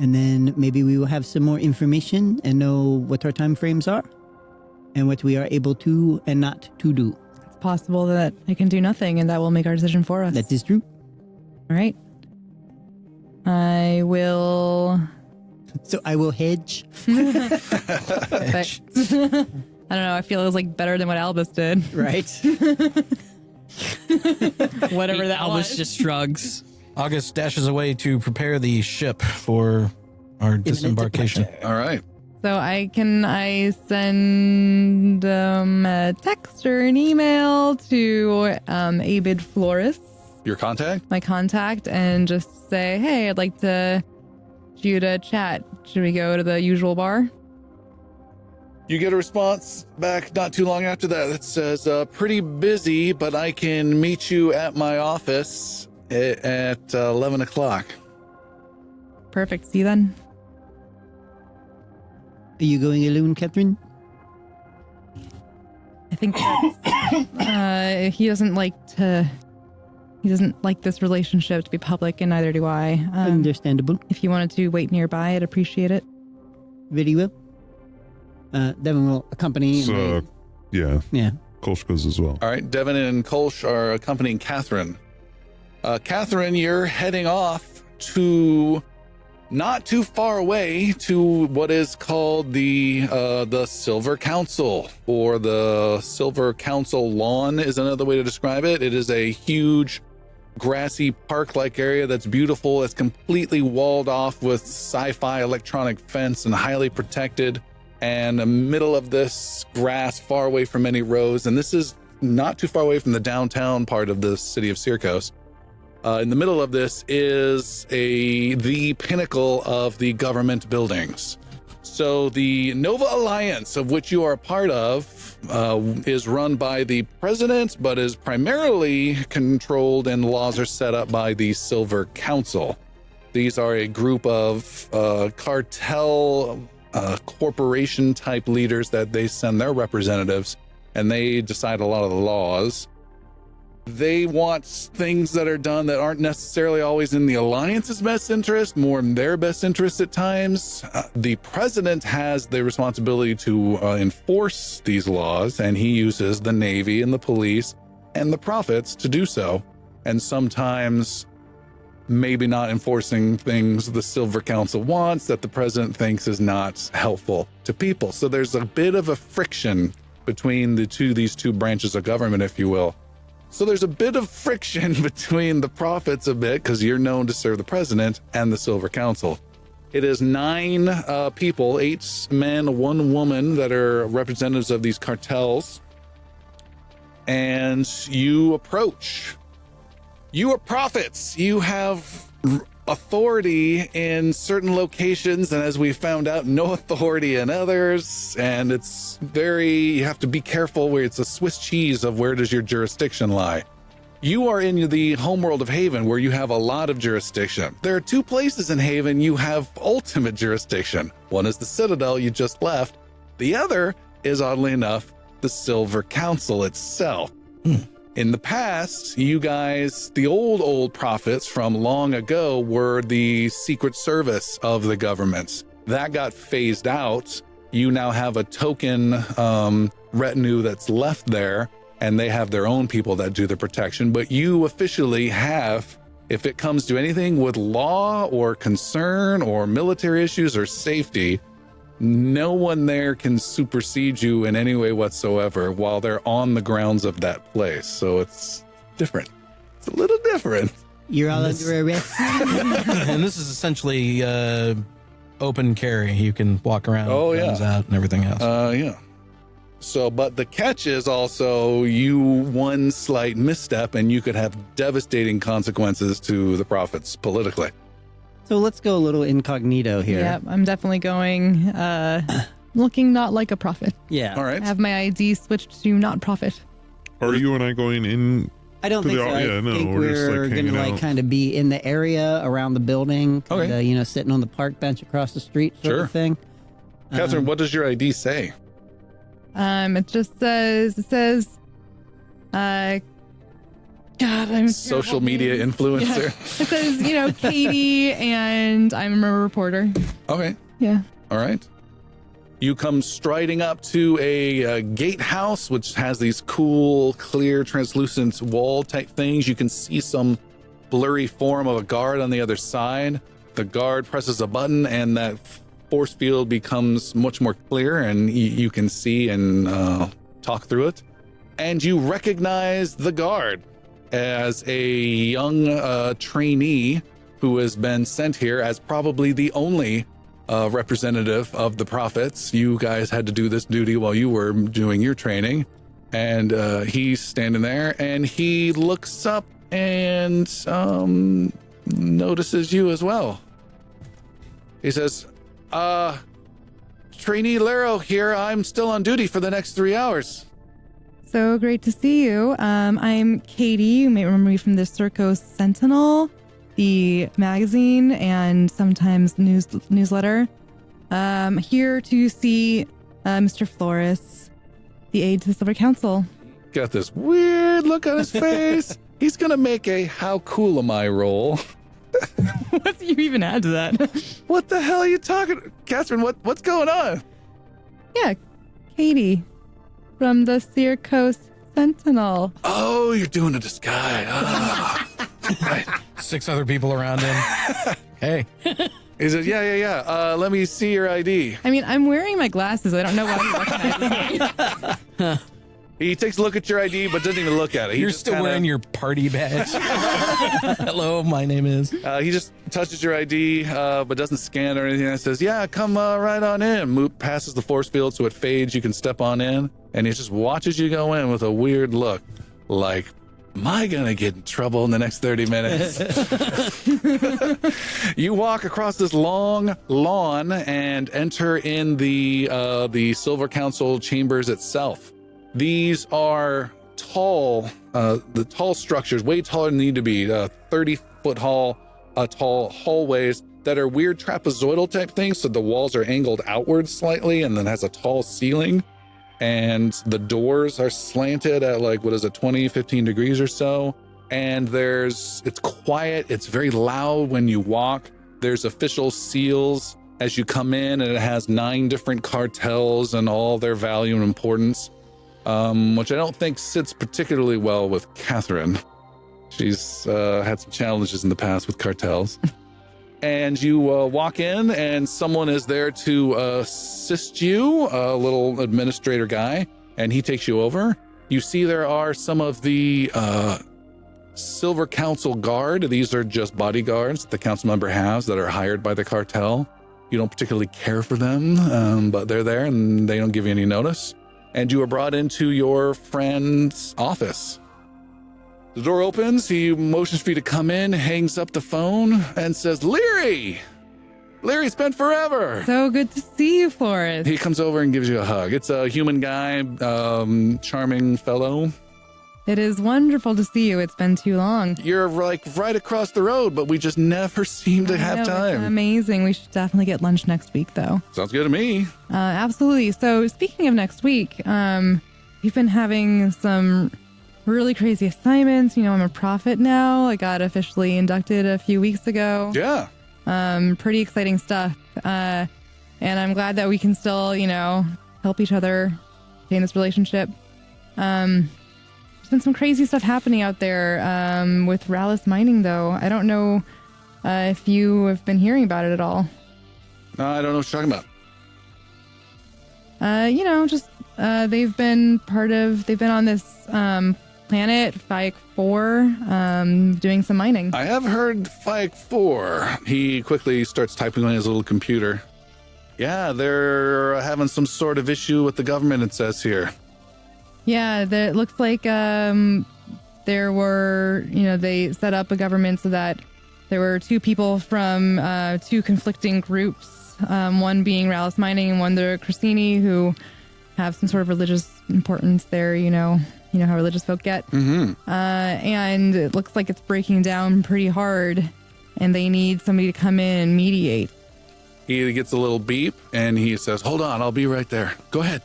[SPEAKER 2] and then maybe we will have some more information and know what our time frames are and what we are able to and not to do.
[SPEAKER 3] It's possible that I can do nothing and that will make our decision for us.
[SPEAKER 2] That is true.
[SPEAKER 3] All right. I will.
[SPEAKER 2] So I will hedge.
[SPEAKER 3] Perfect. I don't know. I feel it was like better than what Albus did.
[SPEAKER 2] Right.
[SPEAKER 3] Whatever that
[SPEAKER 6] Albus
[SPEAKER 3] was.
[SPEAKER 6] just shrugs.
[SPEAKER 5] August dashes away to prepare the ship for our disembarkation.
[SPEAKER 1] All right.
[SPEAKER 3] So I send a text or an email to Abid Flores,
[SPEAKER 1] Your contact?
[SPEAKER 3] my contact, and just say, hey, I'd like to shoot a chat. Should we go to the usual bar?
[SPEAKER 1] You get a response back not too long after that that says, pretty busy, but I can meet you at my office at 11 o'clock.
[SPEAKER 3] Perfect. See you then.
[SPEAKER 2] Are you going alone, Catherine?
[SPEAKER 3] I think that's, he doesn't like this relationship to be public, and neither do I.
[SPEAKER 2] Understandable.
[SPEAKER 3] If you wanted to wait nearby, I'd appreciate it.
[SPEAKER 2] Very well. Devin will accompany.
[SPEAKER 4] So, yeah,
[SPEAKER 2] Yeah.
[SPEAKER 4] Kolsch goes as well.
[SPEAKER 1] All right. Devin and Kolsch are accompanying Catherine. Catherine, you're heading off to not too far away to what is called the Silver Council, or the Silver Council lawn is another way to describe it. It is a huge grassy park-like area that's beautiful. It's completely walled off with sci-fi electronic fence and highly protected, and the middle of this grass far away from any roads. And this is not too far away from the downtown part of the city of Syracuse. In the middle of this is the pinnacle of the government buildings. So the Nova Alliance, of which you are a part of, is run by the president, but is primarily controlled, and laws are set up by the Silver Council. These are a group of cartel corporation type leaders that they send their representatives, and they decide a lot of the laws. They want things that are done that aren't necessarily always in the Alliance's best interest, more in their best interest at times. The president has the responsibility to enforce these laws, and he uses the Navy and the police and the prophets to do so. And sometimes maybe not enforcing things the Silver Council wants that the president thinks is not helpful to people. So there's a bit of a friction between these two branches of government, if you will. So there's a bit of friction between the prophets a bit, because you're known to serve the president, and the Silver Council. It is 9 people, 8 men, 1 woman, that are representatives of these cartels. and you approach. You are prophets. You have authority in certain locations, and as we found out, no authority in others. And you have to be careful where it's a Swiss cheese of where does your jurisdiction lie. You are in the homeworld of Haven, where you have a lot of jurisdiction. There are 2 places in Haven you have ultimate jurisdiction. One is the Citadel you just left. The other is, oddly enough, the Silver Council itself. In the past, you guys, the old prophets from long ago, were the secret service of the government. That got phased out. You now have a token retinue that's left there, and they have their own people that do the protection. But you officially have, if it comes to anything with law or concern or military issues or safety, no one there can supersede you in any way whatsoever while they're on the grounds of that place. So it's different. It's a little different.
[SPEAKER 2] You're all under arrest.
[SPEAKER 5] And this is essentially open carry. You can walk around, guns out, and everything else.
[SPEAKER 1] Yeah. So, but the catch is also one slight misstep and you could have devastating consequences to the prophets politically.
[SPEAKER 2] So let's go a little incognito here.
[SPEAKER 3] Yeah, I'm definitely going looking not like a prophet.
[SPEAKER 2] Yeah.
[SPEAKER 1] All right.
[SPEAKER 3] I have my ID switched to not prophet.
[SPEAKER 4] Are you and I going in?
[SPEAKER 2] I don't think so. I think
[SPEAKER 4] we're just,
[SPEAKER 2] we're going to kind of be in the area around the building, kinda, sitting on the park bench across the street sort of thing.
[SPEAKER 1] Catherine, what does your ID say?
[SPEAKER 3] It just says, God, I'm
[SPEAKER 1] social media influencer.
[SPEAKER 3] Yeah. It says, Katie, and I'm a reporter.
[SPEAKER 1] Okay.
[SPEAKER 3] Yeah.
[SPEAKER 1] All right. You come striding up to a gatehouse, which has these cool, clear, translucent wall type things. You can see some blurry form of a guard on the other side. The guard presses a button and that force field becomes much more clear and you can see and talk through it. And you recognize the guard as a young trainee who has been sent here as probably the only representative of the prophets. You guys had to do this duty while you were doing your training. And he's standing there and he looks up and notices you as well. He says, Trainee Lero here. I'm still on duty for the next 3 hours.
[SPEAKER 3] So great to see you. I'm Katie. You may remember me from the Circo Sentinel, the magazine, and sometimes newsletter. Here to see Mr. Flores, the aide to the Silver Council.
[SPEAKER 1] Got this weird look on his face. He's going to make a how cool am I roll.
[SPEAKER 3] What do you even add to that?
[SPEAKER 1] What the hell are you talking? Catherine, what's going on?
[SPEAKER 3] Yeah, Katie. From the Circo Sentinel.
[SPEAKER 1] Oh, you're doing a disguise. Right.
[SPEAKER 5] 6 other people around him. Hey.
[SPEAKER 1] He says, yeah. Let me see your ID.
[SPEAKER 3] I mean, I'm wearing my glasses. I don't know why he recognizes me.
[SPEAKER 1] He takes a look at your ID, but doesn't even look at it.
[SPEAKER 5] You're still wearing your party badge. Hello, my name is.
[SPEAKER 1] He just touches your ID, but doesn't scan or anything. And says, yeah, come right on in. Passes the force field so it fades. You can step on in. And he just watches you go in with a weird look. Like, am I going to get in trouble in the next 30 minutes? You walk across this long lawn and enter in the Silver Council chambers itself. These are tall, the tall structures, way taller than they need to be, 30-foot tall hallways that are weird trapezoidal type things. So the walls are angled outward slightly and then has a tall ceiling. And the doors are slanted at 15 degrees or so. And it's quiet. It's very loud when you walk. There's official seals as you come in, and it has 9 different cartels and all their value and importance. Which I don't think sits particularly well with Catherine. She's had some challenges in the past with cartels. And you walk in, and someone is there to assist you, a little administrator guy, and he takes you over. You see there are some of the Silver Council Guard. These are just bodyguards the council member has that are hired by the cartel. You don't particularly care for them, but they're there, and they don't give you any notice. and you are brought into your friend's office. The door opens. He motions for you to come in, hangs up the phone, and says, Leary! Leary, it's been forever.
[SPEAKER 3] So good to see you, Forrest.
[SPEAKER 1] He comes over and gives you a hug. It's a human guy, charming fellow.
[SPEAKER 3] It is wonderful to see you. It's been too long.
[SPEAKER 1] You're like right across the road, but we just never seem to have
[SPEAKER 3] It's
[SPEAKER 1] time.
[SPEAKER 3] amazing. We should definitely get lunch next week, though.
[SPEAKER 1] Sounds good to me.
[SPEAKER 3] Absolutely. So speaking of next week, we've been having some really crazy assignments. You know, I'm a prophet now. I got officially inducted a few weeks ago.
[SPEAKER 1] Yeah.
[SPEAKER 3] Pretty exciting stuff. And I'm glad that we can still, help each other in this relationship. There's been some crazy stuff happening out there with Rallis mining, though. I don't know if you have been hearing about it at all.
[SPEAKER 1] I don't know what you're talking about.
[SPEAKER 3] They've been on this planet, Fike 4, doing some mining.
[SPEAKER 1] I have heard Fike 4. He quickly starts typing on his little computer. Yeah, they're having some sort of issue with the government, it says here.
[SPEAKER 3] Yeah, it looks like there were, they set up a government so that there were two people from two conflicting groups, one being Rallis Mining and one the Crescini, who have some sort of religious importance there, you know how religious folk get.
[SPEAKER 1] Mm-hmm.
[SPEAKER 3] And it looks like it's breaking down pretty hard, and they need somebody to come in and mediate.
[SPEAKER 1] He gets a little beep, and he says, hold on, I'll be right there. Go ahead.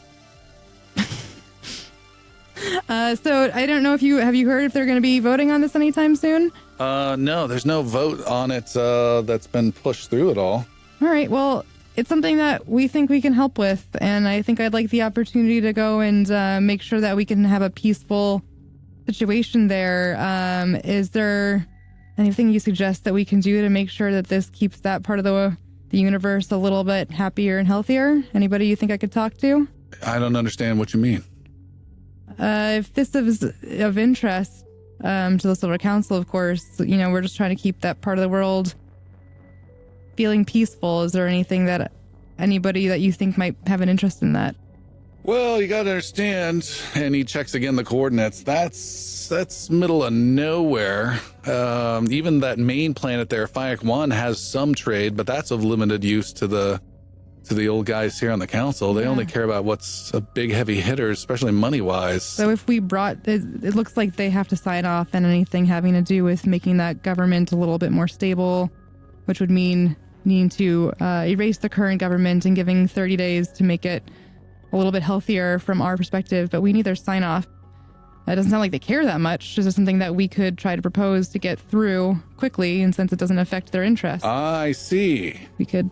[SPEAKER 3] So I don't know if have you heard if they're going to be voting on this anytime soon?
[SPEAKER 1] No, there's no vote on it that's been pushed through at all.
[SPEAKER 3] All right, well, it's something that we think we can help with, and I think I'd like the opportunity to go and make sure that we can have a peaceful situation there. Is there anything you suggest that we can do to make sure that this keeps that part of the universe a little bit happier and healthier? Anybody you think I could talk to?
[SPEAKER 1] I don't understand what you mean.
[SPEAKER 3] If this is of interest to the Silver Council, of course, we're just trying to keep that part of the world feeling peaceful. Is there anybody that you think might have an interest in that?
[SPEAKER 1] Well, you got to understand, and he checks again the coordinates. That's middle of nowhere. Even that main planet there, Fayek 1, has some trade, but that's of limited use to the old guys here on the council. They only care about what's a big heavy hitter, especially money-wise.
[SPEAKER 3] So if we it looks like they have to sign off on anything having to do with making that government a little bit more stable, which would mean needing to erase the current government and giving 30 days to make it a little bit healthier from our perspective, but we need their sign off. It doesn't sound like they care that much. Is there something that we could try to propose to get through quickly, and since it doesn't affect their interests?
[SPEAKER 1] I see.
[SPEAKER 3] We could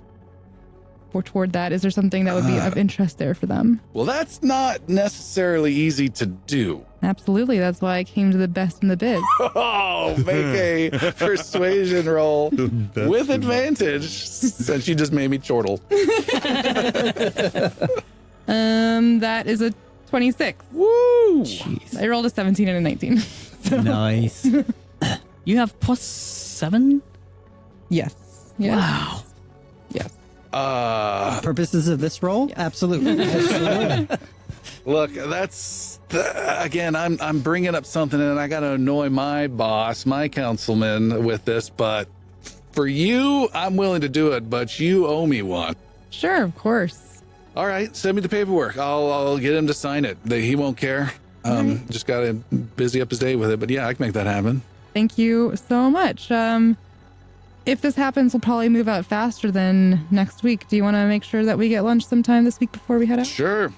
[SPEAKER 3] work toward that. Is there something that would be of interest there for them?
[SPEAKER 1] Well, that's not necessarily easy to do.
[SPEAKER 3] Absolutely. That's why I came to the best in the biz.
[SPEAKER 1] Oh, make a persuasion roll with advantage, since you just made me chortle.
[SPEAKER 3] That is a 26.
[SPEAKER 1] Woo!
[SPEAKER 3] I rolled a 17 and a 19.
[SPEAKER 2] Nice.
[SPEAKER 6] You have +7?
[SPEAKER 3] Yes.
[SPEAKER 6] Wow.
[SPEAKER 3] Yes.
[SPEAKER 2] Purposes of this roll? Absolutely. Absolutely.
[SPEAKER 1] Look, again, I'm bringing up something, and I got to annoy my boss, my councilman, with this, but for you, I'm willing to do it, but you owe me one.
[SPEAKER 3] Sure, of course.
[SPEAKER 1] All right, send me the paperwork. I'll get him to sign it. He won't care. Just got to busy up his day with it, but yeah, I can make that happen.
[SPEAKER 3] Thank you so much. If this happens, we'll probably move out faster than next week. Do you want to make sure that we get lunch sometime this week before we head out?
[SPEAKER 1] Sure.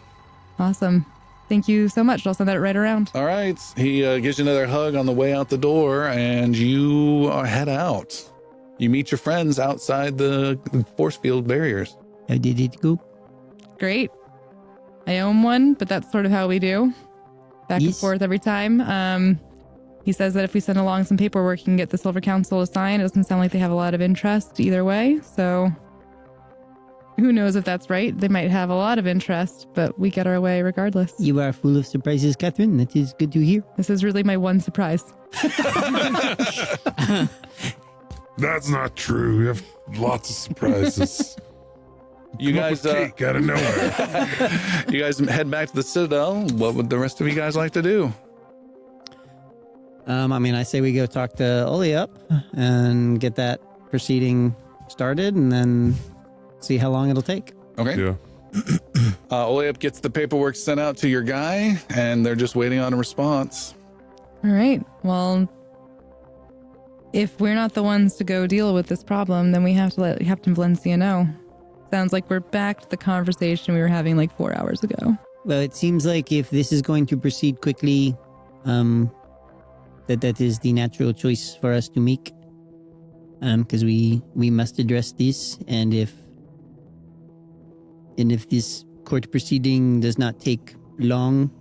[SPEAKER 3] Awesome. Thank you so much. I'll send that right around.
[SPEAKER 1] All right. He gives you another hug on the way out the door, and you head out. You meet your friends outside the force field barriers.
[SPEAKER 2] How did it go?
[SPEAKER 3] Great. I own one, but that's sort of how we do. Back and
[SPEAKER 2] Yes.
[SPEAKER 3] forth every time. He says that if we send along some paperwork, he can get the Silver Council to sign. It doesn't sound like they have a lot of interest either way. So who knows if that's right? They might have a lot of interest, but we get our way regardless.
[SPEAKER 2] You are full of surprises, Catherine. That is good to hear.
[SPEAKER 3] This is really my one surprise.
[SPEAKER 4] That's not true. You have lots of surprises.
[SPEAKER 1] You
[SPEAKER 4] Come up
[SPEAKER 1] guys,
[SPEAKER 4] with cake out of nowhere.
[SPEAKER 1] you guys head back to the Citadel. What would the rest of you guys like to do?
[SPEAKER 2] I mean, I say we go talk to Oli up and get that proceeding started, and then see how long it'll take.
[SPEAKER 1] Okay.
[SPEAKER 4] Yeah.
[SPEAKER 1] Oleap gets the paperwork sent out to your guy, and they're just waiting on a response.
[SPEAKER 3] All right. Well, if we're not the ones to go deal with this problem, then we have to let Captain Valencia know. Sounds like we're back to the conversation we were having like 4 hours ago.
[SPEAKER 2] Well, it seems like if this is going to proceed quickly, that is the natural choice for us to make. Because we must address this, and if this court proceeding does not take long,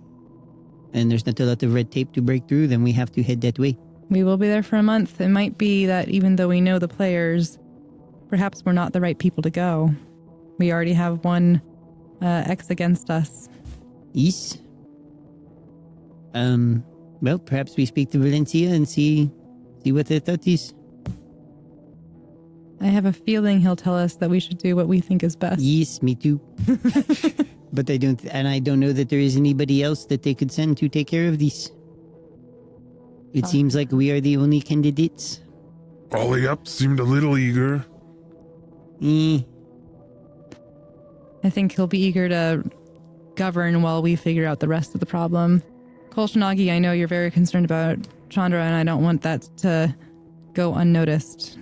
[SPEAKER 2] and there's not a lot of red tape to break through, then we have to head that way.
[SPEAKER 3] We will be there for a month. It might be that even though we know the players, perhaps we're not the right people to go. We already have one X against us.
[SPEAKER 2] Yes. Well, perhaps we speak to Valencia and see what their thought is.
[SPEAKER 3] I have a feeling he'll tell us that we should do what we think is best.
[SPEAKER 2] Yes, me too. But I don't know that there is anybody else that they could send to take care of this. It seems like we are the only candidates.
[SPEAKER 4] Ollie up seemed a little eager.
[SPEAKER 3] I think he'll be eager to govern while we figure out the rest of the problem. Kolshanagi, I know you're very concerned about Chandra, and I don't want that to go unnoticed.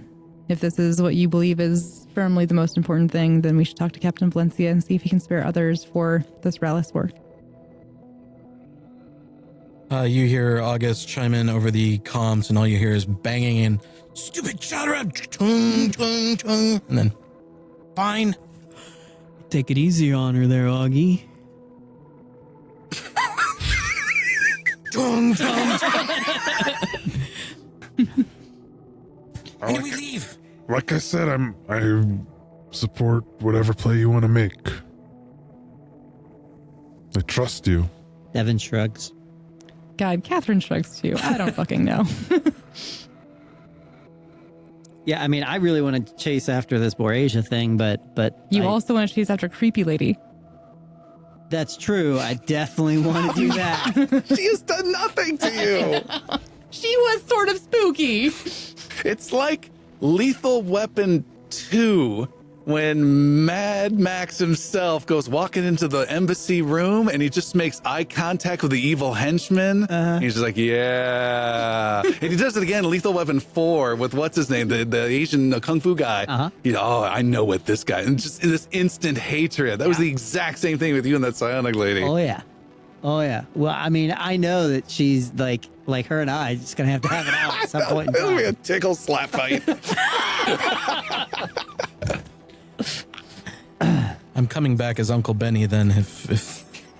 [SPEAKER 3] If this is what you believe is firmly the most important thing, then we should talk to Captain Valencia and see if he can spare others for this Rallis work.
[SPEAKER 5] You hear August chime in over the comms, and all you hear is banging and stupid Chandra, tung, tung, tung, and then fine.
[SPEAKER 6] Take it easy on her there, Augie.
[SPEAKER 5] Tung, tung, tung. When do we leave?
[SPEAKER 4] Like I said, I support whatever play you want to make. I trust you.
[SPEAKER 2] Devin shrugs.
[SPEAKER 3] God, Catherine shrugs too. I don't fucking know.
[SPEAKER 2] Yeah, I mean, I really want to chase after this Borasia thing, but
[SPEAKER 3] You also want to chase after Creepy Lady.
[SPEAKER 2] That's true. I definitely want to do that.
[SPEAKER 1] She has done nothing to you.
[SPEAKER 3] She was sort of spooky.
[SPEAKER 1] It's like Lethal Weapon 2 when Mad Max himself goes walking into the embassy room and he just makes eye contact with the evil henchman. He's just like, yeah. And he does it again in Lethal Weapon 4 with what's his name, the Asian kung fu guy. Oh, I know what this guy, and just this instant hatred. That was the exact same thing with you and that psionic lady.
[SPEAKER 2] Oh yeah. Well, I mean, I know that she's like her and I just gonna have to have it out at some point in
[SPEAKER 1] It'll be a
[SPEAKER 2] time.
[SPEAKER 1] tickle slap fight.
[SPEAKER 5] I'm coming back as Uncle Benny then if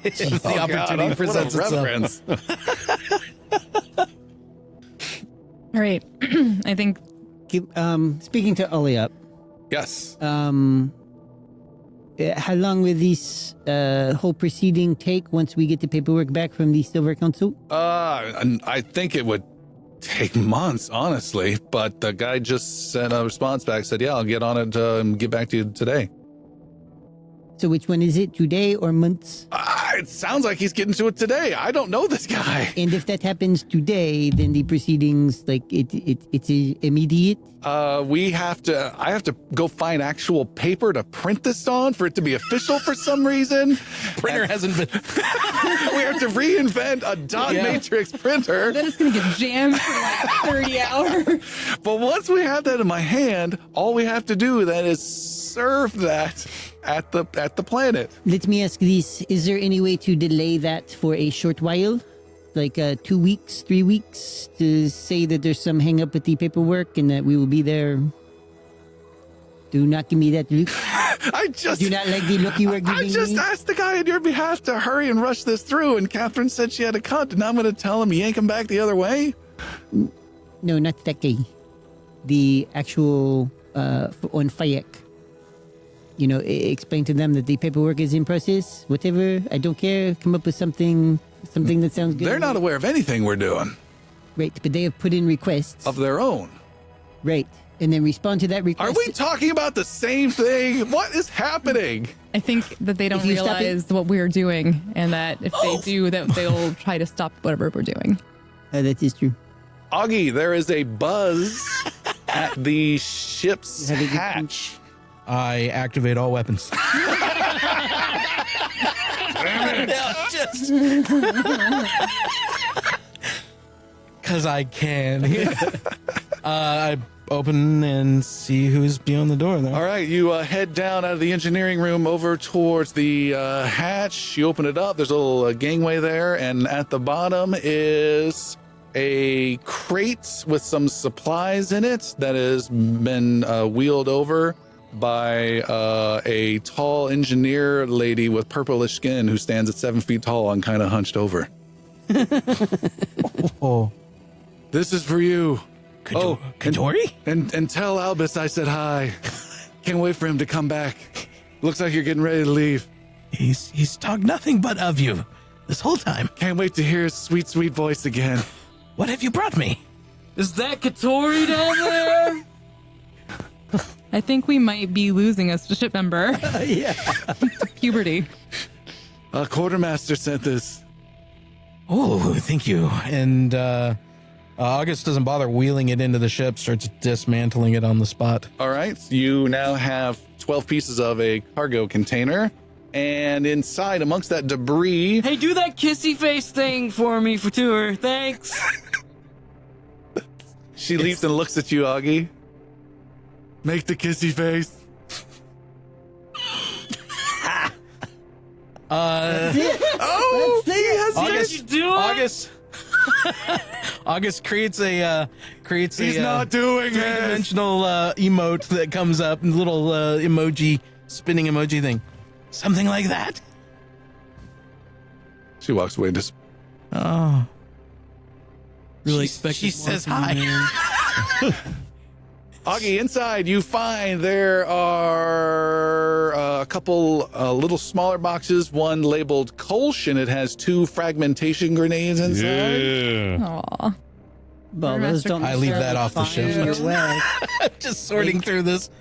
[SPEAKER 5] the opportunity presents itself.
[SPEAKER 3] All right. I think
[SPEAKER 2] Speaking to Oli up.
[SPEAKER 1] Yes.
[SPEAKER 2] How long will this whole proceeding take once we get the paperwork back from the Silver Council?
[SPEAKER 1] I think it would take months, honestly, but the guy just sent a response back, said, yeah, I'll get on it and get back to you today.
[SPEAKER 2] So which one is it, today or months?
[SPEAKER 1] It sounds like he's getting to it today. I don't know this guy.
[SPEAKER 2] And if that happens today, then the proceedings, like it's immediate?
[SPEAKER 1] I have to go find actual paper to print this on for it to be official for some reason.
[SPEAKER 5] Printer hasn't been.
[SPEAKER 1] We have to reinvent a dot matrix printer.
[SPEAKER 3] then it's going to get jammed for like 30 hours.
[SPEAKER 1] But once we have that in my hand, all we have to do then is serve that at the planet.
[SPEAKER 2] Let me ask this. Is there any way to delay that for a short while? Like 2 weeks, 3 weeks, to say that there's some hang up with the paperwork and that we will be there? Do not give me that look. Do not like the look you were giving me.
[SPEAKER 1] I just asked the guy on your behalf to hurry and rush this through, and Catherine said she had a cut, and I'm going to tell him yank him back the other way?
[SPEAKER 2] No, not that guy. The actual on Fayek. You know, explain to them that the paperwork is in process. Whatever, I don't care. Come up with something that sounds good.
[SPEAKER 1] They're not aware of anything we're doing.
[SPEAKER 2] Right, but they have put in requests.
[SPEAKER 1] Of their own.
[SPEAKER 2] Right, and then respond to that request.
[SPEAKER 1] Are we talking about the same thing? What is happening?
[SPEAKER 3] I think that they don't
[SPEAKER 2] If you step in-
[SPEAKER 3] realize what we're doing, and that if they do, that they'll try to stop whatever we're doing.
[SPEAKER 2] That is true.
[SPEAKER 1] Augie, there is a buzz at the ship's
[SPEAKER 2] Have a good
[SPEAKER 1] hatch.
[SPEAKER 5] I activate all weapons. Because I can. I open and see who's beyond the door there.
[SPEAKER 1] All right, you head down out of the engineering room over towards the hatch. You open it up. There's a little gangway there, and at the bottom is a crate with some supplies in it that has been wheeled over by a tall engineer lady with purplish skin who stands at 7 feet tall and kind of hunched over.
[SPEAKER 5] Oh.
[SPEAKER 1] This is for you.
[SPEAKER 5] Katori?
[SPEAKER 1] And tell Albis I said hi. Can't wait for him to come back. Looks like you're getting ready to leave.
[SPEAKER 5] He's talked nothing but of you this whole time.
[SPEAKER 1] Can't wait to hear his sweet, sweet voice again.
[SPEAKER 5] What have you brought me?
[SPEAKER 7] Is that Katori down there?
[SPEAKER 3] I think we might be losing a ship member.
[SPEAKER 2] Yeah.
[SPEAKER 3] Puberty.
[SPEAKER 1] Quartermaster sent this.
[SPEAKER 5] Oh, thank you. And August doesn't bother wheeling it into the ship, starts dismantling it on the spot.
[SPEAKER 1] All right. You now have 12 pieces of a cargo container. And inside, amongst that debris,
[SPEAKER 7] Hey, do that kissy face thing for me for tour. Thanks.
[SPEAKER 1] she leaps and looks at you, Augie. Make the kissy face.
[SPEAKER 2] That's it.
[SPEAKER 1] Oh,
[SPEAKER 2] That's it.
[SPEAKER 5] August,
[SPEAKER 7] you do it?
[SPEAKER 5] August creates a
[SPEAKER 1] He's not doing it.
[SPEAKER 5] three-dimensional emote that comes up, little emoji, spinning emoji thing, something like that.
[SPEAKER 1] She walks away. Just
[SPEAKER 5] Oh,
[SPEAKER 6] Really
[SPEAKER 5] She-
[SPEAKER 6] expect
[SPEAKER 5] she
[SPEAKER 6] this
[SPEAKER 5] says
[SPEAKER 6] walking in there.
[SPEAKER 1] Augie, inside you find there are a couple little smaller boxes. One labeled Kolsch, and it has 2 fragmentation grenades inside.
[SPEAKER 4] Yeah.
[SPEAKER 3] Aw.
[SPEAKER 2] Well, those don't
[SPEAKER 5] I leave that off the
[SPEAKER 2] find
[SPEAKER 5] ship.
[SPEAKER 2] your way.
[SPEAKER 5] just sorting through this.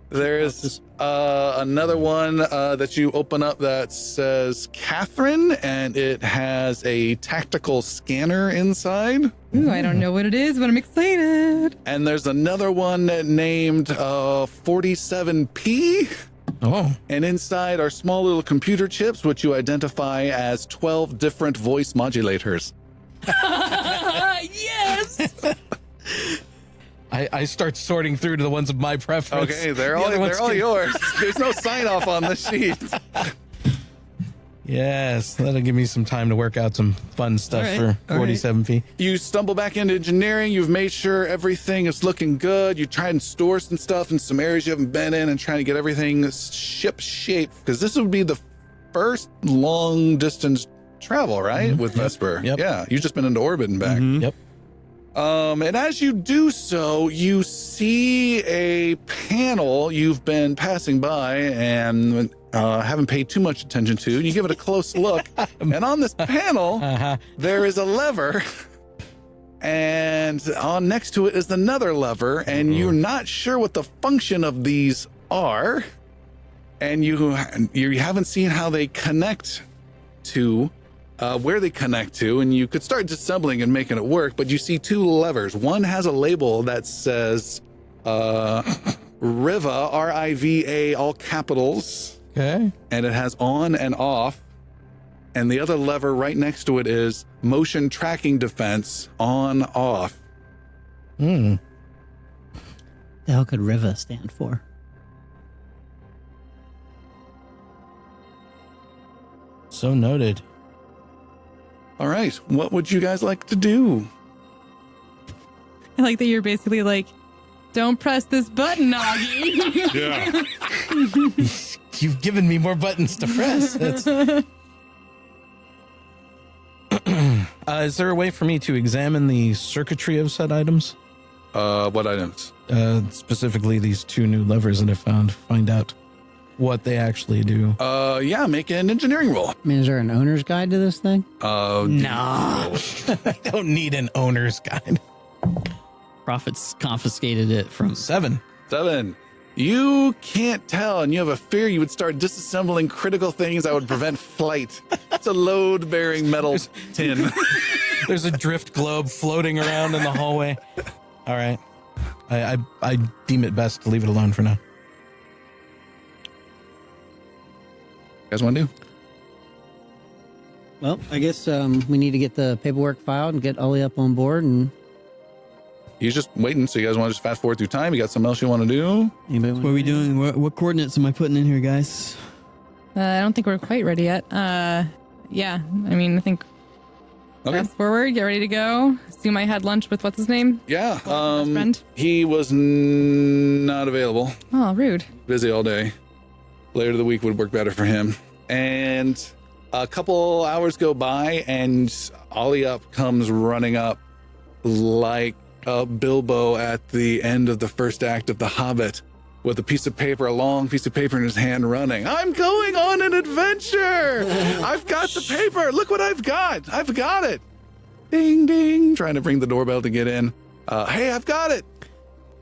[SPEAKER 1] There's another one that you open up that says Catherine, and it has a tactical scanner inside.
[SPEAKER 3] Ooh, I don't know what it is, but I'm excited.
[SPEAKER 1] And there's another one named 47P.
[SPEAKER 5] Oh,
[SPEAKER 1] And inside are small little computer chips, which you identify as 12 different voice modulators.
[SPEAKER 7] Yes.
[SPEAKER 5] I start sorting through to the ones of my preference.
[SPEAKER 1] Okay, they're
[SPEAKER 5] The
[SPEAKER 1] all
[SPEAKER 5] other ones can-
[SPEAKER 1] yours. There's no sign off on the sheet.
[SPEAKER 5] Yes, that'll give me some time to work out some fun stuff for 47P.
[SPEAKER 1] You stumble back into engineering. You've made sure everything is looking good. You try and store some stuff in some areas you haven't been in and trying to get everything ship shape, because this would be the first long distance travel, right? With Vesper.
[SPEAKER 5] Yep.
[SPEAKER 1] Yeah, you've just been into orbit and back.
[SPEAKER 5] Yep.
[SPEAKER 1] And as you do so, you see a panel you've been passing by and haven't paid too much attention to. You give it a close look, and on this panel, there is a lever, and on next to it is another lever, and you're not sure what the function of these are, and you haven't seen how they connect to. Where they connect to, and you could start disassembling and making it work, but you see 2 levers. One has a label that says Riva, R-I-V-A, all capitals,
[SPEAKER 5] Okay.
[SPEAKER 1] and it has on and off. And the other lever right next to it is motion tracking defense, on, off.
[SPEAKER 2] The hell could Riva stand for?
[SPEAKER 5] So noted.
[SPEAKER 1] All right, what would you guys like to do?
[SPEAKER 3] I like that you're basically like, don't press this button, Augie.
[SPEAKER 4] Yeah.
[SPEAKER 5] You've given me more buttons to press. That's... is there a way for me to examine the circuitry of said items?
[SPEAKER 1] What items?
[SPEAKER 5] Specifically these 2 new levers that I found. Find out what they actually do.
[SPEAKER 1] Yeah, make an engineering roll.
[SPEAKER 2] I mean, is there an owner's guide to this thing?
[SPEAKER 5] No. I don't need an owner's guide.
[SPEAKER 6] Prophets confiscated it from.
[SPEAKER 5] 7.
[SPEAKER 1] 7. You can't tell, and you have a fear you would start disassembling critical things that would prevent flight. It's a load-bearing metal tin.
[SPEAKER 5] There's a drift globe floating around in the hallway. All right. I deem it best to leave it alone for now.
[SPEAKER 1] You guys want to do?
[SPEAKER 2] Well, I guess we need to get the paperwork filed and get Ollie up on board. And
[SPEAKER 1] He's just waiting, so you guys want to just fast forward through time? You got something else you want to do?
[SPEAKER 2] anybody
[SPEAKER 6] What are we doing? What coordinates am I putting in here, guys?
[SPEAKER 3] I don't think we're quite ready yet. Yeah, I mean, I think
[SPEAKER 1] Okay.
[SPEAKER 3] fast forward, get ready to go. Assume I had lunch with what's his name?
[SPEAKER 1] Yeah,
[SPEAKER 3] Best friend?
[SPEAKER 1] he was not available.
[SPEAKER 3] Oh, rude.
[SPEAKER 1] Busy all day. Later of the week would work better for him. And a couple hours go by, and Ollie Up comes running up like Bilbo at the end of the first act of The Hobbit, with a long piece of paper in his hand, running. I'm going on an adventure. I've got the paper. Look what I've got. I've got it. Ding, ding. Trying to ring the doorbell to get in. Hey, I've got it.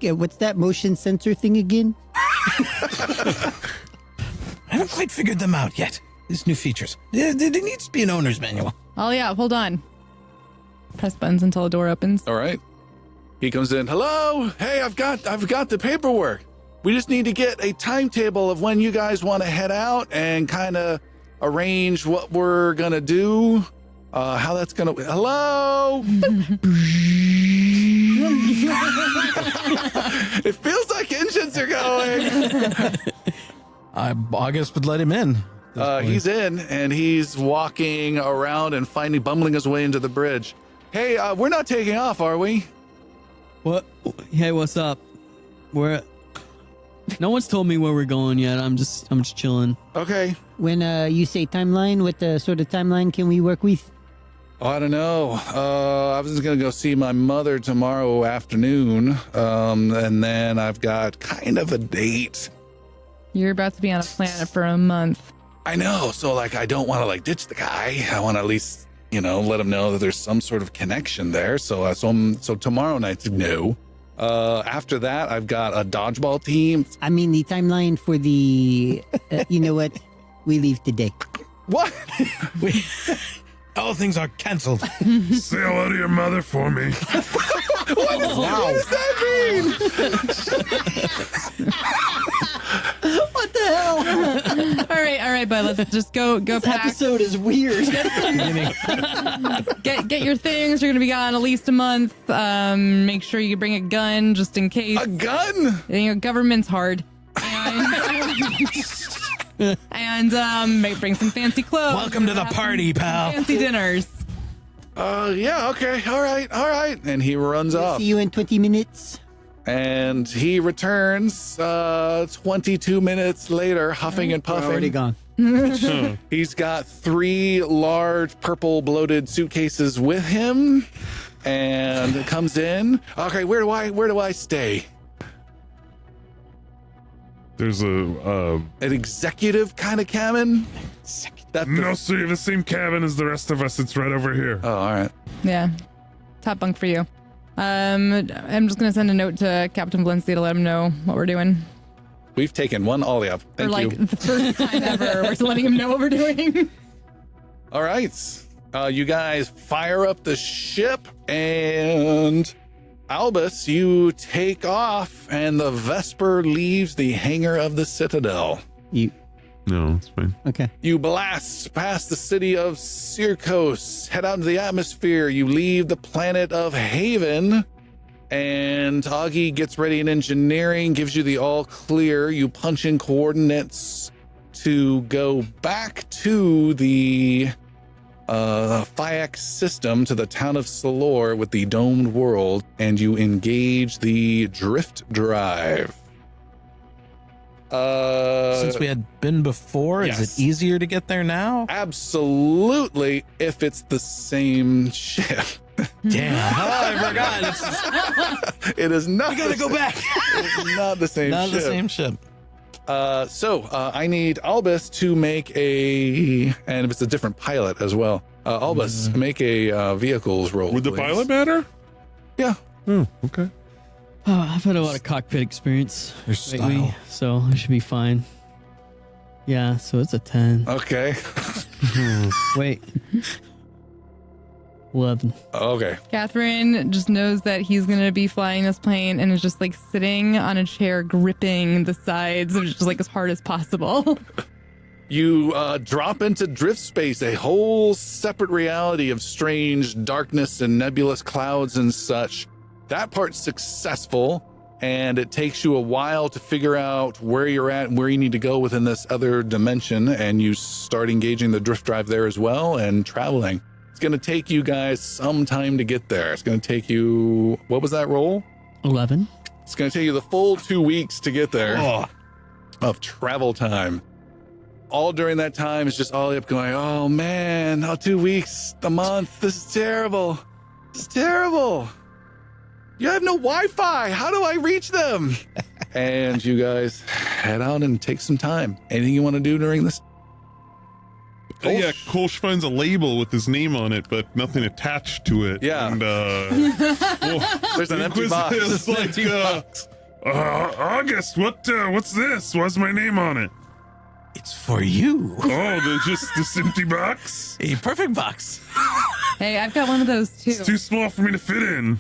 [SPEAKER 2] Yeah, what's that motion sensor thing again?
[SPEAKER 5] I haven't quite figured them out yet. These new features. There needs to be an owner's manual.
[SPEAKER 3] Oh, yeah, hold on. Press buttons until the door opens.
[SPEAKER 1] All right. He comes in. Hello. Hey, I've got the paperwork. We just need to get a timetable of when you guys want to head out and kind of arrange what we're going to do. How that's going to... Hello? It feels like engines are going.
[SPEAKER 5] August would let him in.
[SPEAKER 1] He's in, and he's walking around and bumbling his way into the bridge. Hey, we're not taking off, are we?
[SPEAKER 6] What? Hey, what's up? No one's told me where we're going yet. I'm just chilling.
[SPEAKER 1] Okay.
[SPEAKER 2] When you say timeline, what sort of timeline can we work with?
[SPEAKER 1] Oh, I don't know. I was just going to go see my mother tomorrow afternoon. And then I've got kind of a date.
[SPEAKER 3] You're about to be on a planet for a month.
[SPEAKER 1] I know. So, I don't want to, ditch the guy. I want to at least, let him know that there's some sort of connection there. So tomorrow night, no. After that, I've got a dodgeball team.
[SPEAKER 2] I mean, the timeline for the... you know what? We leave today.
[SPEAKER 1] What?
[SPEAKER 5] All things are canceled.
[SPEAKER 4] Say hello to your mother for me.
[SPEAKER 1] What does that mean?
[SPEAKER 2] What the hell?
[SPEAKER 3] All right, bud. Let's just go
[SPEAKER 2] This
[SPEAKER 3] pack.
[SPEAKER 2] episode is weird.
[SPEAKER 3] Get your things. You're gonna be gone at least a month. Make sure you bring a gun just in case.
[SPEAKER 1] A gun?
[SPEAKER 3] Government's hard. And bring some fancy clothes.
[SPEAKER 5] Welcome to the party, pal.
[SPEAKER 3] Fancy dinners.
[SPEAKER 1] Yeah, okay. All right. And he runs off.
[SPEAKER 2] See you in 20 minutes.
[SPEAKER 1] And he returns 22 minutes later, huffing and
[SPEAKER 2] We're
[SPEAKER 1] puffing.
[SPEAKER 2] already gone.
[SPEAKER 1] He's got 3 large purple bloated suitcases with him, and comes in. Okay, where do I stay?
[SPEAKER 4] There's
[SPEAKER 1] An executive kind of cabin?
[SPEAKER 4] no, sir, you have the same cabin as the rest of us. It's right over here.
[SPEAKER 1] Oh, all right.
[SPEAKER 3] Yeah, top bunk for you. I'm just gonna send a note to Captain Blindsey to let him know what we're doing.
[SPEAKER 1] We've taken one ollie up. Thank
[SPEAKER 3] For
[SPEAKER 1] you.
[SPEAKER 3] the first time ever, we're letting him know what we're doing.
[SPEAKER 1] All right. You guys fire up the ship, and Albus, you take off, and the Vesper leaves the hangar of the Citadel.
[SPEAKER 4] No, it's fine.
[SPEAKER 2] Okay.
[SPEAKER 1] You blast past the city of Circos, head out into the atmosphere. You leave the planet of Haven, and Augie gets ready in engineering, gives you the all clear. You punch in coordinates to go back to the Fiax system, to the town of Salor with the domed world, and you engage the drift drive.
[SPEAKER 5] Since we had been before,
[SPEAKER 1] yes.
[SPEAKER 5] Is it easier to get there now?
[SPEAKER 1] Absolutely, if it's the same ship.
[SPEAKER 5] Damn. Oh, I forgot.
[SPEAKER 1] It is not.
[SPEAKER 5] We gotta go back.
[SPEAKER 1] It's not the same
[SPEAKER 5] Not
[SPEAKER 1] ship.
[SPEAKER 5] the same ship.
[SPEAKER 1] So I need Albus to make and if it's a different pilot as well. Albus, make a vehicles roll.
[SPEAKER 4] Would the
[SPEAKER 1] please.
[SPEAKER 4] pilot matter?
[SPEAKER 1] Yeah.
[SPEAKER 4] Oh, okay.
[SPEAKER 6] Oh, I've had a lot of cockpit experience
[SPEAKER 5] There's
[SPEAKER 6] lately,
[SPEAKER 5] style.
[SPEAKER 6] so I should be fine. Yeah, so it's a 10.
[SPEAKER 1] Okay.
[SPEAKER 6] Wait. 11.
[SPEAKER 1] Okay.
[SPEAKER 3] Catherine just knows that he's going to be flying this plane and is just like sitting on a chair, gripping the sides of just like as hard as possible.
[SPEAKER 1] You drop into drift space, a whole separate reality of strange darkness and nebulous clouds and such. That part's successful, and it takes you a while to figure out where you're at and where you need to go within this other dimension, and you start engaging the drift drive there as well and traveling. It's going to take you guys some time to get there. It's going to take you, what was that roll?
[SPEAKER 6] 11.
[SPEAKER 1] It's going to take you the full 2 weeks to get there of travel time. All during that time, it's just all up going, oh man, 2 weeks, a month, this is terrible. This is terrible. You have no Wi-Fi. How do I reach them? And you guys head out and take some time. Anything you want to do during this?
[SPEAKER 4] Yeah, Kolsch finds a label with his name on it, but nothing attached to it.
[SPEAKER 1] Yeah.
[SPEAKER 4] And,
[SPEAKER 1] There's an empty box.
[SPEAKER 4] It's like, August, what's this? Why's my name on it?
[SPEAKER 5] It's for you.
[SPEAKER 4] Oh, there's just this empty box?
[SPEAKER 5] A perfect box.
[SPEAKER 3] Hey, I've got one of those too.
[SPEAKER 4] It's too small for me to fit in.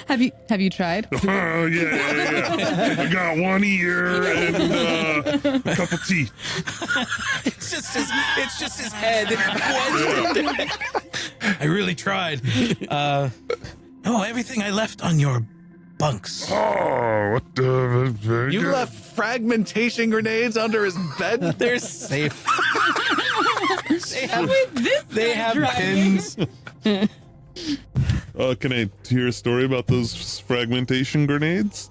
[SPEAKER 3] Have you tried?
[SPEAKER 4] Oh, yeah. I got one ear and a couple teeth.
[SPEAKER 5] It's just his head. I really tried. Everything I left on your bunks.
[SPEAKER 4] Oh, what the... very
[SPEAKER 1] You
[SPEAKER 4] good.
[SPEAKER 1] left fragmentation grenades under his bed?
[SPEAKER 5] They're safe.
[SPEAKER 3] This
[SPEAKER 5] They have pins.
[SPEAKER 4] Can I hear a story about those fragmentation grenades?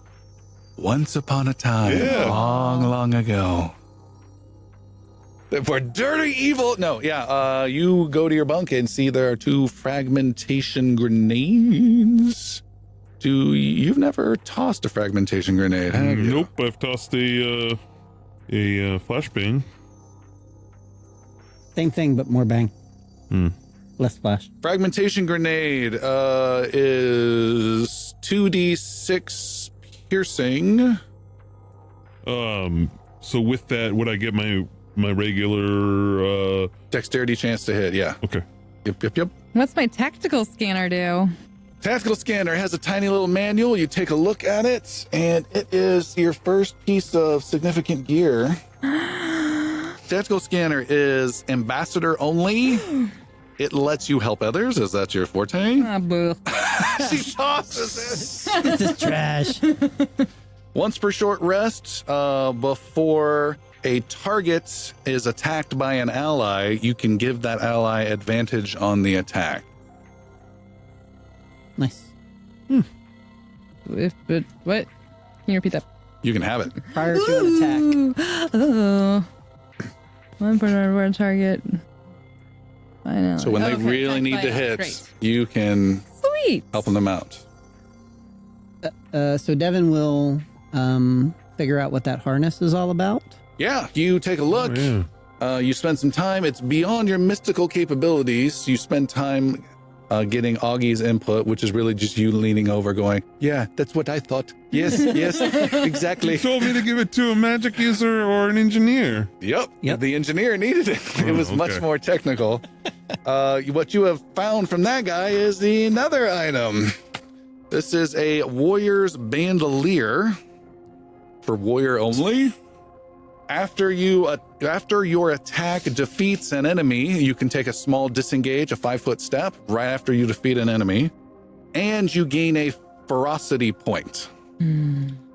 [SPEAKER 1] Once upon a time,
[SPEAKER 4] Yeah.
[SPEAKER 1] long, long ago. For dirty evil. No, yeah. You go to your bunk and see there are 2 fragmentation grenades. You've never tossed a fragmentation grenade, have you?
[SPEAKER 4] Nope, I've tossed a flashbang.
[SPEAKER 2] Same thing, but more bang.
[SPEAKER 4] Hmm.
[SPEAKER 2] Less flash.
[SPEAKER 1] Fragmentation grenade is 2d6 piercing.
[SPEAKER 4] So with that, would I get my regular?
[SPEAKER 1] Dexterity chance to hit, yeah.
[SPEAKER 4] Okay.
[SPEAKER 1] Yep.
[SPEAKER 3] What's my tactical scanner do?
[SPEAKER 1] Tactical scanner has a tiny little manual. You take a look at it, and it is your first piece of significant gear. Tactical scanner is ambassador only. It lets you help others. Is that your forte?
[SPEAKER 3] Ah, boo.
[SPEAKER 1] She tosses it.
[SPEAKER 2] This is trash.
[SPEAKER 1] Once per short rest, before a target is attacked by an ally, you can give that ally advantage on the attack.
[SPEAKER 2] Nice.
[SPEAKER 3] But what? Can you repeat that?
[SPEAKER 1] You can have it.
[SPEAKER 2] Prior to an attack.
[SPEAKER 3] Oh. One per target. I know.
[SPEAKER 1] So when they
[SPEAKER 3] Okay,
[SPEAKER 1] really
[SPEAKER 3] that's
[SPEAKER 1] need to
[SPEAKER 3] fine.
[SPEAKER 1] hit,
[SPEAKER 3] Great.
[SPEAKER 1] you can
[SPEAKER 3] Sweet.
[SPEAKER 1] help them out.
[SPEAKER 2] So Devin will figure out what that harness is all about.
[SPEAKER 1] Yeah, you take a look.
[SPEAKER 4] Oh, yeah.
[SPEAKER 1] You spend some time. It's beyond your mystical capabilities. You spend time getting Augie's input, which is really just you leaning over going, yeah, that's what I thought. Yes, exactly.
[SPEAKER 4] You told me to give it to a magic user or an engineer.
[SPEAKER 1] Yep.
[SPEAKER 2] Yep.
[SPEAKER 1] The engineer needed it. It was much
[SPEAKER 4] okay.
[SPEAKER 1] more technical. What you have found from that guy is another item. This is a warrior's bandolier for warrior only. After your attack defeats an enemy, you can take a small disengage, a 5-foot step, right after you defeat an enemy, and you gain a ferocity point.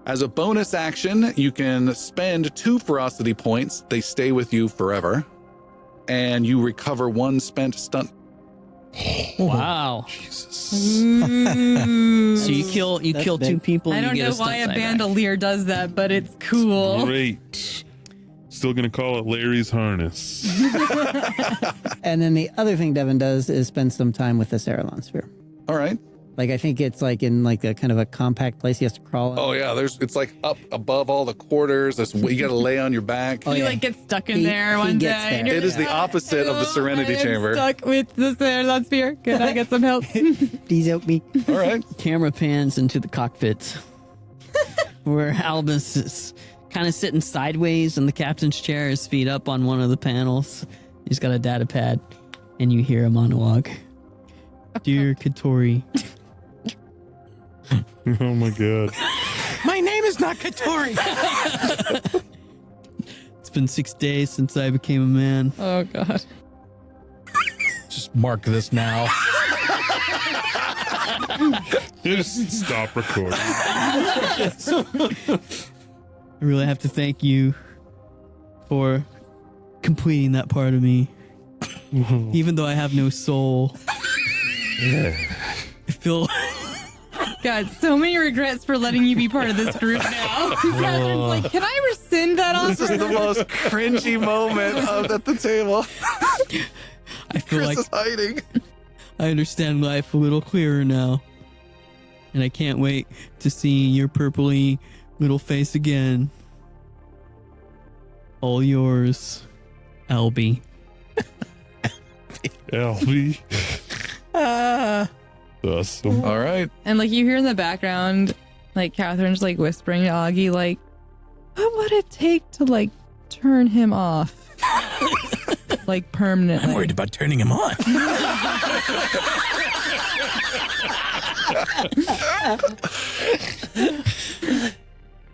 [SPEAKER 1] As a bonus action, you can spend 2 ferocity points. They stay with you forever, and you recover 1 spent stunt.
[SPEAKER 6] Wow.
[SPEAKER 1] Jesus.
[SPEAKER 6] So you kill
[SPEAKER 2] That's
[SPEAKER 6] 2
[SPEAKER 2] big.
[SPEAKER 6] people.
[SPEAKER 3] I
[SPEAKER 6] and
[SPEAKER 3] don't
[SPEAKER 6] you
[SPEAKER 3] know
[SPEAKER 6] get
[SPEAKER 3] why a
[SPEAKER 6] stunt die back.
[SPEAKER 3] bandolier does that, but it's cool.
[SPEAKER 4] Great. Still gonna call it Larry's harness.
[SPEAKER 2] And then the other thing Devin does is spend some time with the Cerulean sphere.
[SPEAKER 1] All right.
[SPEAKER 2] Like, I think it's like in like a kind of a compact place he has to crawl.
[SPEAKER 1] Oh yeah, it's like up above all the quarters. You got to lay on your back.
[SPEAKER 2] Oh,
[SPEAKER 3] You
[SPEAKER 2] yeah.
[SPEAKER 3] like get stuck in
[SPEAKER 2] He-
[SPEAKER 3] there
[SPEAKER 2] he
[SPEAKER 3] one day.
[SPEAKER 2] gets there.
[SPEAKER 3] and you're
[SPEAKER 1] It is the opposite of the Serenity
[SPEAKER 3] I am
[SPEAKER 1] Chamber.
[SPEAKER 3] Stuck with the Citadel sphere. Can I get some help?
[SPEAKER 2] Please help me.
[SPEAKER 1] All right.
[SPEAKER 6] Camera pans into the cockpit where Albus is kind of sitting sideways in the captain's chair, his feet up on one of the panels. He's got a data pad, and you hear a monologue. Dear Katori,
[SPEAKER 4] Oh my god.
[SPEAKER 5] My name is not Katori.
[SPEAKER 6] it's been 6 days since I became a man.
[SPEAKER 3] Oh god.
[SPEAKER 5] Just mark this now.
[SPEAKER 4] Just stop recording.
[SPEAKER 6] I really have to thank you for completing that part of me. Even though I have no soul. I feel
[SPEAKER 3] God, so many regrets for letting you be part of this group now. Catherine's like, can I rescind that
[SPEAKER 1] This is
[SPEAKER 3] offer?
[SPEAKER 1] the most cringy moment at the table.
[SPEAKER 6] I feel
[SPEAKER 1] Chris
[SPEAKER 6] like
[SPEAKER 1] is hiding.
[SPEAKER 6] I understand life a little clearer now. And I can't wait to see your purpley little face again. All yours, Albie.
[SPEAKER 4] Albie. Awesome.
[SPEAKER 1] All right.
[SPEAKER 3] And like you hear in the background, like Catherine's like whispering to Augie, like, what would it take to like turn him off? Like permanently.
[SPEAKER 5] I'm worried about turning him on.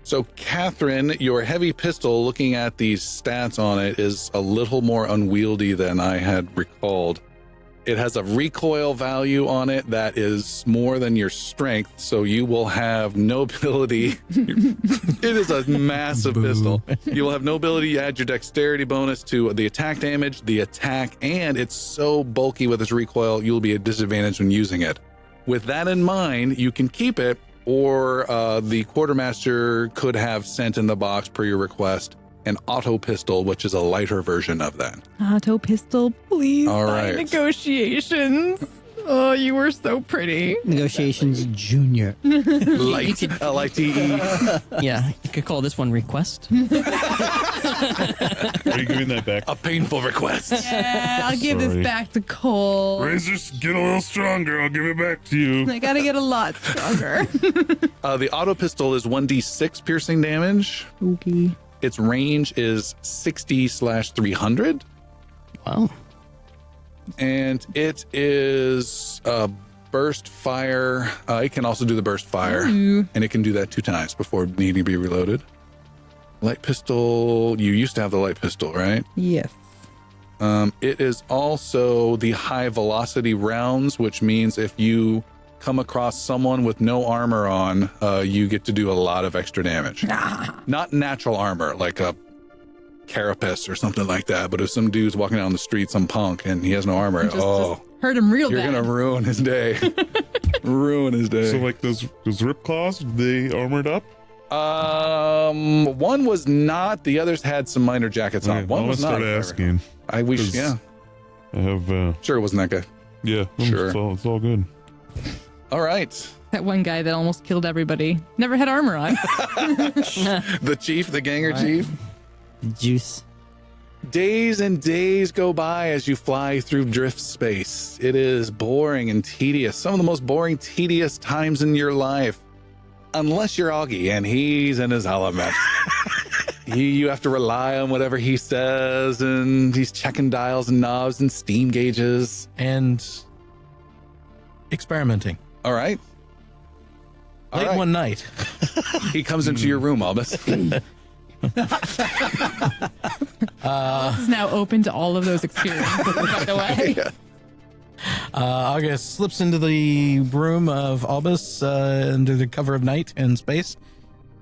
[SPEAKER 1] So, Catherine, your heavy pistol, looking at these stats on it, is a little more unwieldy than I had recalled. It has a recoil value on it that is more than your strength, so you will have no ability. It is a massive pistol. You will have no ability to add your dexterity bonus to the attack damage, the attack, and it's so bulky with its recoil, you'll be at disadvantage when using it. With that in mind, you can keep it, or the quartermaster could have sent in the box per your request an auto pistol, which is a lighter version of that.
[SPEAKER 3] Auto pistol, please.
[SPEAKER 1] All
[SPEAKER 3] sign
[SPEAKER 1] right.
[SPEAKER 3] Negotiations. Oh, you were so pretty.
[SPEAKER 2] Negotiations Junior.
[SPEAKER 1] Light, L-I-T-E.
[SPEAKER 6] Yeah, you could call this one request.
[SPEAKER 4] Are you giving that back?
[SPEAKER 1] A painful request.
[SPEAKER 3] Yeah, I'll give this
[SPEAKER 4] Sorry.
[SPEAKER 3] back to Cole.
[SPEAKER 4] Razors, get a little stronger. I'll give it back to you.
[SPEAKER 3] I gotta get a lot stronger.
[SPEAKER 1] The auto pistol is 1d6 piercing damage.
[SPEAKER 3] Okay.
[SPEAKER 1] Its range is 60/300.
[SPEAKER 6] Wow.
[SPEAKER 1] And it is burst fire. It can also do the burst fire.
[SPEAKER 3] Ooh.
[SPEAKER 1] And it can do that 2 times before needing to be reloaded. Light pistol. You used to have the light pistol, right?
[SPEAKER 3] Yes.
[SPEAKER 1] It is also the high velocity rounds, which means if you come across someone with no armor on, you get to do a lot of extra damage. Not natural armor, like a carapace or something like that. But if some dude's walking down the street, some punk, and he has no armor,
[SPEAKER 3] Just hurt him real
[SPEAKER 1] you're
[SPEAKER 3] bad.
[SPEAKER 1] gonna ruin his day. Ruin his day.
[SPEAKER 4] So, like those rip claws, they armored up?
[SPEAKER 1] One was not. The others had some minor jackets on.
[SPEAKER 4] Okay,
[SPEAKER 1] One
[SPEAKER 4] I'm
[SPEAKER 1] was
[SPEAKER 4] gonna
[SPEAKER 1] not.
[SPEAKER 4] start asking.
[SPEAKER 1] I wish.
[SPEAKER 4] 'cause
[SPEAKER 1] Yeah,
[SPEAKER 4] I have,
[SPEAKER 1] sure it wasn't that guy.
[SPEAKER 4] yeah.
[SPEAKER 1] Sure.
[SPEAKER 4] It's all good.
[SPEAKER 1] All right,
[SPEAKER 3] That one guy that almost killed everybody. Never had armor on.
[SPEAKER 1] the chief, the ganger chief.
[SPEAKER 2] Juice.
[SPEAKER 1] Days and days go by as you fly through drift space. It is boring and tedious. Some of the most boring, tedious times in your life. Unless you're Augie and he's in his element. You have to rely on whatever he says, and he's checking dials and knobs and steam gauges.
[SPEAKER 5] And experimenting.
[SPEAKER 1] All right. All
[SPEAKER 5] Late
[SPEAKER 1] right.
[SPEAKER 5] one night.
[SPEAKER 1] He comes into your room, Albus.
[SPEAKER 3] This is now open to all of those experiences, by the way.
[SPEAKER 5] August slips into the room of Albus under the cover of night and space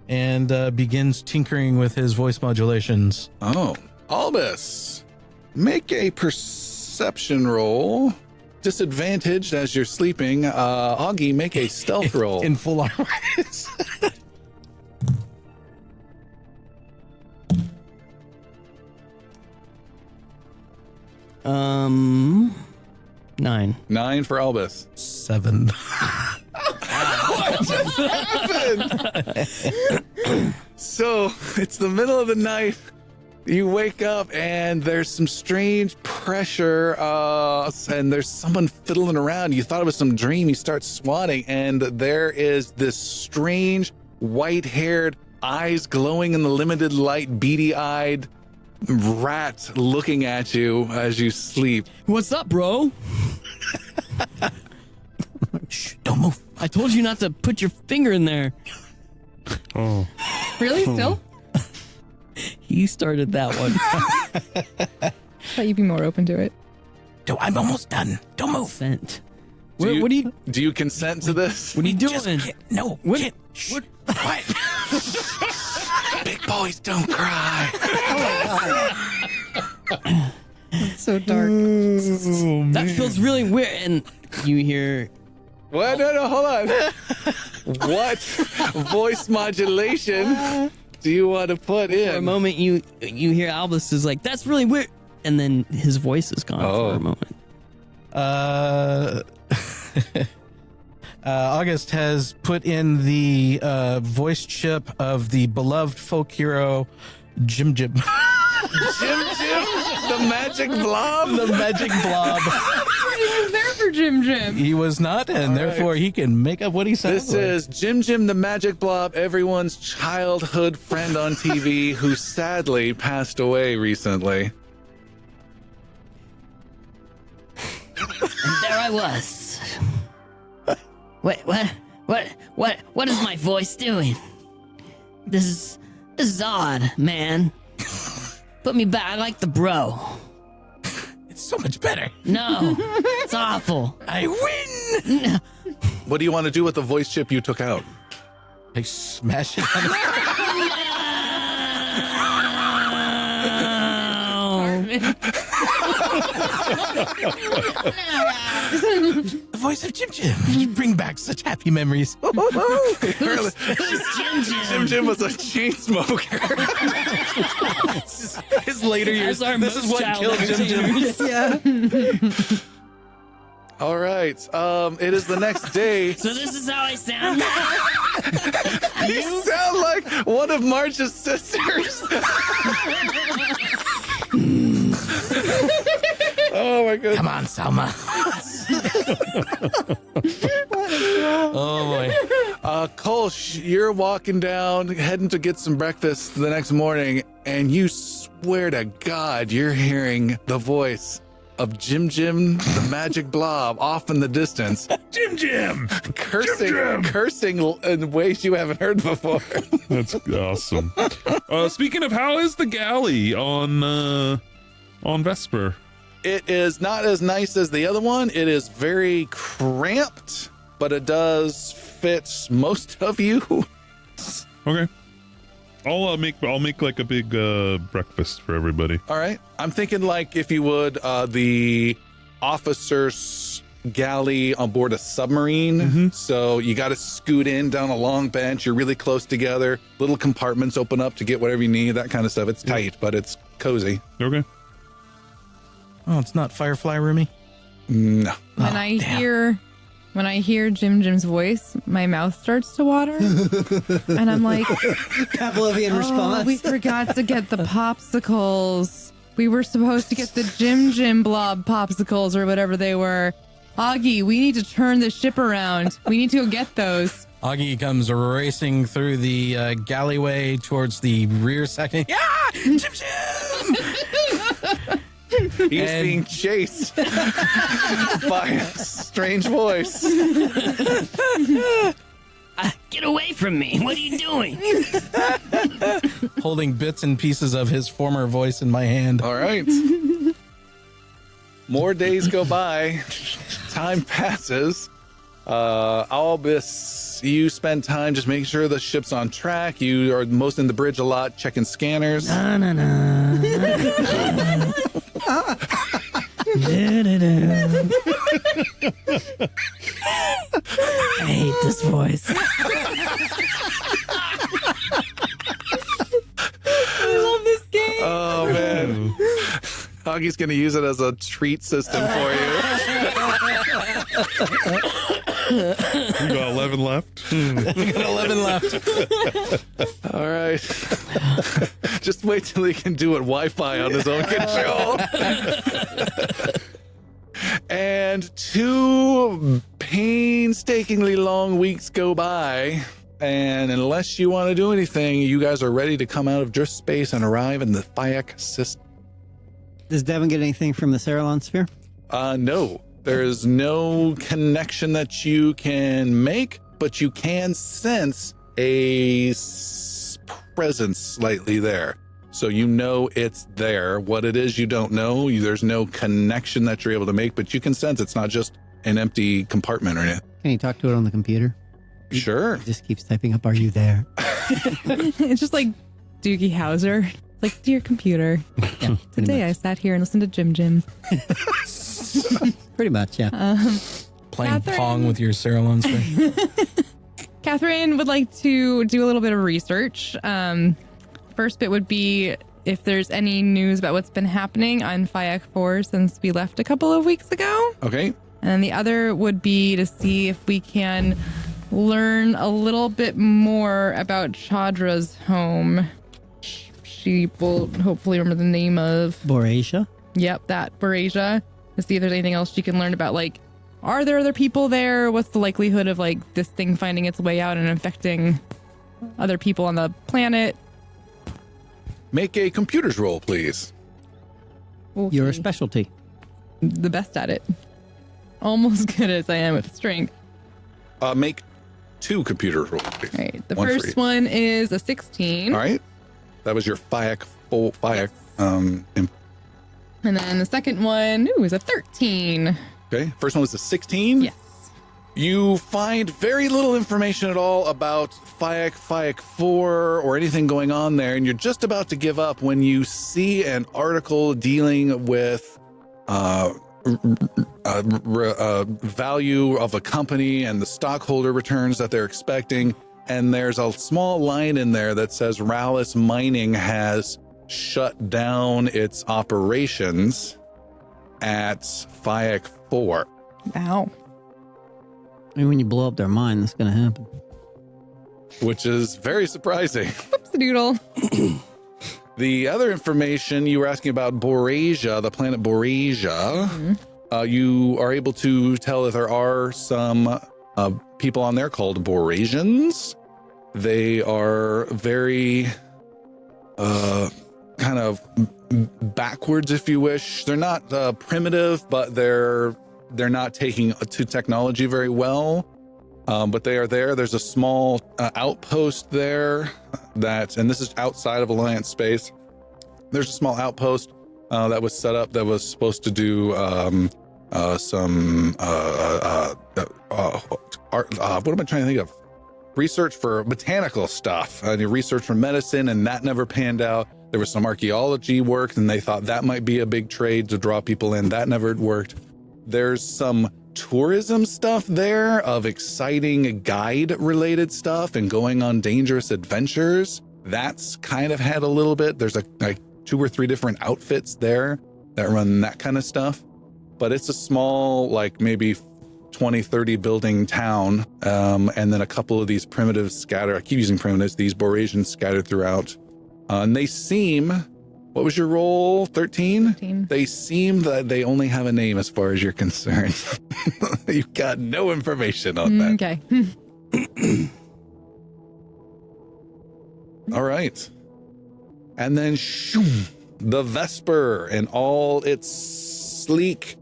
[SPEAKER 5] and begins tinkering with his voice modulations.
[SPEAKER 1] Oh, Albus, make a perception roll. Disadvantaged as you're sleeping. Augie, make a stealth roll.
[SPEAKER 5] In full armor.
[SPEAKER 6] 9.
[SPEAKER 1] 9 for Albus.
[SPEAKER 5] 7.
[SPEAKER 1] So it's the middle of the night. You wake up and there's some strange pressure, and there's someone fiddling around. You thought it was some dream. You start swatting, and there is this strange white-haired, eyes glowing in the limited light, beady-eyed rat looking at you as you sleep.
[SPEAKER 7] What's up, bro?
[SPEAKER 5] Shh, don't move.
[SPEAKER 7] I told you not to put your finger in there.
[SPEAKER 4] Oh.
[SPEAKER 3] Really? Still?
[SPEAKER 7] He started that one.
[SPEAKER 3] Thought you'd be more open to it.
[SPEAKER 5] I'm almost done. Don't move.
[SPEAKER 7] Consent.
[SPEAKER 1] Do
[SPEAKER 7] What
[SPEAKER 1] you-
[SPEAKER 7] are you?
[SPEAKER 1] Do you consent to this?
[SPEAKER 7] What are you doing?
[SPEAKER 5] No.
[SPEAKER 7] What-
[SPEAKER 5] Can't. Shh. Quiet.
[SPEAKER 1] Big boys don't cry.
[SPEAKER 2] So dark.
[SPEAKER 7] That feels really weird. And you hear,
[SPEAKER 1] What? No, hold on. What voice modulation do you want to put
[SPEAKER 7] for a
[SPEAKER 1] in?
[SPEAKER 7] moment, you hear Albus is like, "That's really weird," and then his voice is gone for a moment.
[SPEAKER 5] August has put in the voice chip of the beloved folk hero Jim Jim.
[SPEAKER 1] Jim, the magic blob.
[SPEAKER 5] The magic blob.
[SPEAKER 3] He was there for Jim Jim.
[SPEAKER 5] He was not, and therefore he can make up what he sounds
[SPEAKER 1] This
[SPEAKER 5] like.
[SPEAKER 1] is Jim Jim the Magic Blob, everyone's childhood friend on TV who sadly passed away recently.
[SPEAKER 6] And there I was. Wait, what is my voice doing? This is odd, man. Put me back. I like the bro.
[SPEAKER 5] It's so much better.
[SPEAKER 6] No, it's awful.
[SPEAKER 5] I win.
[SPEAKER 1] What do you want to do with the voice chip you took out?
[SPEAKER 5] I smash it on the The voice of Jim Jim. You bring back such happy memories.
[SPEAKER 6] Who's Jim Jim?
[SPEAKER 1] Jim Jim was a chain smoker.
[SPEAKER 5] His later years.
[SPEAKER 7] As our
[SPEAKER 5] This is
[SPEAKER 7] most
[SPEAKER 5] what killed
[SPEAKER 7] childhood
[SPEAKER 5] Jim Jim.
[SPEAKER 2] Yeah.
[SPEAKER 1] All right. It is the next day.
[SPEAKER 6] So this is how I sound now?
[SPEAKER 1] You sound like one of Marge's sisters. Oh my goodness.
[SPEAKER 5] Come on, Salma. Oh boy.
[SPEAKER 1] Kolsch, you're walking down, heading to get some breakfast the next morning, and you swear to God you're hearing the voice of Jim Jim, the magic blob, off in the distance.
[SPEAKER 4] Jim Jim!
[SPEAKER 1] Cursing in ways you haven't heard before.
[SPEAKER 4] That's awesome. Speaking of, how is the galley on Vesper?
[SPEAKER 1] It is not as nice as the other one. It is very cramped, but it does fit most of you.
[SPEAKER 4] Okay. I'll make like a big breakfast for everybody.
[SPEAKER 1] All right. I'm thinking like if you would the officer's galley on board a submarine. So you got to scoot in down a long bench. You're really close together. Little compartments open up to get whatever you need, that kind of stuff. It's tight, but it's cozy.
[SPEAKER 4] Okay.
[SPEAKER 5] Oh, it's not Firefly roomy.
[SPEAKER 1] No.
[SPEAKER 3] When I hear Jim Jim's voice, my mouth starts to water. And I'm like,
[SPEAKER 2] Pavlovian response.
[SPEAKER 3] we forgot to get the popsicles. We were supposed to get the Jim Jim blob popsicles or whatever they were. Augie, we need to turn the ship around. We need to go get those.
[SPEAKER 5] Augie comes racing through the galleyway towards the rear section. Yeah! Jim Jim!
[SPEAKER 1] He's being chased by a strange voice.
[SPEAKER 6] Get away from me. What are you doing?
[SPEAKER 5] Holding bits and pieces of his former voice in my hand.
[SPEAKER 1] All right. More days go by. Time passes. Albis, you spend time just making sure the ship's on track. You are most in the bridge a lot, checking scanners.
[SPEAKER 6] I hate this voice.
[SPEAKER 3] I love this game.
[SPEAKER 1] Oh, man. Hoggie's going to use it as a treat system for you.
[SPEAKER 4] We got 11 left.
[SPEAKER 5] We got 11 left.
[SPEAKER 1] All right. Just wait till he can do it Wi-Fi on his own control. And 2 painstakingly long weeks go by. And unless you want to do anything, you guys are ready to come out of drift space and arrive in the Thayak system.
[SPEAKER 2] Does Devin get anything from the Cerilon sphere?
[SPEAKER 1] No, there is no connection that you can make, but you can sense a presence slightly there. So you know it's there. What it is, you don't know. There's no connection that you're able to make, but you can sense it's not just an empty compartment or anything.
[SPEAKER 2] Can you talk to it on the computer?
[SPEAKER 1] Sure.
[SPEAKER 2] It just keeps typing up, "Are you there?"
[SPEAKER 3] It's just like Doogie Howser. It's like, dear computer,
[SPEAKER 2] Yeah,
[SPEAKER 3] today I sat here and listened to Jim.
[SPEAKER 2] pretty much, yeah.
[SPEAKER 5] Playing
[SPEAKER 3] Catherine.
[SPEAKER 5] Pong with your Cerilon sphere.
[SPEAKER 3] Catherine would like to do a little bit of research. First bit would be if there's any news about what's been happening on Thayak 4 since we left a couple of weeks ago.
[SPEAKER 1] Okay.
[SPEAKER 3] And then the other would be to see if we can learn a little bit more about Chadra's home. She will hopefully remember the name of.
[SPEAKER 2] Borasia?
[SPEAKER 3] Yep, that Borasia. To see if there's anything else she can learn about, like, are there other people there? What's the likelihood of, like, this thing finding its way out and infecting other people on the planet?
[SPEAKER 1] Make a computers roll, please.
[SPEAKER 2] Your
[SPEAKER 3] Okay.
[SPEAKER 2] specialty.
[SPEAKER 3] The best at it. Almost good as I am with strength.
[SPEAKER 1] Make 2 computers rolls, please.
[SPEAKER 3] All right. The
[SPEAKER 1] One for
[SPEAKER 3] first
[SPEAKER 1] each.
[SPEAKER 3] one is a 16.
[SPEAKER 1] All right. That was your Thayak.
[SPEAKER 3] And then the second one, is a 13.
[SPEAKER 1] Okay. First one was a 16.
[SPEAKER 3] Yes.
[SPEAKER 1] You find very little information at all about Thayak 4 or anything going on there, and you're just about to give up when you see an article dealing with value of a company and the stockholder returns that they're expecting. And there's a small line in there that says Rallis Mining has shut down its operations at Thayak 4.
[SPEAKER 3] Wow.
[SPEAKER 2] I mean, when you blow up their mine, that's going to happen.
[SPEAKER 1] Which is very surprising.
[SPEAKER 3] Doodle.
[SPEAKER 1] The other information you were asking about Borasia, the planet Borasia, you are able to tell that there are some people on there called Borasians. They are very kind of backwards, if you wish. They're not primitive, but they're not taking to technology very well. But they are there. There's a small outpost there and this is outside of Alliance space. There's a small outpost that was set up that was supposed to do some what am I trying to think of? Research for botanical stuff, research for medicine, and that never panned out. There was some archaeology work, and they thought that might be a big trade to draw people in. That never worked. There's some tourism stuff there of exciting guide-related stuff and going on dangerous adventures. That's kind of had a little bit. There's like 2 or 3 different outfits there that run that kind of stuff. But it's a small, like maybe 20, 30 building town. And then a couple of these primitives scattered. I keep using primitives, these Borasians scattered throughout. And they seem, what was your roll? 13?
[SPEAKER 3] 13.
[SPEAKER 1] They seem that they only have a name as far as you're concerned. You've got no information on that.
[SPEAKER 3] Okay.
[SPEAKER 1] All right. And then the Vesper in all its sleek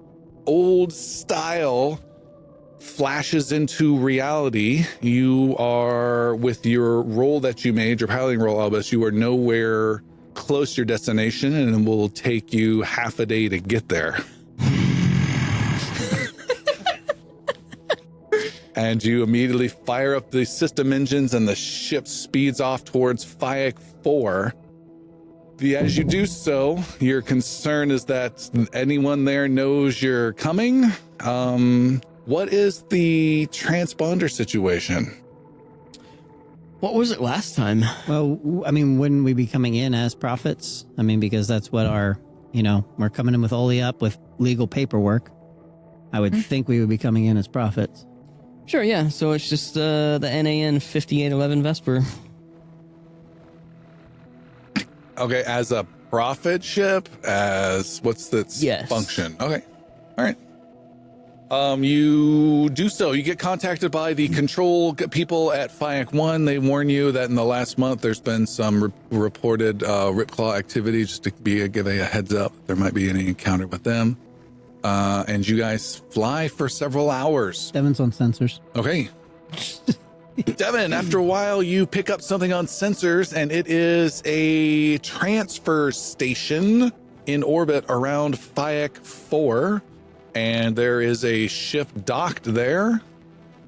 [SPEAKER 1] old style flashes into reality. You are, with your roll that you made, your piloting roll, Albis, you are nowhere close to your destination, and it will take you half a day to get there. And you immediately fire up the system engines and the ship speeds off towards Thayak 4. As you do so, your concern is that anyone there knows you're coming. What is the transponder situation?
[SPEAKER 6] What was it last time?
[SPEAKER 2] Well, I mean, wouldn't we be coming in as prophets? I mean, because that's what we're coming in with Oli up with legal paperwork. I would think we would be coming in as prophets.
[SPEAKER 6] Sure, yeah. So it's just the NAN 5811 Vesper.
[SPEAKER 1] Okay, as a profit ship, as what's its
[SPEAKER 6] Yes.
[SPEAKER 1] function? Okay, all right. You do so. You get contacted by the control people at FIAC 1. They warn you that in the last month there's been some reported Ripclaw activity, just to give a heads up. There might be any encounter with them. And you guys fly for several hours.
[SPEAKER 2] Devin's on sensors.
[SPEAKER 1] Okay. Devin, after a while, you pick up something on sensors, and it is a transfer station in orbit around FIAC 4. And there is a ship docked there.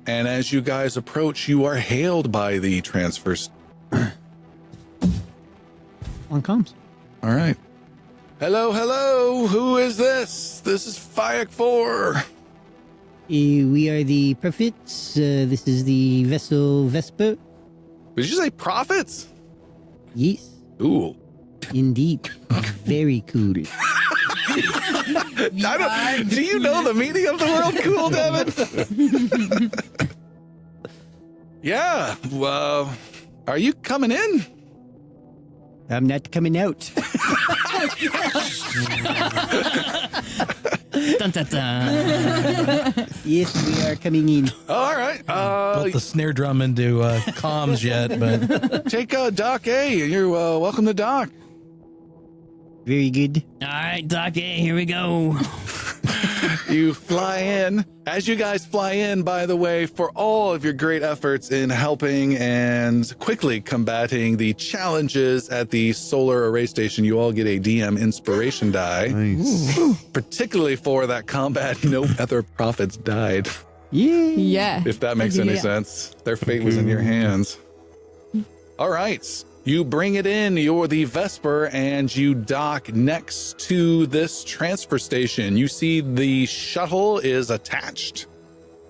[SPEAKER 1] And as you guys approach, you are hailed by the transfers.
[SPEAKER 2] On comms.
[SPEAKER 1] All right. Hello, hello. Who is this? This is FIAC 4.
[SPEAKER 2] We are the Prophets. This is the vessel Vesper.
[SPEAKER 1] Did you say prophets?
[SPEAKER 2] Yes,
[SPEAKER 1] Ooh.
[SPEAKER 2] indeed. Very cool.
[SPEAKER 1] Do you know the meaning of the word cool, Devin? Yeah. Well, are you coming in?
[SPEAKER 2] I'm not coming out.
[SPEAKER 6] Dun, dun, dun.
[SPEAKER 2] Yes, we are coming in.
[SPEAKER 1] All right.
[SPEAKER 5] Built the snare drum into comms yet, but
[SPEAKER 1] Take Doc A. You're welcome to Doc.
[SPEAKER 2] Very good.
[SPEAKER 6] All right, Doc A, here we go.
[SPEAKER 1] You fly in. As you guys fly in, by the way, for all of your great efforts in helping and quickly combating the challenges at the solar array station, you all get a DM inspiration die.
[SPEAKER 4] Nice.
[SPEAKER 1] Particularly for that combat, no other prophets died.
[SPEAKER 2] Yeah.
[SPEAKER 3] Yeah.
[SPEAKER 1] If that makes any
[SPEAKER 3] Yeah.
[SPEAKER 1] sense. Their fate was in your hands. All right. You bring it in, you're the Vesper, and you dock next to this transfer station. You see the shuttle is attached,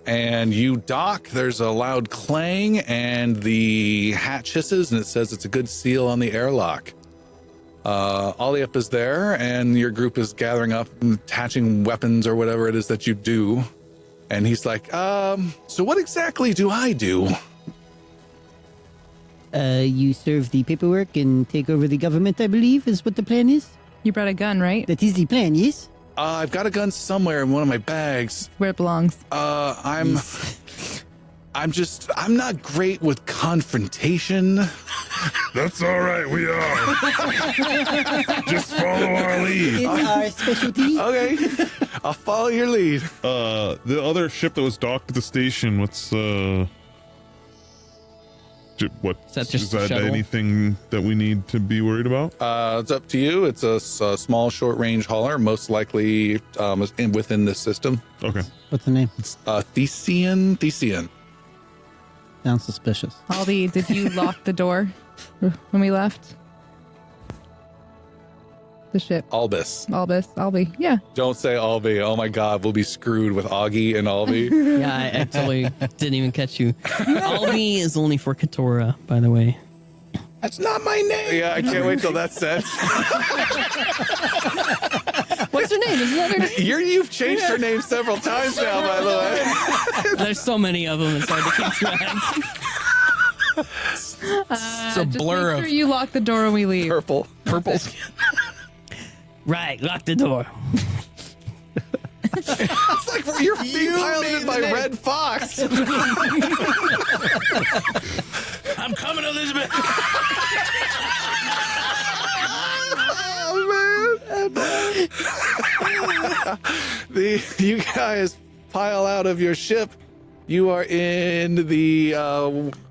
[SPEAKER 1] and you dock. There's a loud clang, and the hatch hisses, and it says it's a good seal on the airlock. Oliup is there, and your group is gathering up and attaching weapons or whatever it is that you do. And he's like, so what exactly do I do?
[SPEAKER 2] You serve the paperwork and take over the government, I believe, is what the plan is.
[SPEAKER 3] You brought a gun, right?
[SPEAKER 2] That is the plan, yes?
[SPEAKER 1] I've got a gun somewhere in one of my bags.
[SPEAKER 3] Where it belongs.
[SPEAKER 1] I'm not great with confrontation.
[SPEAKER 4] That's all right. We are. Just follow our lead.
[SPEAKER 2] It's our specialty.
[SPEAKER 1] Okay, I'll follow your lead.
[SPEAKER 4] The other ship that was docked at the station. What's what?
[SPEAKER 6] Is that just a
[SPEAKER 4] that
[SPEAKER 6] shuttle?
[SPEAKER 4] anything that we need to be worried about?
[SPEAKER 1] It's up to you. It's a small, short-range hauler, most likely within this system.
[SPEAKER 4] Okay.
[SPEAKER 2] What's the name?
[SPEAKER 1] Thesian.
[SPEAKER 2] Sounds suspicious.
[SPEAKER 3] Aldi, did you lock the door when we left? The ship.
[SPEAKER 1] Albis.
[SPEAKER 3] Albi. Yeah.
[SPEAKER 1] Don't say Albi. Oh my God, we'll be screwed with Augie and Albi.
[SPEAKER 6] Yeah, I totally didn't even catch you. Albi is only for Katora, by the way.
[SPEAKER 1] That's not my name. Yeah, I can't wait till that's said.
[SPEAKER 6] What's her name? Isn't that her name?
[SPEAKER 1] You've changed her name several times now, by the way.
[SPEAKER 6] There's so many of them, it's hard to keep track.
[SPEAKER 5] it's a
[SPEAKER 3] Just
[SPEAKER 5] blur
[SPEAKER 3] make
[SPEAKER 5] of
[SPEAKER 3] sure you lock the door when we leave.
[SPEAKER 1] Purple.
[SPEAKER 5] purple.
[SPEAKER 6] Right, lock the door.
[SPEAKER 1] It's like you're being piloted by Red Fox.
[SPEAKER 5] I'm coming, Elizabeth.
[SPEAKER 1] You guys pile out of your ship. You are in the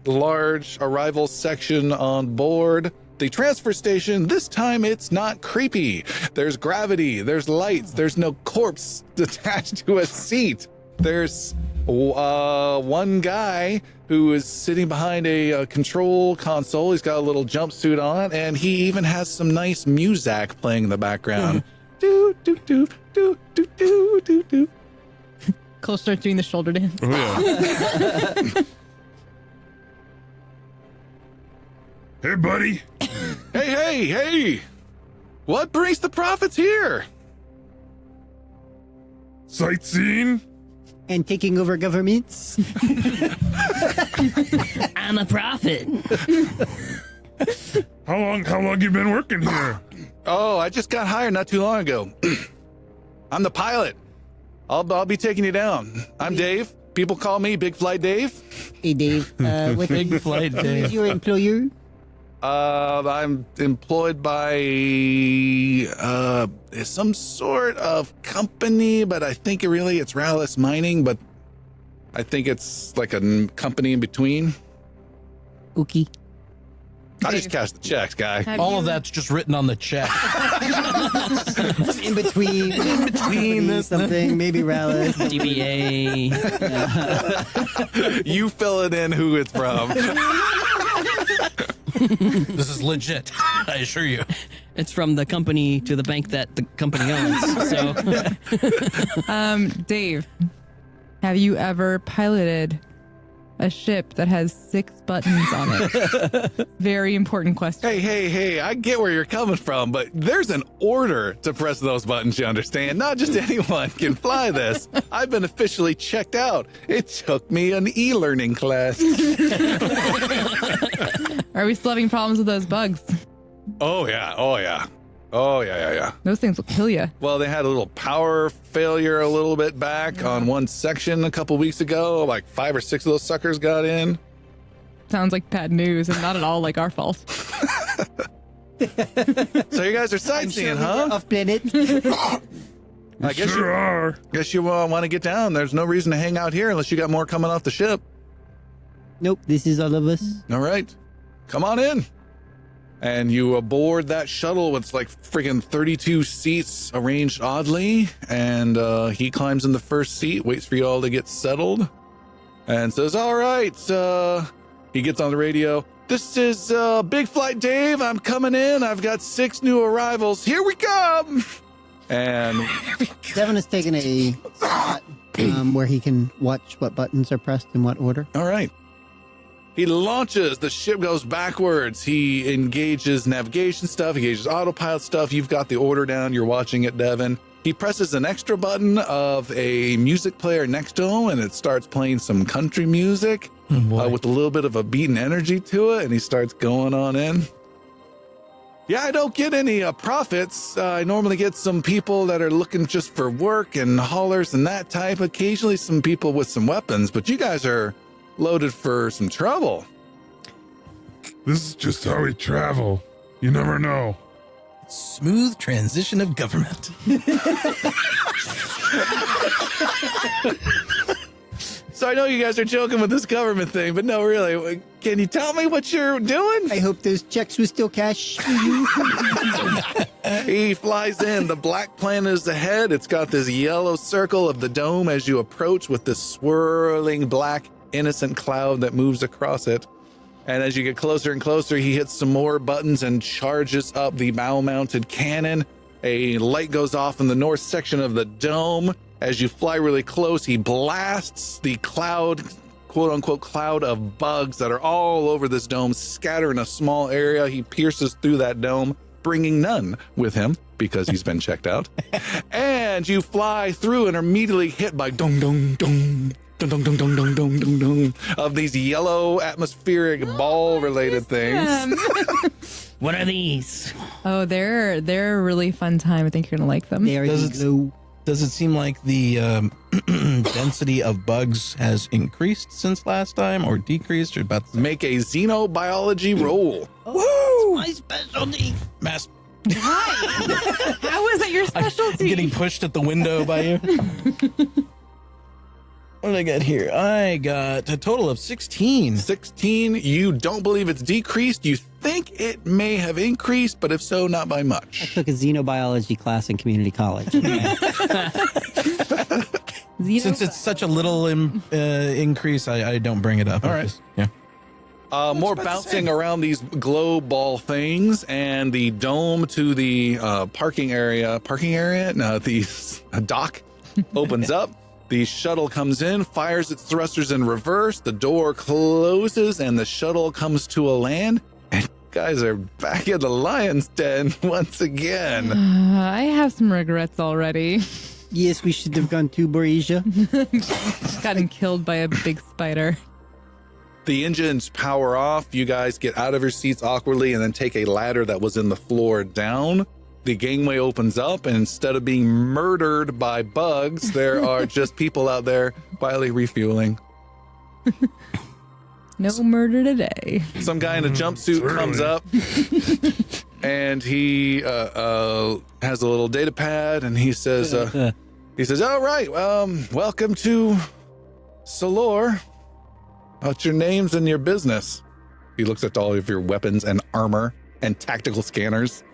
[SPEAKER 1] large arrival section on board the transfer station. This time it's not creepy. There's gravity, there's lights, there's no corpse attached to a seat. There's one guy who is sitting behind a control console. He's got a little jumpsuit on, and he even has some nice music playing in the background. Do, do, do, do, do, do, do, do.
[SPEAKER 3] Cole starts doing the shoulder dance.
[SPEAKER 4] Oh yeah. Hey, buddy.
[SPEAKER 1] Hey! What brings the prophets here?
[SPEAKER 4] Sightseeing?
[SPEAKER 2] and taking over governments.
[SPEAKER 6] I'm a prophet.
[SPEAKER 4] How long you been working here?
[SPEAKER 1] Oh, I just got hired not too long ago. I'm the pilot. I'll be taking you down. I'm Dave. People call me Big Flight Dave.
[SPEAKER 2] Hey, Dave. What
[SPEAKER 5] Big Flight
[SPEAKER 2] who is
[SPEAKER 5] Dave.
[SPEAKER 2] your employer?
[SPEAKER 1] I'm employed by some sort of company, but I think it's Rallis Mining, but I think it's like a company in between.
[SPEAKER 2] Okay.
[SPEAKER 1] I just cash the checks, guy.
[SPEAKER 5] All of that's just written on the check.
[SPEAKER 2] In between.
[SPEAKER 5] In between this
[SPEAKER 2] something, maybe Rallis.
[SPEAKER 6] DBA.
[SPEAKER 1] You fill it in who it's from.
[SPEAKER 5] This is legit. I assure you.
[SPEAKER 6] It's from the company to the bank that the company owns. So,
[SPEAKER 3] Dave, have you ever piloted a ship that has 6 buttons on it? Very important question.
[SPEAKER 1] Hey, I get where you're coming from, but there's an order to press those buttons, you understand? Not just anyone can fly this. I've been officially checked out. It took me an e-learning class.
[SPEAKER 3] Are we still having problems with those bugs?
[SPEAKER 1] Oh, yeah.
[SPEAKER 3] Those things will kill you.
[SPEAKER 1] Well, they had a little power failure a little bit back on one section a couple weeks ago. Like 5 or 6 of those suckers got in.
[SPEAKER 3] Sounds like bad news and not at all like our fault.
[SPEAKER 1] So you guys are sightseeing, huh?
[SPEAKER 2] Off planet.
[SPEAKER 1] I guess
[SPEAKER 4] Sure are.
[SPEAKER 1] Guess you want to get down. There's no reason to hang out here unless you got more coming off the ship.
[SPEAKER 2] Nope, this is all of us.
[SPEAKER 1] All right, come on in. And you aboard that shuttle with like freaking 32 seats arranged oddly. And he climbs in the first seat, waits for you all to get settled, and says, all right. He gets on the radio. This is Big Flight Dave. I'm coming in. I've got 6 new arrivals. Here we come. And
[SPEAKER 2] Devin has taken a spot where he can watch what buttons are pressed in what order.
[SPEAKER 1] all right. He launches, the ship goes backwards. He engages navigation stuff, engages autopilot stuff. You've got the order down, you're watching it, Devin. He presses an extra button of a music player next to him, and it starts playing some country music with a little bit of a beat and energy to it, and he starts going on in. Yeah, I don't get any profits. I normally get some people that are looking just for work and haulers and that type. Occasionally some people with some weapons, but you guys are loaded for some trouble.
[SPEAKER 4] This is just how we travel. You never know.
[SPEAKER 5] Smooth transition of government.
[SPEAKER 1] So I know you guys are joking with this government thing, but no, really, can you tell me what you're doing?
[SPEAKER 2] I hope those checks were still cash.
[SPEAKER 1] He flies in. The black plane is ahead. It's got this yellow circle of the dome as you approach with this swirling black innocent cloud that moves across it. And as you get closer and closer, he hits some more buttons and charges up the bow-mounted cannon. A light goes off in the north section of the dome. As you fly really close, he blasts the cloud, quote-unquote cloud of bugs that are all over this dome, scatter in a small area. He pierces through that dome, bringing none with him because he's been checked out. And you fly through and are immediately hit by dong-dong-dong. Dun, dun, dun, dun, dun, dun, dun, dun, of these yellow atmospheric ball related things.
[SPEAKER 6] what are these?
[SPEAKER 3] Oh, they're a really fun time. I think you're gonna like them.
[SPEAKER 2] There you go.
[SPEAKER 5] Does it seem like the density of bugs has increased since last time or decreased or about the
[SPEAKER 1] Make a xenobiology roll.
[SPEAKER 5] Woo!
[SPEAKER 6] My specialty.
[SPEAKER 5] Mass.
[SPEAKER 3] How is it your specialty?
[SPEAKER 5] I'm getting pushed at the window by you. What did I get here? I got a total of 16.
[SPEAKER 1] 16, you don't believe it's decreased. You think it may have increased, but if so, not by
[SPEAKER 2] I
[SPEAKER 1] much.
[SPEAKER 2] took a xenobiology class in community college.
[SPEAKER 5] Since it's such a little increase, I don't bring it up.
[SPEAKER 1] All right.
[SPEAKER 5] Yeah.
[SPEAKER 1] More bouncing around these glow ball things, and the dome to the parking area. No, the dock opens up. The shuttle comes in, fires its thrusters in reverse. The door closes, and the shuttle comes to a land. And you guys are back in the lion's den once again.
[SPEAKER 3] I have some regrets already.
[SPEAKER 2] Yes, we should have gone to Boresia.
[SPEAKER 3] Gotten killed by a big spider.
[SPEAKER 1] The engines power off. You guys get out of your seats awkwardly and then take a ladder that was in the floor down. The gangway opens up, and instead of being murdered by bugs, there are just people out there quietly refueling.
[SPEAKER 3] No murder today.
[SPEAKER 1] Some guy in a jumpsuit comes up, and he has a little data pad, and he says, "All right, welcome to Solor. What's your names and your business?" He looks at all of your weapons and armor and tactical scanners.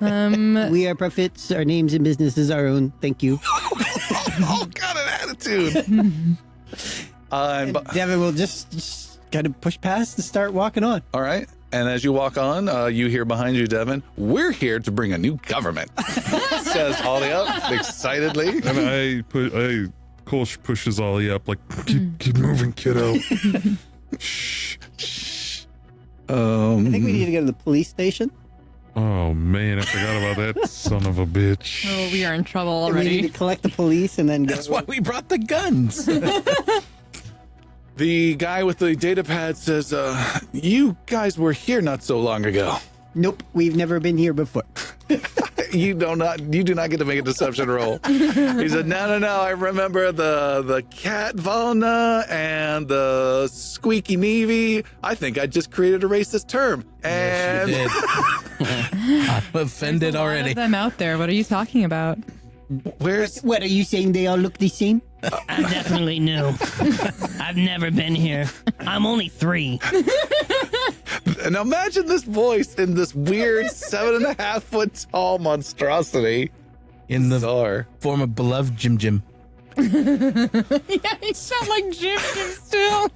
[SPEAKER 2] We are prophets. Our names and businesses are our own. Thank you.
[SPEAKER 1] Oh, got an attitude.
[SPEAKER 2] And Devin will just kind of push past and start walking on.
[SPEAKER 1] All right. And as you walk on, you hear behind you, Devin, "We're here to bring a new government," says Ollie up excitedly.
[SPEAKER 4] And Kolsch pushes Ollie up like, keep moving, kiddo. Shh.
[SPEAKER 2] I think we need to go to the police station.
[SPEAKER 4] Oh, man, I forgot about that son of a bitch.
[SPEAKER 3] Oh, we are in trouble
[SPEAKER 2] And we
[SPEAKER 3] already.
[SPEAKER 2] need to collect the police and then go.
[SPEAKER 5] That's why we brought the guns.
[SPEAKER 1] The guy with the data pad says, "You guys were here not so long ago."
[SPEAKER 2] Nope, we've never been here before.
[SPEAKER 1] You do not get to make a deception roll. He said, No, I remember the cat Valna and the squeaky Navy. I think I just created a racist term. And
[SPEAKER 5] Yes, you did. I'm offended
[SPEAKER 3] There's a lot
[SPEAKER 5] already.
[SPEAKER 3] of them out there. What are you talking about?
[SPEAKER 1] where's
[SPEAKER 2] What, are you saying they all look the same?
[SPEAKER 6] I'm definitely new. I've never been here. I'm only 3.
[SPEAKER 1] and imagine this voice in this weird 7.5 foot tall monstrosity.
[SPEAKER 5] In the
[SPEAKER 1] Bizarre.
[SPEAKER 5] form of beloved Jim Jim.
[SPEAKER 3] Yeah, you sound like Jim still.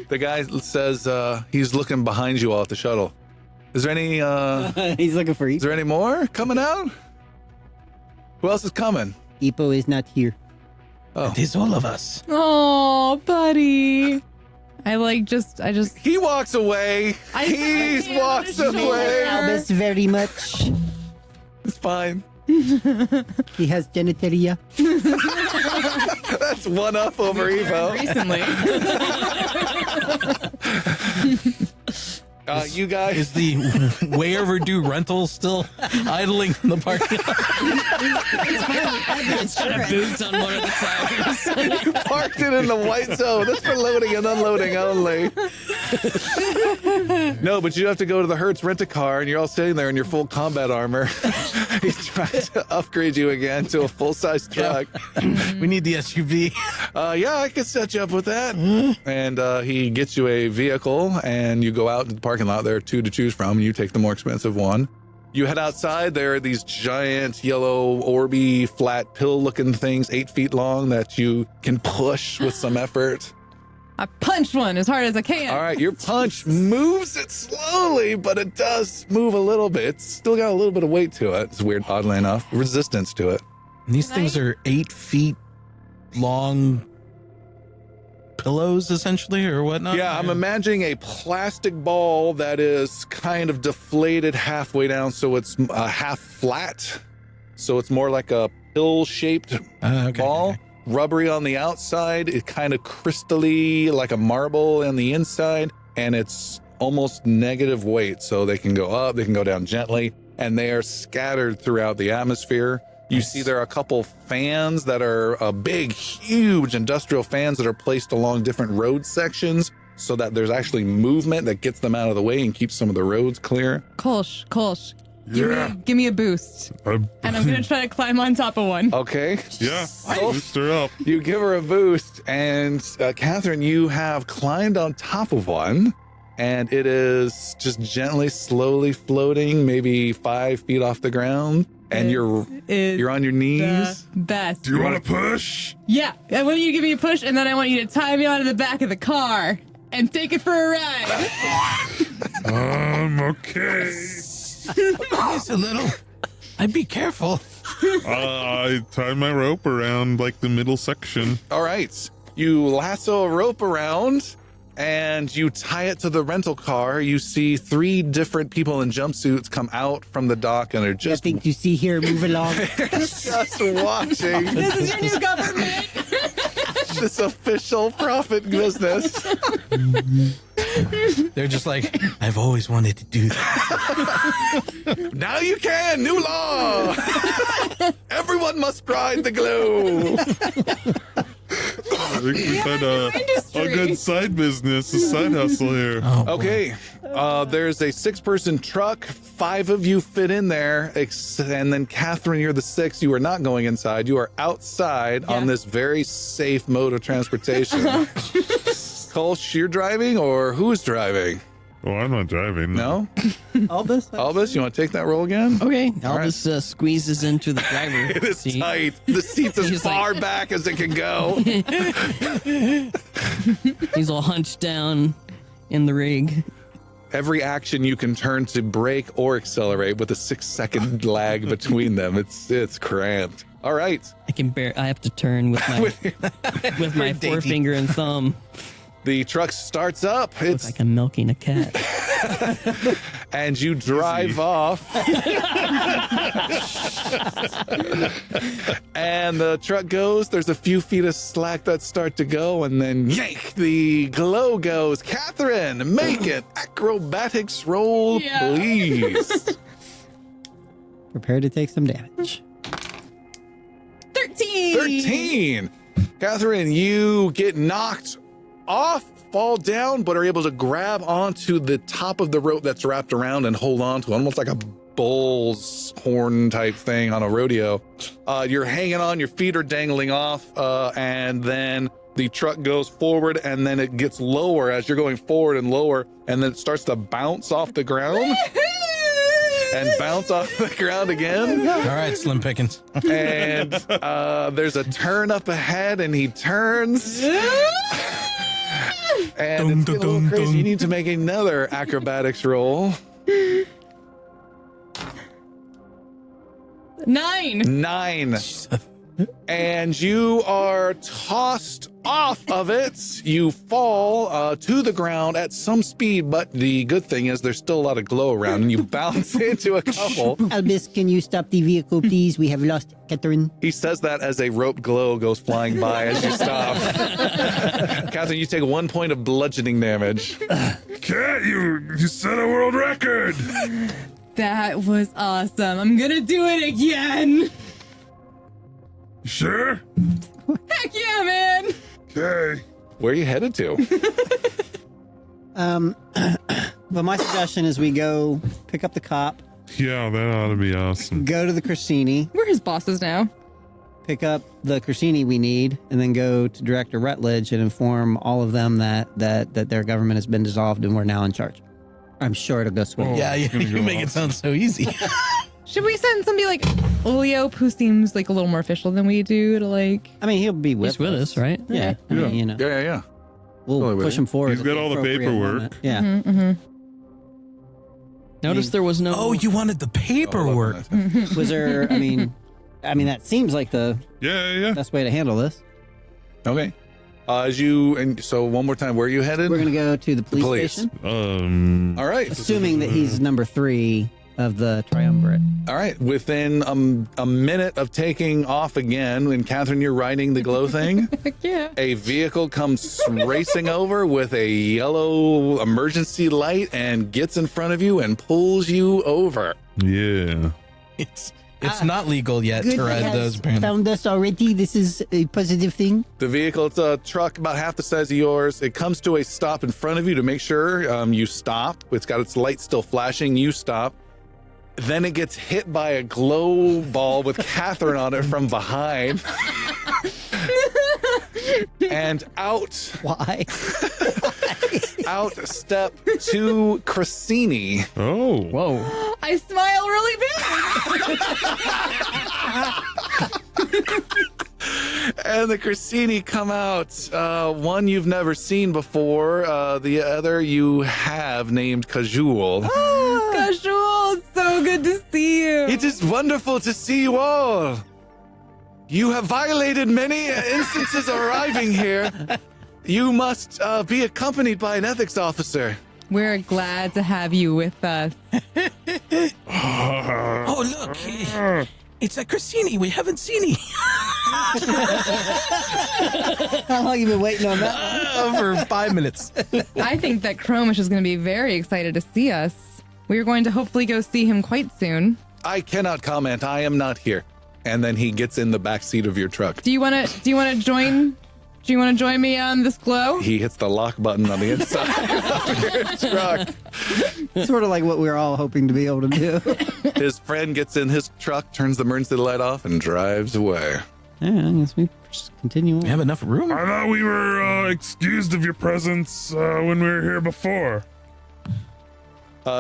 [SPEAKER 1] The guy says he's looking behind you all at the shuttle. Is there any
[SPEAKER 2] He's looking for
[SPEAKER 1] is
[SPEAKER 2] Ipo.
[SPEAKER 1] there any more coming out? Who else is coming?
[SPEAKER 2] Ipo is not here.
[SPEAKER 1] Oh.
[SPEAKER 5] It is all of us.
[SPEAKER 3] Oh, buddy. I just
[SPEAKER 1] He walks away. He walks away.
[SPEAKER 2] Albus very much.
[SPEAKER 1] It's fine.
[SPEAKER 2] He has genitalia.
[SPEAKER 1] That's one up over Evo.
[SPEAKER 3] recently.
[SPEAKER 1] You guys.
[SPEAKER 5] Is the way overdue rental still idling in the parking lot?
[SPEAKER 6] It's got a boots on one of the tires.
[SPEAKER 1] You parked it in the white zone. That's for loading and unloading only. No, but you have to go to the Hertz rent-a-car, and you're all sitting there in your full combat armor. He's trying to upgrade you again to a full-size truck.
[SPEAKER 5] We need the SUV.
[SPEAKER 1] Yeah, I could set you up with that. And he gets you a vehicle, and you go out to the parking lot. There are 2 to choose from. You take the more expensive one. You head outside. There are these giant yellow orby flat pill looking things 8 feet long that you can push with some effort.
[SPEAKER 3] I punched one as hard as I can.
[SPEAKER 1] All right, your punch moves it slowly, but it does move a little bit. It's still got a little bit of weight to it. It's weird, oddly enough. Resistance to it.
[SPEAKER 5] And these things are 8 feet long pillows, essentially, or whatnot?
[SPEAKER 1] Yeah, I'm imagining a plastic ball that is kind of deflated halfway down, so it's half flat. So it's more like a pill-shaped ball.
[SPEAKER 5] Okay.
[SPEAKER 1] Rubbery on the outside, it kind of crystally like a marble on the inside, and it's almost negative weight, so they can go up, they can go down gently, and they are scattered throughout the atmosphere. You see there are a couple fans that are big, huge industrial fans that are placed along different road sections so that there's actually movement that gets them out of the way and keeps some of the roads clear.
[SPEAKER 3] Kolsch.
[SPEAKER 4] Yeah.
[SPEAKER 3] Give me a boost. And I'm going to try to climb on top of one.
[SPEAKER 1] Okay.
[SPEAKER 4] Yeah, boost her up.
[SPEAKER 1] You give her a boost, and Catherine, you have climbed on top of one, and it is just gently, slowly floating, maybe 5 feet off the ground, and you're on your knees.
[SPEAKER 3] The best.
[SPEAKER 4] Do you want to push?
[SPEAKER 3] Yeah. I want you to give me a push, and then I want you to tie me onto the back of the car and take it for a ride.
[SPEAKER 4] Okay.
[SPEAKER 5] Just a little. I'd be careful.
[SPEAKER 4] I tie my rope around like the middle section.
[SPEAKER 1] All right. You lasso a rope around, and you tie it to the rental car. You see 3 different people in jumpsuits come out from the dock and are just
[SPEAKER 2] Nothing to see here. Move along.
[SPEAKER 1] just watching
[SPEAKER 3] This is your new government.
[SPEAKER 1] this official profit business.
[SPEAKER 5] They're just like, I've always wanted to do that.
[SPEAKER 1] Now you can. New law. Everyone must ride the glow.
[SPEAKER 4] I think we had a
[SPEAKER 3] industry.
[SPEAKER 4] good side business, a side hustle here.
[SPEAKER 5] Oh, boy.
[SPEAKER 1] Okay, there's a 6-person truck. 5 of you fit in there, and then Catherine, you're the 6th. You are not going inside. You are outside on this very safe mode of transportation. Kolsch, you're driving, or who's driving?
[SPEAKER 4] Well, I'm not driving.
[SPEAKER 1] No?
[SPEAKER 2] Albus?
[SPEAKER 1] Albus, you want to take that roll again?
[SPEAKER 6] Okay, Albus squeezes into the driver
[SPEAKER 1] It is
[SPEAKER 6] seat.
[SPEAKER 1] tight. The seat's as
[SPEAKER 6] He's
[SPEAKER 1] far back as it can go.
[SPEAKER 6] He's all hunched down in the rig.
[SPEAKER 1] Every action you can turn to brake or accelerate with a 6-second lag between them. It's cramped. All right.
[SPEAKER 6] I have to turn with my with my forefinger and thumb.
[SPEAKER 1] The truck starts up.
[SPEAKER 6] It's like I'm milking a cat.
[SPEAKER 1] And you drive off. And the truck goes. There's a few feet of slack that start to go, and then yank, the glow goes. Catherine, make it acrobatics roll, please.
[SPEAKER 2] Prepare to take some damage.
[SPEAKER 3] 13.
[SPEAKER 1] 13. Catherine, you get knocked off, fall down, but are able to grab onto the top of the rope that's wrapped around and hold on to it, almost like a bull's horn type thing on a rodeo. You're hanging on, your feet are dangling off, and then the truck goes forward, and then it gets lower as you're going forward and lower, and then it starts to bounce off the ground and bounce off the ground again.
[SPEAKER 5] All right, Slim Pickens.
[SPEAKER 1] And there's a turn up ahead, and he turns. And it's getting a little crazy. You need to make another acrobatics roll.
[SPEAKER 3] 9.
[SPEAKER 1] 9. And you are tossed off of it. You fall to the ground at some speed, but the good thing is there's still a lot of glow around, and you bounce into a couple.
[SPEAKER 2] Albus, can you stop the vehicle, please? We have lost Catherine.
[SPEAKER 1] He says that as a rope glow goes flying by as you stop. Catherine, you take 1 point of bludgeoning damage.
[SPEAKER 4] Cat, you set a world record.
[SPEAKER 3] That was awesome. I'm gonna do it again.
[SPEAKER 4] Sure?
[SPEAKER 3] Heck yeah, man.
[SPEAKER 4] Okay.
[SPEAKER 1] Where are you headed to?
[SPEAKER 2] But my suggestion is we go pick up the cop,
[SPEAKER 4] Yeah, that ought to be awesome.
[SPEAKER 2] go to the Corsini,
[SPEAKER 3] We're his bosses now.
[SPEAKER 2] pick up the Corsini we need, and then go to Director Rutledge and inform all of them that their government has been dissolved and we're now in charge. I'm sure it'll go swimming.
[SPEAKER 5] Yeah, you make it sound so easy.
[SPEAKER 3] Should we send somebody like Olio, who seems like a little more official than we do, to like?
[SPEAKER 2] I mean, he'll be with
[SPEAKER 6] He's with us, right?
[SPEAKER 2] Yeah, I mean, you know,
[SPEAKER 1] Yeah.
[SPEAKER 2] we'll
[SPEAKER 1] Totally with
[SPEAKER 2] push
[SPEAKER 1] you.
[SPEAKER 2] him forward.
[SPEAKER 4] He's got all the
[SPEAKER 2] at appropriate
[SPEAKER 4] paperwork.
[SPEAKER 2] moment. Yeah.
[SPEAKER 3] Mm-hmm.
[SPEAKER 6] Notice there was no.
[SPEAKER 5] Oh, you wanted the paperwork.
[SPEAKER 2] Was there? I mean, that seems like the
[SPEAKER 4] Yeah.
[SPEAKER 2] best way to handle this.
[SPEAKER 1] Okay. So one more time, where are you headed?
[SPEAKER 2] We're gonna go to the police station,
[SPEAKER 1] All right.
[SPEAKER 2] assuming that he's number 3 of the triumvirate.
[SPEAKER 1] All right. Within a minute of taking off again, and Catherine, you're riding the glow thing,
[SPEAKER 3] Heck yeah.
[SPEAKER 1] a vehicle comes racing over with a yellow emergency light and gets in front of you and pulls you over.
[SPEAKER 4] Yeah.
[SPEAKER 5] It's not legal yet to ride those. Apparently.
[SPEAKER 2] Found us already. This is a positive thing.
[SPEAKER 1] The vehicle, it's a truck about half the size of yours. It comes to a stop in front of you to make sure you stop. It's got its light still flashing. You stop. Then it gets hit by a glow ball with Catherine on it from behind. And out step to Cressini.
[SPEAKER 4] Oh.
[SPEAKER 6] Whoa.
[SPEAKER 3] I smile really big.
[SPEAKER 1] And the Cressini come out. One you've never seen before. The other you have named Cajul.
[SPEAKER 3] Casual, it's so good to see you.
[SPEAKER 1] It is wonderful to see you all. You have violated many instances arriving here. You must be accompanied by an ethics officer.
[SPEAKER 3] We're glad to have you with us.
[SPEAKER 5] Oh, look. It's a Cassini. We haven't seen him.
[SPEAKER 2] How long you been waiting on that?
[SPEAKER 5] For 5 minutes.
[SPEAKER 3] I think that Chromish is going to be very excited to see us. We are going to hopefully go see him quite soon.
[SPEAKER 1] I cannot comment. I am not here. And then he gets in the back seat of your truck.
[SPEAKER 3] Do you want to join? Do you want to join me on this glow?
[SPEAKER 1] He hits the lock button on the inside of your truck.
[SPEAKER 2] Sort of like what we were all hoping to be able to do.
[SPEAKER 1] His friend gets in his truck, turns the emergency light off, and drives away.
[SPEAKER 2] Yeah, I guess we just continue on.
[SPEAKER 5] We have enough room.
[SPEAKER 4] I thought we were excused of your presence when we were here before.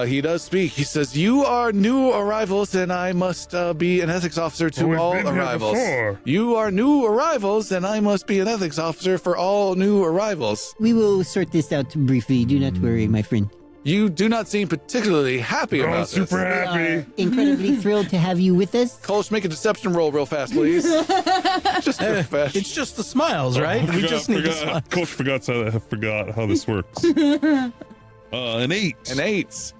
[SPEAKER 1] He does speak. He says, "You are new arrivals, and I must be an ethics officer to
[SPEAKER 4] We've
[SPEAKER 1] all
[SPEAKER 4] been here
[SPEAKER 1] arrivals.
[SPEAKER 4] before.
[SPEAKER 1] You are new arrivals, and I must be an ethics officer for all new arrivals.
[SPEAKER 2] We will sort this out briefly. Do not worry, my friend.
[SPEAKER 1] You do not seem particularly happy
[SPEAKER 4] Oh,
[SPEAKER 1] about
[SPEAKER 4] super
[SPEAKER 1] this.
[SPEAKER 4] happy.
[SPEAKER 2] Incredibly thrilled to have you with us.
[SPEAKER 1] Kolsch, make a deception roll real fast, please. Just real fast.
[SPEAKER 5] It's just the smiles, right? We just need the smiles.
[SPEAKER 4] Coach forgot how this works. An 8.
[SPEAKER 1] An 8.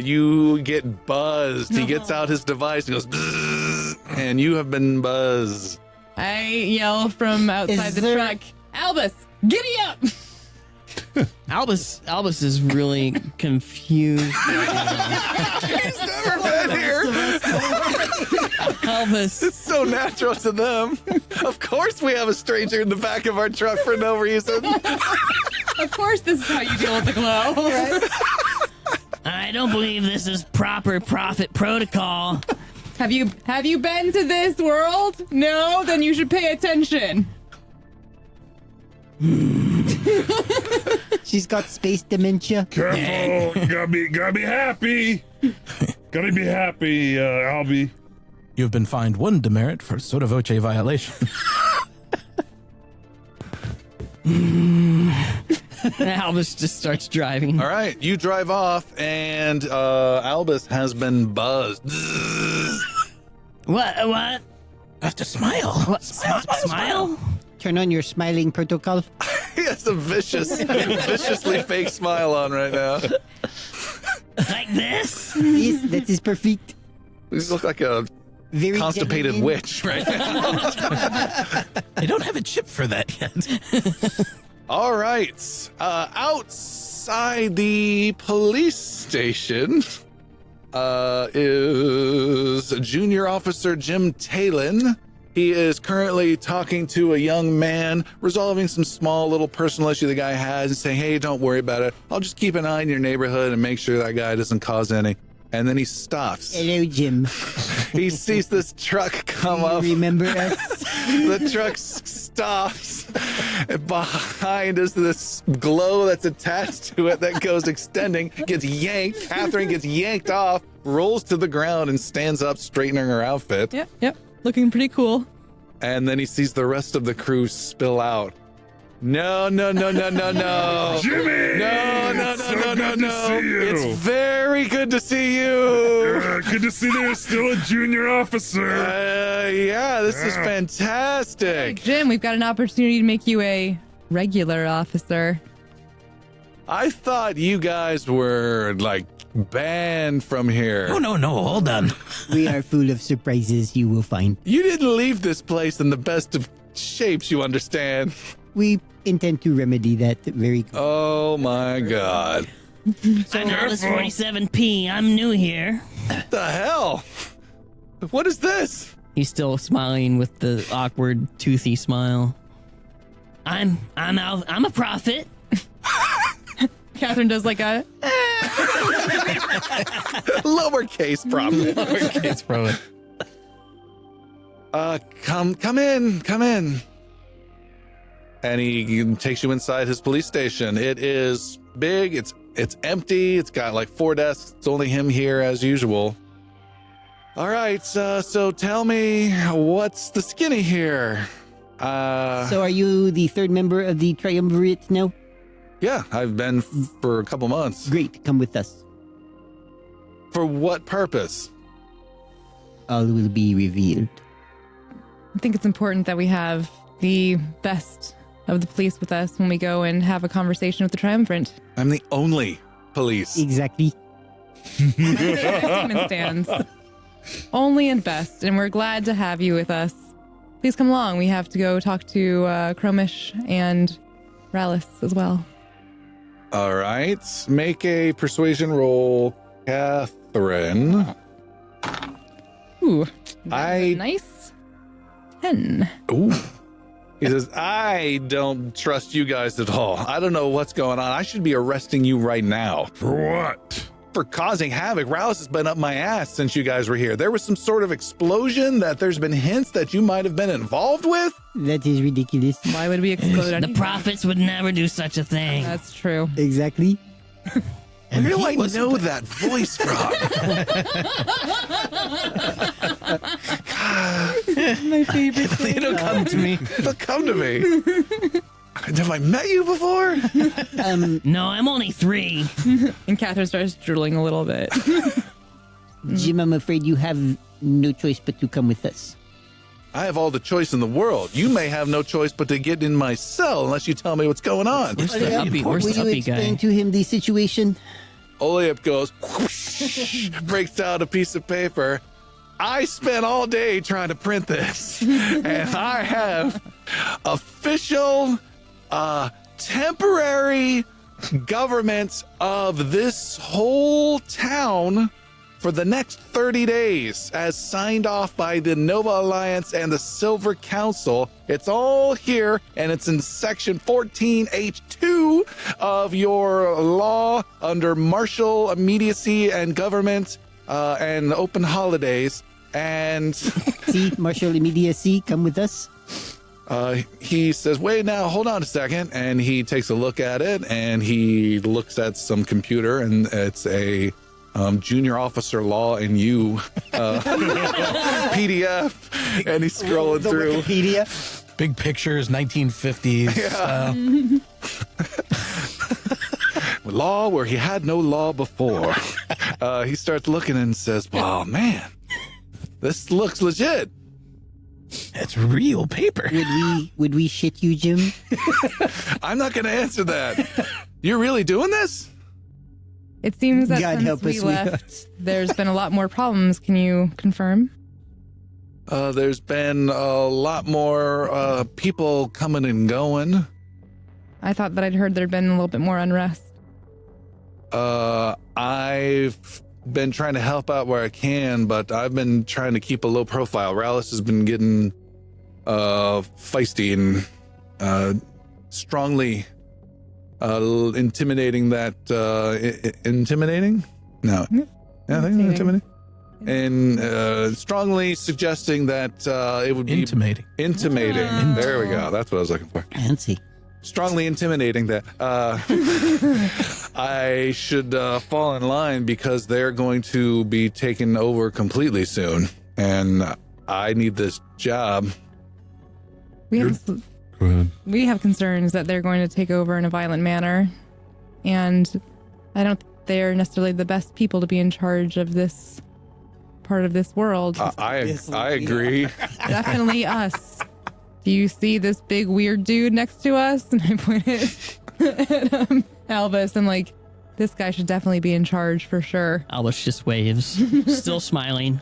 [SPEAKER 1] You get buzzed. He gets out his device and goes, "Bzzz," and you have been buzzed.
[SPEAKER 3] I yell from outside the truck, Albus, giddy up!
[SPEAKER 6] Albus is really confused.
[SPEAKER 1] He's never been here.
[SPEAKER 6] Albus.
[SPEAKER 1] It's so natural to them. Of course we have a stranger in the back of our truck for no reason.
[SPEAKER 3] Of course this is how you deal with the glow. Right?
[SPEAKER 6] I don't believe this is proper prophet protocol.
[SPEAKER 3] Have you been to this world? No? Then you should pay attention.
[SPEAKER 2] She's got space dementia.
[SPEAKER 4] Careful. You gotta be happy. Gotta be happy, Albie.
[SPEAKER 5] You've been fined 1 demerit for sotto voce violation.
[SPEAKER 6] Albus just starts driving.
[SPEAKER 1] All right, you drive off, and Albus has been buzzed.
[SPEAKER 6] What?
[SPEAKER 5] I have to smile.
[SPEAKER 6] What? Smile?
[SPEAKER 2] Turn on your smiling protocol.
[SPEAKER 1] He has a viciously fake smile on right now.
[SPEAKER 6] Like this?
[SPEAKER 2] Yes, that is perfect.
[SPEAKER 1] You look like a
[SPEAKER 2] Very
[SPEAKER 1] constipated
[SPEAKER 2] genuine.
[SPEAKER 1] witch right now.
[SPEAKER 5] I don't have a chip for that yet.
[SPEAKER 1] All right. Outside the police station is Junior Officer Jim Talon. He is currently talking to a young man, resolving some small little personal issue the guy has, and saying, "Hey, don't worry about it. I'll just keep an eye on your neighborhood and make sure that guy doesn't cause any." And then he stops.
[SPEAKER 2] Hello, Jim.
[SPEAKER 1] He sees this truck come
[SPEAKER 2] Do
[SPEAKER 1] up.
[SPEAKER 2] you remember us?
[SPEAKER 1] The truck stops. And behind is this glow that's attached to it that goes extending, gets yanked. Catherine gets yanked off, rolls to the ground, and stands up, straightening her outfit.
[SPEAKER 3] Yep. Looking pretty cool.
[SPEAKER 1] And then he sees the rest of the crew spill out. No.
[SPEAKER 4] Jimmy!
[SPEAKER 1] No.
[SPEAKER 4] Good to see you.
[SPEAKER 1] It's very good to see you.
[SPEAKER 4] Good to see there's still a junior officer.
[SPEAKER 1] Yeah, this is fantastic.
[SPEAKER 3] Jim, we've got an opportunity to make you a regular officer.
[SPEAKER 1] I thought you guys were like banned from here.
[SPEAKER 5] Oh, no, hold on.
[SPEAKER 2] We are full of surprises, you will find.
[SPEAKER 1] You didn't leave this place in the best of shapes, you understand.
[SPEAKER 2] We intend to remedy that very quickly.
[SPEAKER 1] Oh my god.
[SPEAKER 6] I'm Albus 47P. I'm new here.
[SPEAKER 1] What the hell? What is this?
[SPEAKER 6] He's still smiling with the awkward, toothy smile. I'm a prophet.
[SPEAKER 3] Catherine does like a
[SPEAKER 1] Lowercase prophet.
[SPEAKER 5] It's probably.
[SPEAKER 1] Come in. And he takes you inside his police station. It is big. It's empty. It's got like 4 desks. It's only him here as usual. All right. So tell me, what's the skinny here?
[SPEAKER 2] So are you the third member of the triumvirate now?
[SPEAKER 1] Yeah, I've been for a couple months.
[SPEAKER 2] Great, come with us.
[SPEAKER 1] For what purpose?
[SPEAKER 2] All will be revealed.
[SPEAKER 3] I think it's important that we have the best of the police with us when we go and have a conversation with the Triumvirate.
[SPEAKER 1] I'm the only police.
[SPEAKER 2] Exactly.
[SPEAKER 3] Statement stands. Only and best, and we're glad to have you with us. Please come along. We have to go talk to Chromish and Rallis as well.
[SPEAKER 1] All right. Make a persuasion roll, Catherine.
[SPEAKER 3] Ooh, nice 10.
[SPEAKER 1] Ooh. He says, I don't trust you guys at all. I don't know what's going on. I should be arresting you right now.
[SPEAKER 4] For what?
[SPEAKER 1] For causing havoc. Rallis has been up my ass since you guys were here. There was some sort of explosion that there's been hints that you might have been involved with.
[SPEAKER 2] That is ridiculous.
[SPEAKER 3] Why would we explode
[SPEAKER 6] The
[SPEAKER 3] anything?
[SPEAKER 6] prophets would never do such a thing.
[SPEAKER 3] That's true.
[SPEAKER 2] Exactly.
[SPEAKER 1] And where do I know that voice from?
[SPEAKER 3] My favorite thing.
[SPEAKER 5] It'll come to me.
[SPEAKER 1] It'll come to me. Have I met you before?
[SPEAKER 6] No, I'm only 3.
[SPEAKER 3] And Catherine starts drooling a little bit.
[SPEAKER 2] Jim, I'm afraid you have no choice but to come with us.
[SPEAKER 1] I have all the choice in the world. You may have no choice but to get in my cell unless you tell me what's going on.
[SPEAKER 6] Where's the uppy, where's
[SPEAKER 2] Will
[SPEAKER 6] the
[SPEAKER 2] you
[SPEAKER 6] uppy
[SPEAKER 2] explain
[SPEAKER 6] guy?
[SPEAKER 2] to him the situation?
[SPEAKER 1] Oleip goes, whoosh, breaks out a piece of paper. I spent all day trying to print this, and I have official, temporary government of this whole town for the next 30 days, as signed off by the Nova Alliance and the Silver Council. It's all here, and it's in section 14H2 of your law under martial immediacy and government and open holidays. And
[SPEAKER 2] See, martial immediacy, come with us.
[SPEAKER 1] he says, wait, now, hold on a second. And he takes a look at it, and he looks at some computer, and it's a junior officer law and you PDF, and he's scrolling
[SPEAKER 2] The
[SPEAKER 1] through.
[SPEAKER 2] Wikipedia.
[SPEAKER 5] Big pictures, 1950s.
[SPEAKER 1] Law where he had no law before. He starts looking and says, wow, man, this looks legit.
[SPEAKER 5] It's real paper.
[SPEAKER 2] Would we shit you, Jim?
[SPEAKER 1] I'm not going to answer that. You're really doing this?
[SPEAKER 3] It seems that
[SPEAKER 2] God help
[SPEAKER 3] since
[SPEAKER 2] us,
[SPEAKER 3] we
[SPEAKER 2] we
[SPEAKER 3] left, there's been a lot more problems. Can you confirm?
[SPEAKER 1] There's been a lot more people coming and going.
[SPEAKER 3] I thought that I'd heard there'd been a little bit more unrest.
[SPEAKER 1] I've been trying to help out where I can, but I've been trying to keep a low profile. Rallis has been getting feisty and strongly intimidating that intimidating? No. Yeah, I think it's intimidating. And strongly suggesting that it would be
[SPEAKER 5] Intimating.
[SPEAKER 1] intimating. There we go. That's what I was looking for.
[SPEAKER 2] Fancy.
[SPEAKER 1] Strongly intimidating that I should fall in line because they're going to be taken over completely soon, and I need this job.
[SPEAKER 3] We have
[SPEAKER 4] Go ahead.
[SPEAKER 3] we have concerns that they're going to take over in a violent manner, and I don't think they're necessarily the best people to be in charge of this part of this world.
[SPEAKER 1] I agree.
[SPEAKER 3] Definitely us. Do you see this big weird dude next to us? And I pointed at Albus. I'm like, this guy should definitely be in charge for sure.
[SPEAKER 6] Albus just waves, still smiling.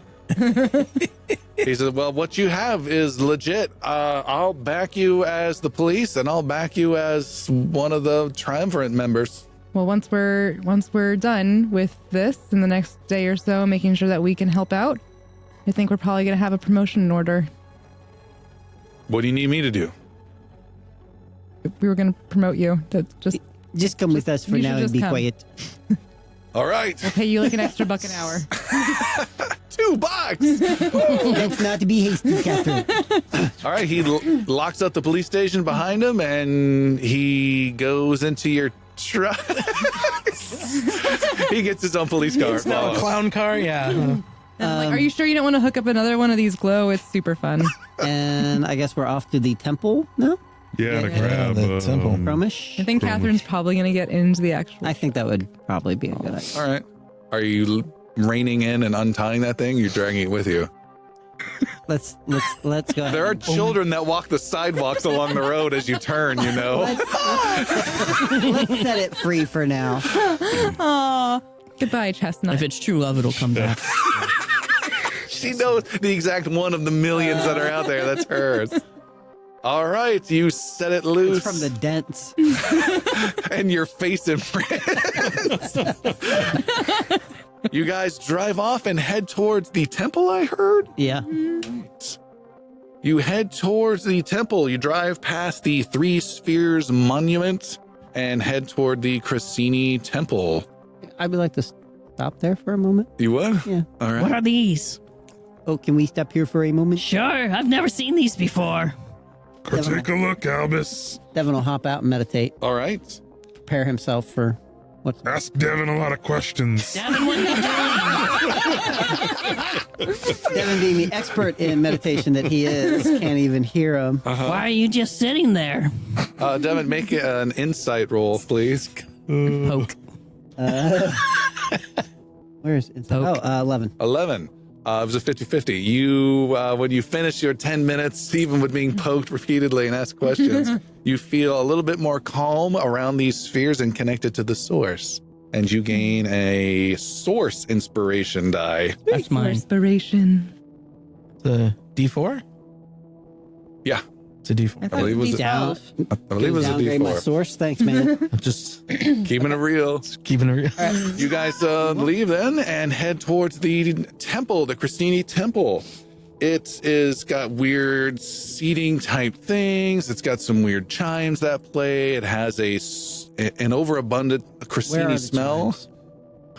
[SPEAKER 1] He said, well, what you have is legit. I'll back you as the police, and I'll back you as one of the triumvirate members.
[SPEAKER 3] Well, once we're done with this in the next day or so, making sure that we can help out, I think we're probably going to have a promotion in order.
[SPEAKER 1] What do you need me to do?
[SPEAKER 3] We were going to promote you. That's
[SPEAKER 2] Just come with us for
[SPEAKER 3] you
[SPEAKER 2] now
[SPEAKER 3] should
[SPEAKER 2] and
[SPEAKER 3] just
[SPEAKER 2] be
[SPEAKER 3] come.
[SPEAKER 2] quiet.
[SPEAKER 1] All right,
[SPEAKER 3] pay you like an extra $1 an hour.
[SPEAKER 1] $2.
[SPEAKER 2] Let's not be hasty, Catherine.
[SPEAKER 1] All right, he locks up the police station behind him, and he goes into your truck. He gets his own police car.
[SPEAKER 5] It's now a clown car, yeah.
[SPEAKER 3] And I'm like, are you sure you don't want to hook up another one of these glow? It's super fun.
[SPEAKER 2] And I guess we're off to the temple now?
[SPEAKER 4] Yeah, to
[SPEAKER 2] Yeah,
[SPEAKER 4] grab
[SPEAKER 5] the temple.
[SPEAKER 2] Promish?
[SPEAKER 3] I think Catherine's probably going to get into the actual.
[SPEAKER 2] I think that would probably be a good idea.
[SPEAKER 1] All right. Are you reining in and untying that thing? You're dragging it with you.
[SPEAKER 2] Let's go. Ahead.
[SPEAKER 1] There are children that walk the sidewalks along the road as you turn, you know.
[SPEAKER 2] Let's set it free for now.
[SPEAKER 3] Oh, goodbye, Chestnut.
[SPEAKER 6] If it's true love, it'll come back.
[SPEAKER 1] She knows the exact one of the millions that are out there. That's hers. All right, you set it loose.
[SPEAKER 2] It's from the dents.
[SPEAKER 1] And your face imprints. You guys drive off and head towards the temple, I heard?
[SPEAKER 2] Yeah.
[SPEAKER 1] You head towards the temple. You drive past the Three Spheres Monument and head toward the Cressini Temple.
[SPEAKER 2] I would like to stop there for a moment.
[SPEAKER 1] You would?
[SPEAKER 2] Yeah.
[SPEAKER 1] All right.
[SPEAKER 6] What are these?
[SPEAKER 2] Oh, can we stop here for a moment?
[SPEAKER 6] Sure, I've never seen these before.
[SPEAKER 4] Go take a look, Albus.
[SPEAKER 2] Devin will hop out and meditate,
[SPEAKER 1] All right.
[SPEAKER 2] prepare himself for what's
[SPEAKER 4] Ask Devin a lot of questions.
[SPEAKER 6] Devin, what are you doing?
[SPEAKER 2] Devin being the expert in meditation that he is, can't even hear him.
[SPEAKER 6] Why are you just sitting there?
[SPEAKER 1] Devin, make an insight roll, please.
[SPEAKER 6] Poke.
[SPEAKER 2] Where is it?
[SPEAKER 6] Poke.
[SPEAKER 2] Oh, 11.
[SPEAKER 1] 11. It was a 50-50. You, when you finish your 10 minutes, even with being poked repeatedly and asked questions, you feel a little bit more calm around these spheres and connected to the source. And you gain a source inspiration die.
[SPEAKER 6] That's mine.
[SPEAKER 3] Inspiration.
[SPEAKER 5] The D4?
[SPEAKER 1] Yeah,
[SPEAKER 5] It's a D4.
[SPEAKER 3] I thought
[SPEAKER 1] believe it was a-
[SPEAKER 3] down.
[SPEAKER 1] I believe it was a
[SPEAKER 2] Downgrade my
[SPEAKER 1] D4.
[SPEAKER 2] source. Thanks, man.
[SPEAKER 5] I'm just
[SPEAKER 1] Keeping it real.
[SPEAKER 5] keeping it real.
[SPEAKER 1] You guys leave then and head towards the temple, the Cressini Temple. It is got weird seating type things. It's got some weird chimes that play. It has an overabundant
[SPEAKER 2] Where are
[SPEAKER 1] Cressini
[SPEAKER 2] the
[SPEAKER 1] smell,
[SPEAKER 2] chimes?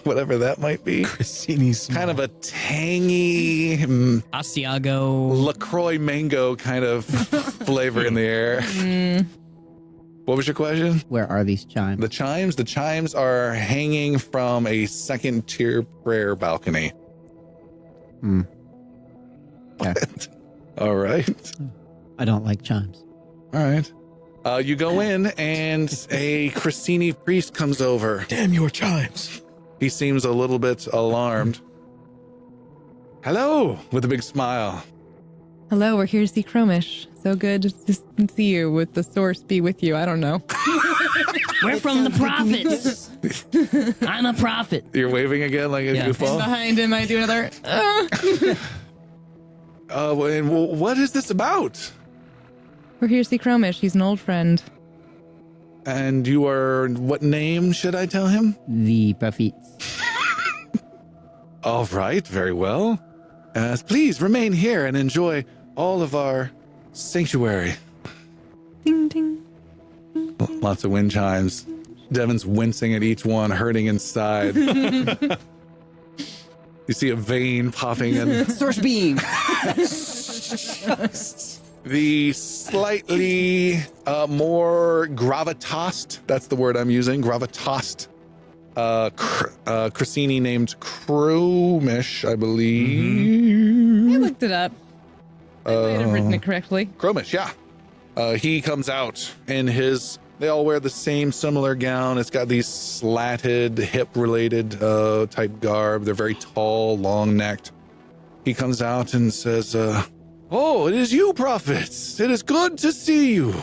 [SPEAKER 1] whatever that might be.
[SPEAKER 5] Cressini's
[SPEAKER 1] Kind of a tangy
[SPEAKER 6] Asiago.
[SPEAKER 1] LaCroix mango kind of flavor in the air. What was your question?
[SPEAKER 2] Where are these chimes?
[SPEAKER 1] The chimes are hanging from a second tier prayer balcony.
[SPEAKER 2] Okay.
[SPEAKER 1] All right.
[SPEAKER 2] I don't like chimes.
[SPEAKER 1] All right. You go in and a Cressini priest comes over.
[SPEAKER 5] Damn your chimes.
[SPEAKER 1] He seems a little bit alarmed. Hello, with a big smile.
[SPEAKER 3] Hello, we're here to see Chromish. So good to see you. With the source be with you. I don't know.
[SPEAKER 6] We're from the prophets. I'm a prophet.
[SPEAKER 1] You're waving again like a
[SPEAKER 6] Yeah.
[SPEAKER 1] goofball?
[SPEAKER 3] Behind him, I do another.
[SPEAKER 1] And what is this about?
[SPEAKER 3] We're here to see Chromish. He's an old friend.
[SPEAKER 1] And you are, what name should I tell him?
[SPEAKER 2] The prophets.
[SPEAKER 1] All right, very well. Please remain here and enjoy all of our sanctuary.
[SPEAKER 3] Ding, ding.
[SPEAKER 1] Lots of wind chimes. Devin's wincing at each one, hurting inside. You see a vein popping in.
[SPEAKER 2] Source beam.
[SPEAKER 1] The slightly more gravitas, that's the word I'm using, gravitas, Cressini named Chromish, I believe.
[SPEAKER 3] I looked it up. I might have written it correctly.
[SPEAKER 1] Chromish, yeah. He comes out in they all wear the same similar gown. It's got these slatted, hip-related type garb. They're very tall, long-necked. He comes out and says, oh, it is you, prophets. It is good to see you.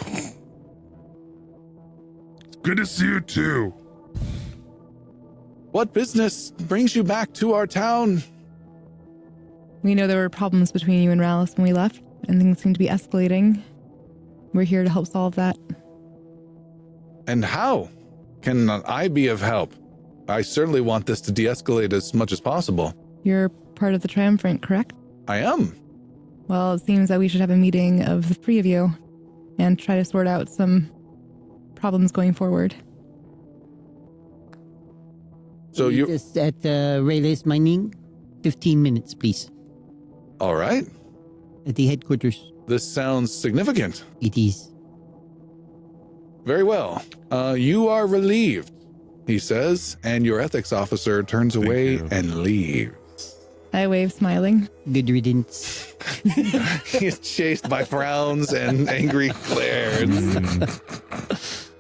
[SPEAKER 4] Good to see you too.
[SPEAKER 1] What business brings you back to our town?
[SPEAKER 3] We know there were problems between you and Rallis when we left, and things seem to be escalating. We're here to help solve that.
[SPEAKER 1] And how can I be of help? I certainly want this to de-escalate as much as possible.
[SPEAKER 3] You're part of the Triumvirate, correct?
[SPEAKER 1] I am.
[SPEAKER 3] Well, it seems that we should have a meeting of the three of you and try to sort out some problems going forward.
[SPEAKER 1] So you...
[SPEAKER 2] Just at Rayleigh's Mining. 15 minutes, please.
[SPEAKER 1] All right.
[SPEAKER 2] At the headquarters.
[SPEAKER 1] This sounds significant.
[SPEAKER 2] It is.
[SPEAKER 1] Very well. You are relieved, he says, and your ethics officer turns away
[SPEAKER 4] you.
[SPEAKER 1] and leaves.
[SPEAKER 3] I wave, smiling.
[SPEAKER 2] Good riddance.
[SPEAKER 1] He is chased by frowns and angry glares.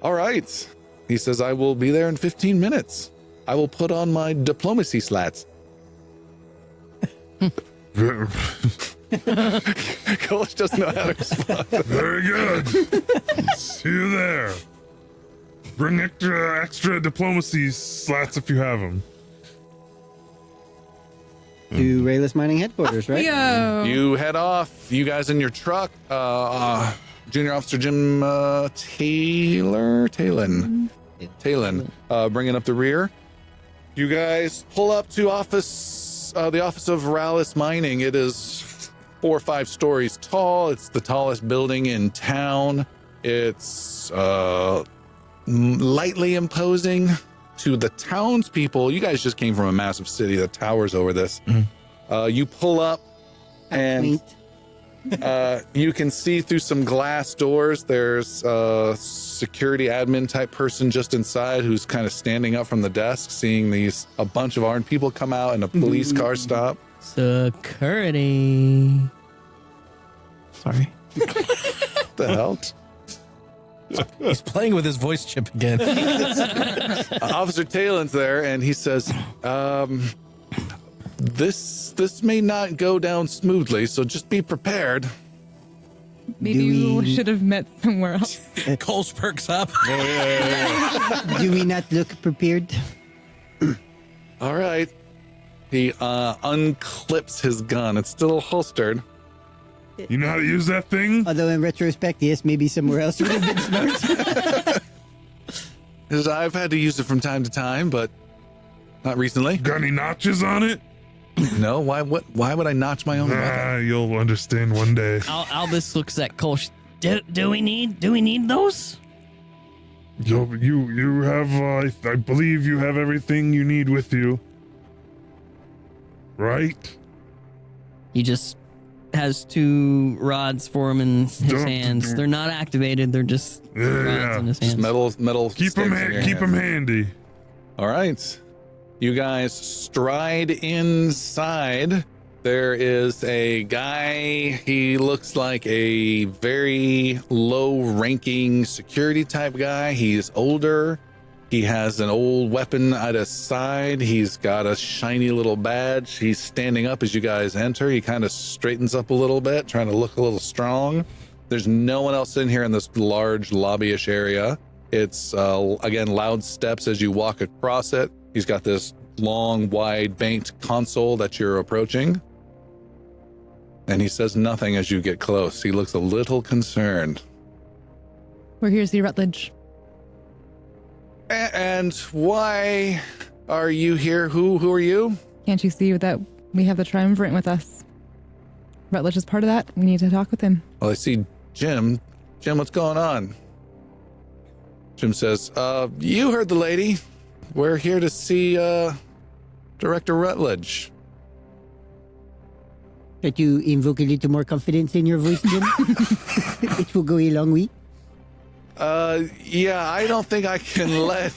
[SPEAKER 1] All right. He says, I will be there in 15 minutes. I will put on my diplomacy slats. Kolsch doesn't know how to respond.
[SPEAKER 4] Very good. See you there. Bring extra diplomacy slats if you have them.
[SPEAKER 2] To Rayless Mining headquarters, right?
[SPEAKER 3] Yo.
[SPEAKER 1] You head off. You guys in your truck. Junior Officer Jim Talon, bringing up the rear. You guys pull up to the office of Ralis Mining. It is 4 or 5 stories tall. It's the tallest building in town. It's lightly imposing to the townspeople. You guys just came from a massive city that towers over this. You pull up and you can see through some glass doors. There's a security admin type person just inside who's kind of standing up from the desk, seeing a bunch of armed people come out and a police car stop.
[SPEAKER 6] Security. Sorry.
[SPEAKER 1] What the hell?
[SPEAKER 5] He's playing with his voice chip again.
[SPEAKER 1] Officer Talon's there, and he says, this may not go down smoothly, so just be prepared.
[SPEAKER 3] Maybe you should have met somewhere else.
[SPEAKER 5] Kolsch perks up.
[SPEAKER 2] Do we not look prepared?
[SPEAKER 1] All right. He unclips his gun. It's still holstered.
[SPEAKER 4] You know how to use that thing?
[SPEAKER 2] Although in retrospect, yes, maybe somewhere else would have been smart.
[SPEAKER 1] I've had to use it from time to time, but not recently.
[SPEAKER 4] Got any notches on it?
[SPEAKER 1] No, why would I notch my own weapon?
[SPEAKER 4] You'll understand one day.
[SPEAKER 6] Albus looks at Kolsch. Do we need those?
[SPEAKER 4] You have, I believe you have everything you need with you. Right?
[SPEAKER 6] He just has 2 rods for him in his hands. They're not activated. They're just rods in his hands.
[SPEAKER 1] Just metal.
[SPEAKER 4] Keep them handy.
[SPEAKER 1] All right. You guys stride inside. There is a guy. He looks like a very low-ranking security type guy. He's older. He has an old weapon at his side. He's got a shiny little badge. He's standing up as you guys enter. He kind of straightens up a little bit, trying to look a little strong. There's no one else in here in this large lobbyish area. It's, again, loud steps as you walk across it. He's got this long, wide, banked console that you're approaching. And he says nothing as you get close. He looks a little concerned.
[SPEAKER 3] We're here to see Rutledge.
[SPEAKER 1] And why are you here? Who are you?
[SPEAKER 3] Can't you see that we have the Triumvirate with us? Rutledge is part of that. We need to talk with him.
[SPEAKER 1] Well, I see Jim. Jim, what's going on? Jim says, you heard the lady. We're here to see Director Rutledge.
[SPEAKER 2] Could you invoke a little more confidence in your voice, Jim? It will go a long way.
[SPEAKER 1] Yeah, I don't think I can let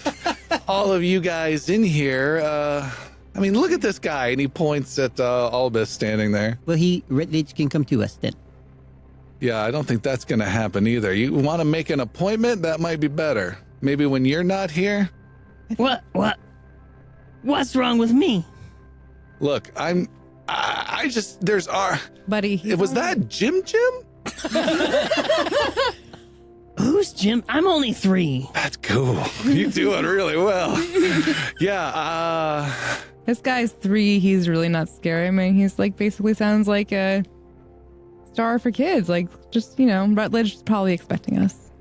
[SPEAKER 1] all of you guys in here. I mean, look at this guy. And he points at Albis standing there.
[SPEAKER 2] Well, Rutledge can come to us then.
[SPEAKER 1] Yeah, I don't think that's going to happen either. You want to make an appointment? That might be better. Maybe when you're not here?
[SPEAKER 6] What's wrong with me?
[SPEAKER 1] Look, there's our...
[SPEAKER 3] Buddy.
[SPEAKER 1] Was that Jim?
[SPEAKER 6] Who's Jim? I'm only 3.
[SPEAKER 1] That's cool. You're doing really well. Yeah,
[SPEAKER 3] This guy's 3. He's really not scary. I mean, he's like basically sounds like a star for kids. Like, just, Rutledge is probably expecting us.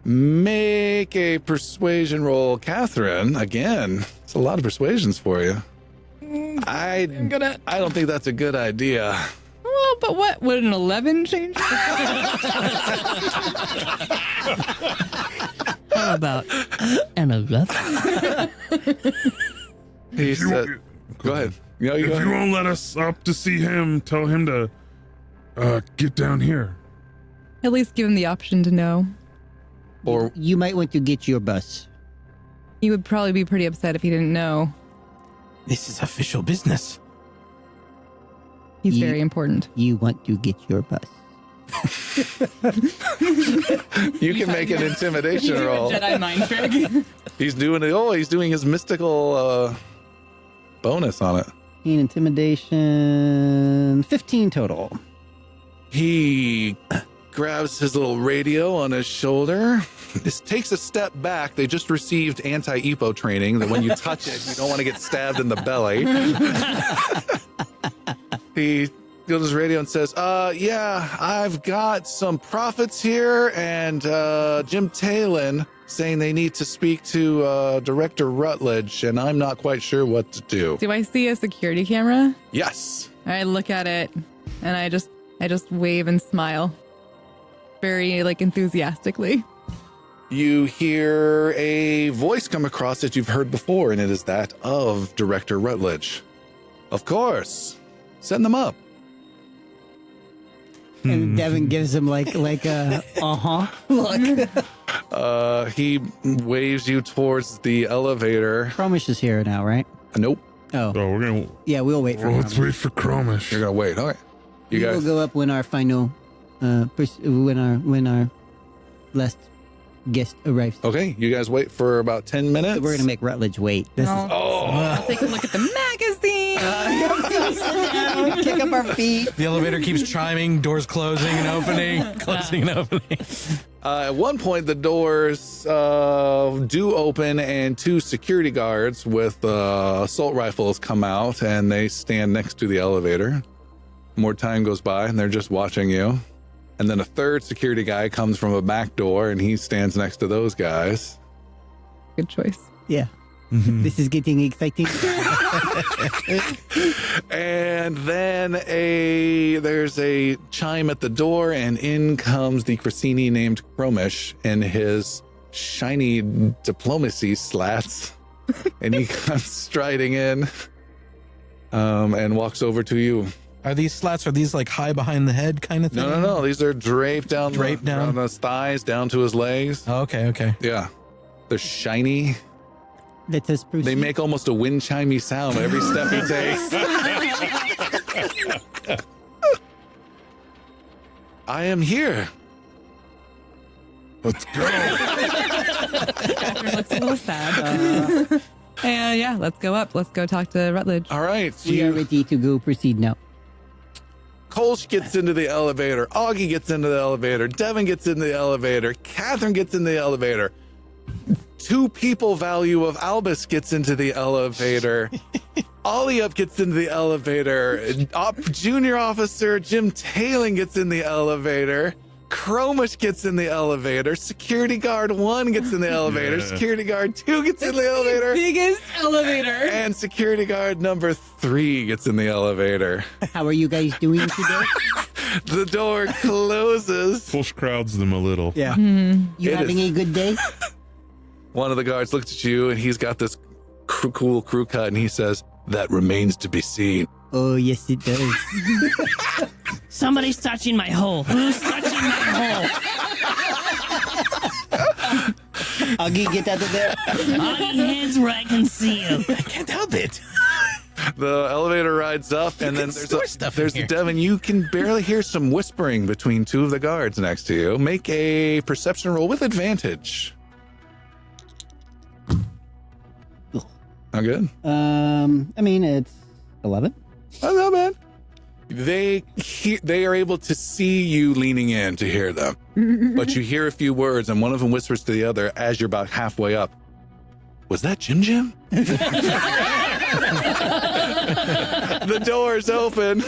[SPEAKER 1] make a persuasion roll, Catherine. Again, it's a lot of persuasions for you. I don't think that's a good idea.
[SPEAKER 3] Well, but what would an 11 change?
[SPEAKER 6] How about an 11?
[SPEAKER 1] He said, go ahead.
[SPEAKER 4] If you won't let us up to see him, tell him to get down here.
[SPEAKER 3] At least give him the option to know.
[SPEAKER 2] Or you might want to get your bus.
[SPEAKER 3] He would probably be pretty upset if he didn't know.
[SPEAKER 5] This is official business.
[SPEAKER 3] He's very important.
[SPEAKER 2] You want to get your bus.
[SPEAKER 1] You can make an intimidation roll.
[SPEAKER 3] Jedi mind trick.
[SPEAKER 1] He's doing his mystical bonus on it.
[SPEAKER 2] 14 intimidation, 15 total.
[SPEAKER 1] He grabs his little radio on his shoulder. This takes a step back. They just received anti-EPO training that when you touch it, you don't want to get stabbed in the belly. He goes to his radio and says, yeah, I've got some prophets here and Jim Talon saying they need to speak to Director Rutledge, and I'm not quite sure what to do.
[SPEAKER 3] Do I see a security camera?
[SPEAKER 1] Yes.
[SPEAKER 3] I look at it and I just wave and smile very like enthusiastically.
[SPEAKER 1] You hear a voice come across that you've heard before, and it is that of Director Rutledge. Of course. Send them up.
[SPEAKER 2] And Devin gives him like a look.
[SPEAKER 1] He waves you towards the elevator.
[SPEAKER 2] Promise is here now, right?
[SPEAKER 1] Nope.
[SPEAKER 2] Oh,
[SPEAKER 4] Oh, we're gonna.
[SPEAKER 2] yeah, we'll wait for
[SPEAKER 4] Well,
[SPEAKER 2] him.
[SPEAKER 4] let's wait for Cromish.
[SPEAKER 1] You're gonna wait. Okay. You
[SPEAKER 2] We will
[SPEAKER 1] guys.
[SPEAKER 2] go up when our final, when our last guest arrives.
[SPEAKER 1] Okay. You guys wait for about 10 minutes.
[SPEAKER 2] We're gonna make Rutledge wait. This
[SPEAKER 3] I'll take a look at the magazine.
[SPEAKER 2] Kick up our feet.
[SPEAKER 5] The elevator keeps chiming, doors closing and opening, closing and opening.
[SPEAKER 1] At one point, the doors do open, and two security guards with assault rifles come out, and they stand next to the elevator. More time goes by, and they're just watching you. And then a third security guy comes from a back door, and he stands next to those guys.
[SPEAKER 3] Good choice.
[SPEAKER 2] Yeah. This is getting exciting.
[SPEAKER 1] And then there's a chime at the door, and in comes the Crescini named Cromish in his shiny diplomacy slats. And he comes striding in and walks over to you.
[SPEAKER 5] Are these slats, are these like high behind the head kind of thing?
[SPEAKER 1] No. These are draped down,
[SPEAKER 5] Down
[SPEAKER 1] on his thighs, down to his legs.
[SPEAKER 5] Oh, okay.
[SPEAKER 1] Yeah. They're shiny.
[SPEAKER 2] Let us proceed.
[SPEAKER 1] They make almost a wind chimey sound every step he takes. I am here.
[SPEAKER 4] Let's go.
[SPEAKER 3] Catherine looks a little sad. And yeah, let's go up. Let's go talk to Rutledge.
[SPEAKER 1] All right.
[SPEAKER 2] We are ready to go. Proceed now.
[SPEAKER 1] Kolsch gets into the elevator. Augie gets into the elevator. Devin gets into the elevator. Catherine gets in the elevator. 2 people value of Albis gets into the elevator. Ollieup gets into the elevator. Junior officer Jim Talon gets in the elevator. Cromish gets in the elevator. Security guard 1 gets in the elevator.
[SPEAKER 4] Yeah.
[SPEAKER 1] Security guard 2 gets in the elevator.
[SPEAKER 3] Biggest elevator.
[SPEAKER 1] And security guard number 3 gets in the elevator.
[SPEAKER 2] How are you guys doing today?
[SPEAKER 1] The door closes.
[SPEAKER 4] Kolsch crowds them a little.
[SPEAKER 2] Yeah.
[SPEAKER 3] Mm-hmm.
[SPEAKER 2] You
[SPEAKER 1] It
[SPEAKER 2] having
[SPEAKER 1] is-
[SPEAKER 2] a good day?
[SPEAKER 1] One of the guards looks at you, and he's got this cool crew cut, and he says, "That remains to be seen."
[SPEAKER 2] Oh, yes, it does.
[SPEAKER 6] Somebody's touching my hole. Who's touching my hole?
[SPEAKER 2] Augie, get out of there.
[SPEAKER 6] All your hands where I can see you.
[SPEAKER 5] I can't help it.
[SPEAKER 1] The elevator rides up, and then
[SPEAKER 5] store stuff in
[SPEAKER 1] there's
[SPEAKER 5] here.
[SPEAKER 1] Devin. You can barely hear some whispering between 2 of the guards next to you. Make a perception roll with advantage. Not good.
[SPEAKER 2] I mean, it's 11.
[SPEAKER 1] That's not bad. They are able to see you leaning in to hear them, but you hear a few words, and one of them whispers to the other as you're about halfway up. Was that Jim? The doors open.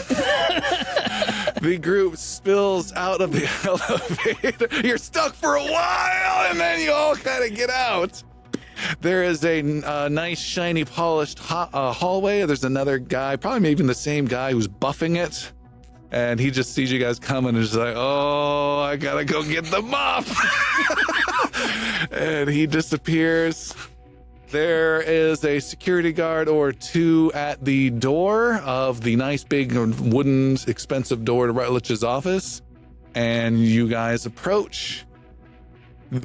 [SPEAKER 1] The group spills out of the elevator. You're stuck for a while, and then you all kind of get out. There is a nice, shiny, polished hallway. There's another guy, probably maybe even the same guy, who's buffing it. And he just sees you guys coming and is like, "Oh, I gotta go get the mop." And he disappears. There is a security guard or 2 at the door of the nice, big, wooden, expensive door to Rutledge's office. And you guys approach.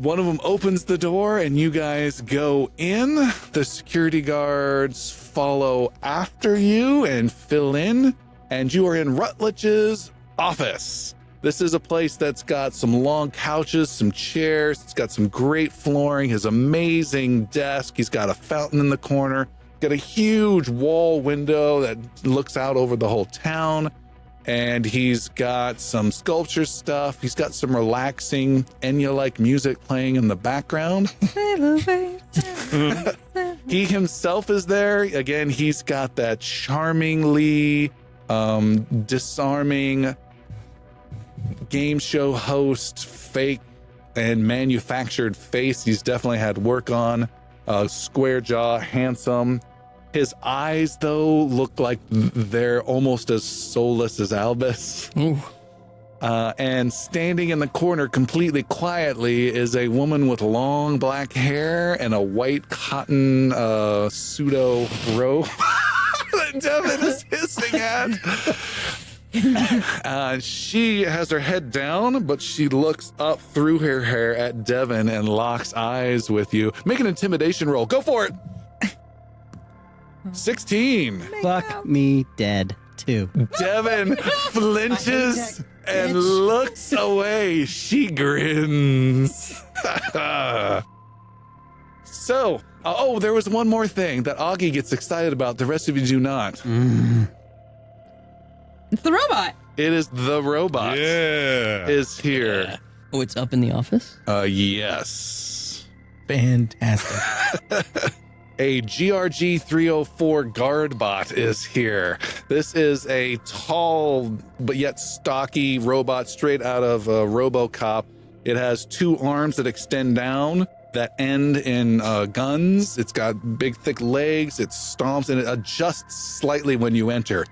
[SPEAKER 1] One of them opens the door and you guys go in. The security guards follow after you and fill in. And you are in Rutledge's office. This is a place that's got some long couches, some chairs. It's got some great flooring, his amazing desk. He's got a fountain in the corner, got a huge wall window that looks out over the whole town. And he's got some sculpture stuff. He's got some relaxing Enya-like music playing in the background. He himself is there. Again, he's got that charmingly disarming game show host, fake and manufactured face. He's definitely had work on. Square jaw, handsome. His eyes, though, look like they're almost as soulless as Albis. And standing in the corner completely quietly is a woman with long black hair and a white cotton pseudo robe that Devin is hissing at. She has her head down, but she looks up through her hair at Devin and locks eyes with you. Make an intimidation roll. Go for it. 16.
[SPEAKER 2] Fuck me dead, too.
[SPEAKER 1] Devin flinches and looks away. She grins. So, there was one more thing that Augie gets excited about. The rest of you do not.
[SPEAKER 3] It's the robot.
[SPEAKER 1] It is the robot.
[SPEAKER 4] Yeah.
[SPEAKER 1] Is here.
[SPEAKER 6] Oh, it's up in the office?
[SPEAKER 1] Yes.
[SPEAKER 5] Fantastic.
[SPEAKER 1] A GRG 304 guard bot is here. This is a tall but yet stocky robot straight out of RoboCop. It has two arms that extend down that end in guns. It's got big, thick legs. It stomps and it adjusts slightly when you enter.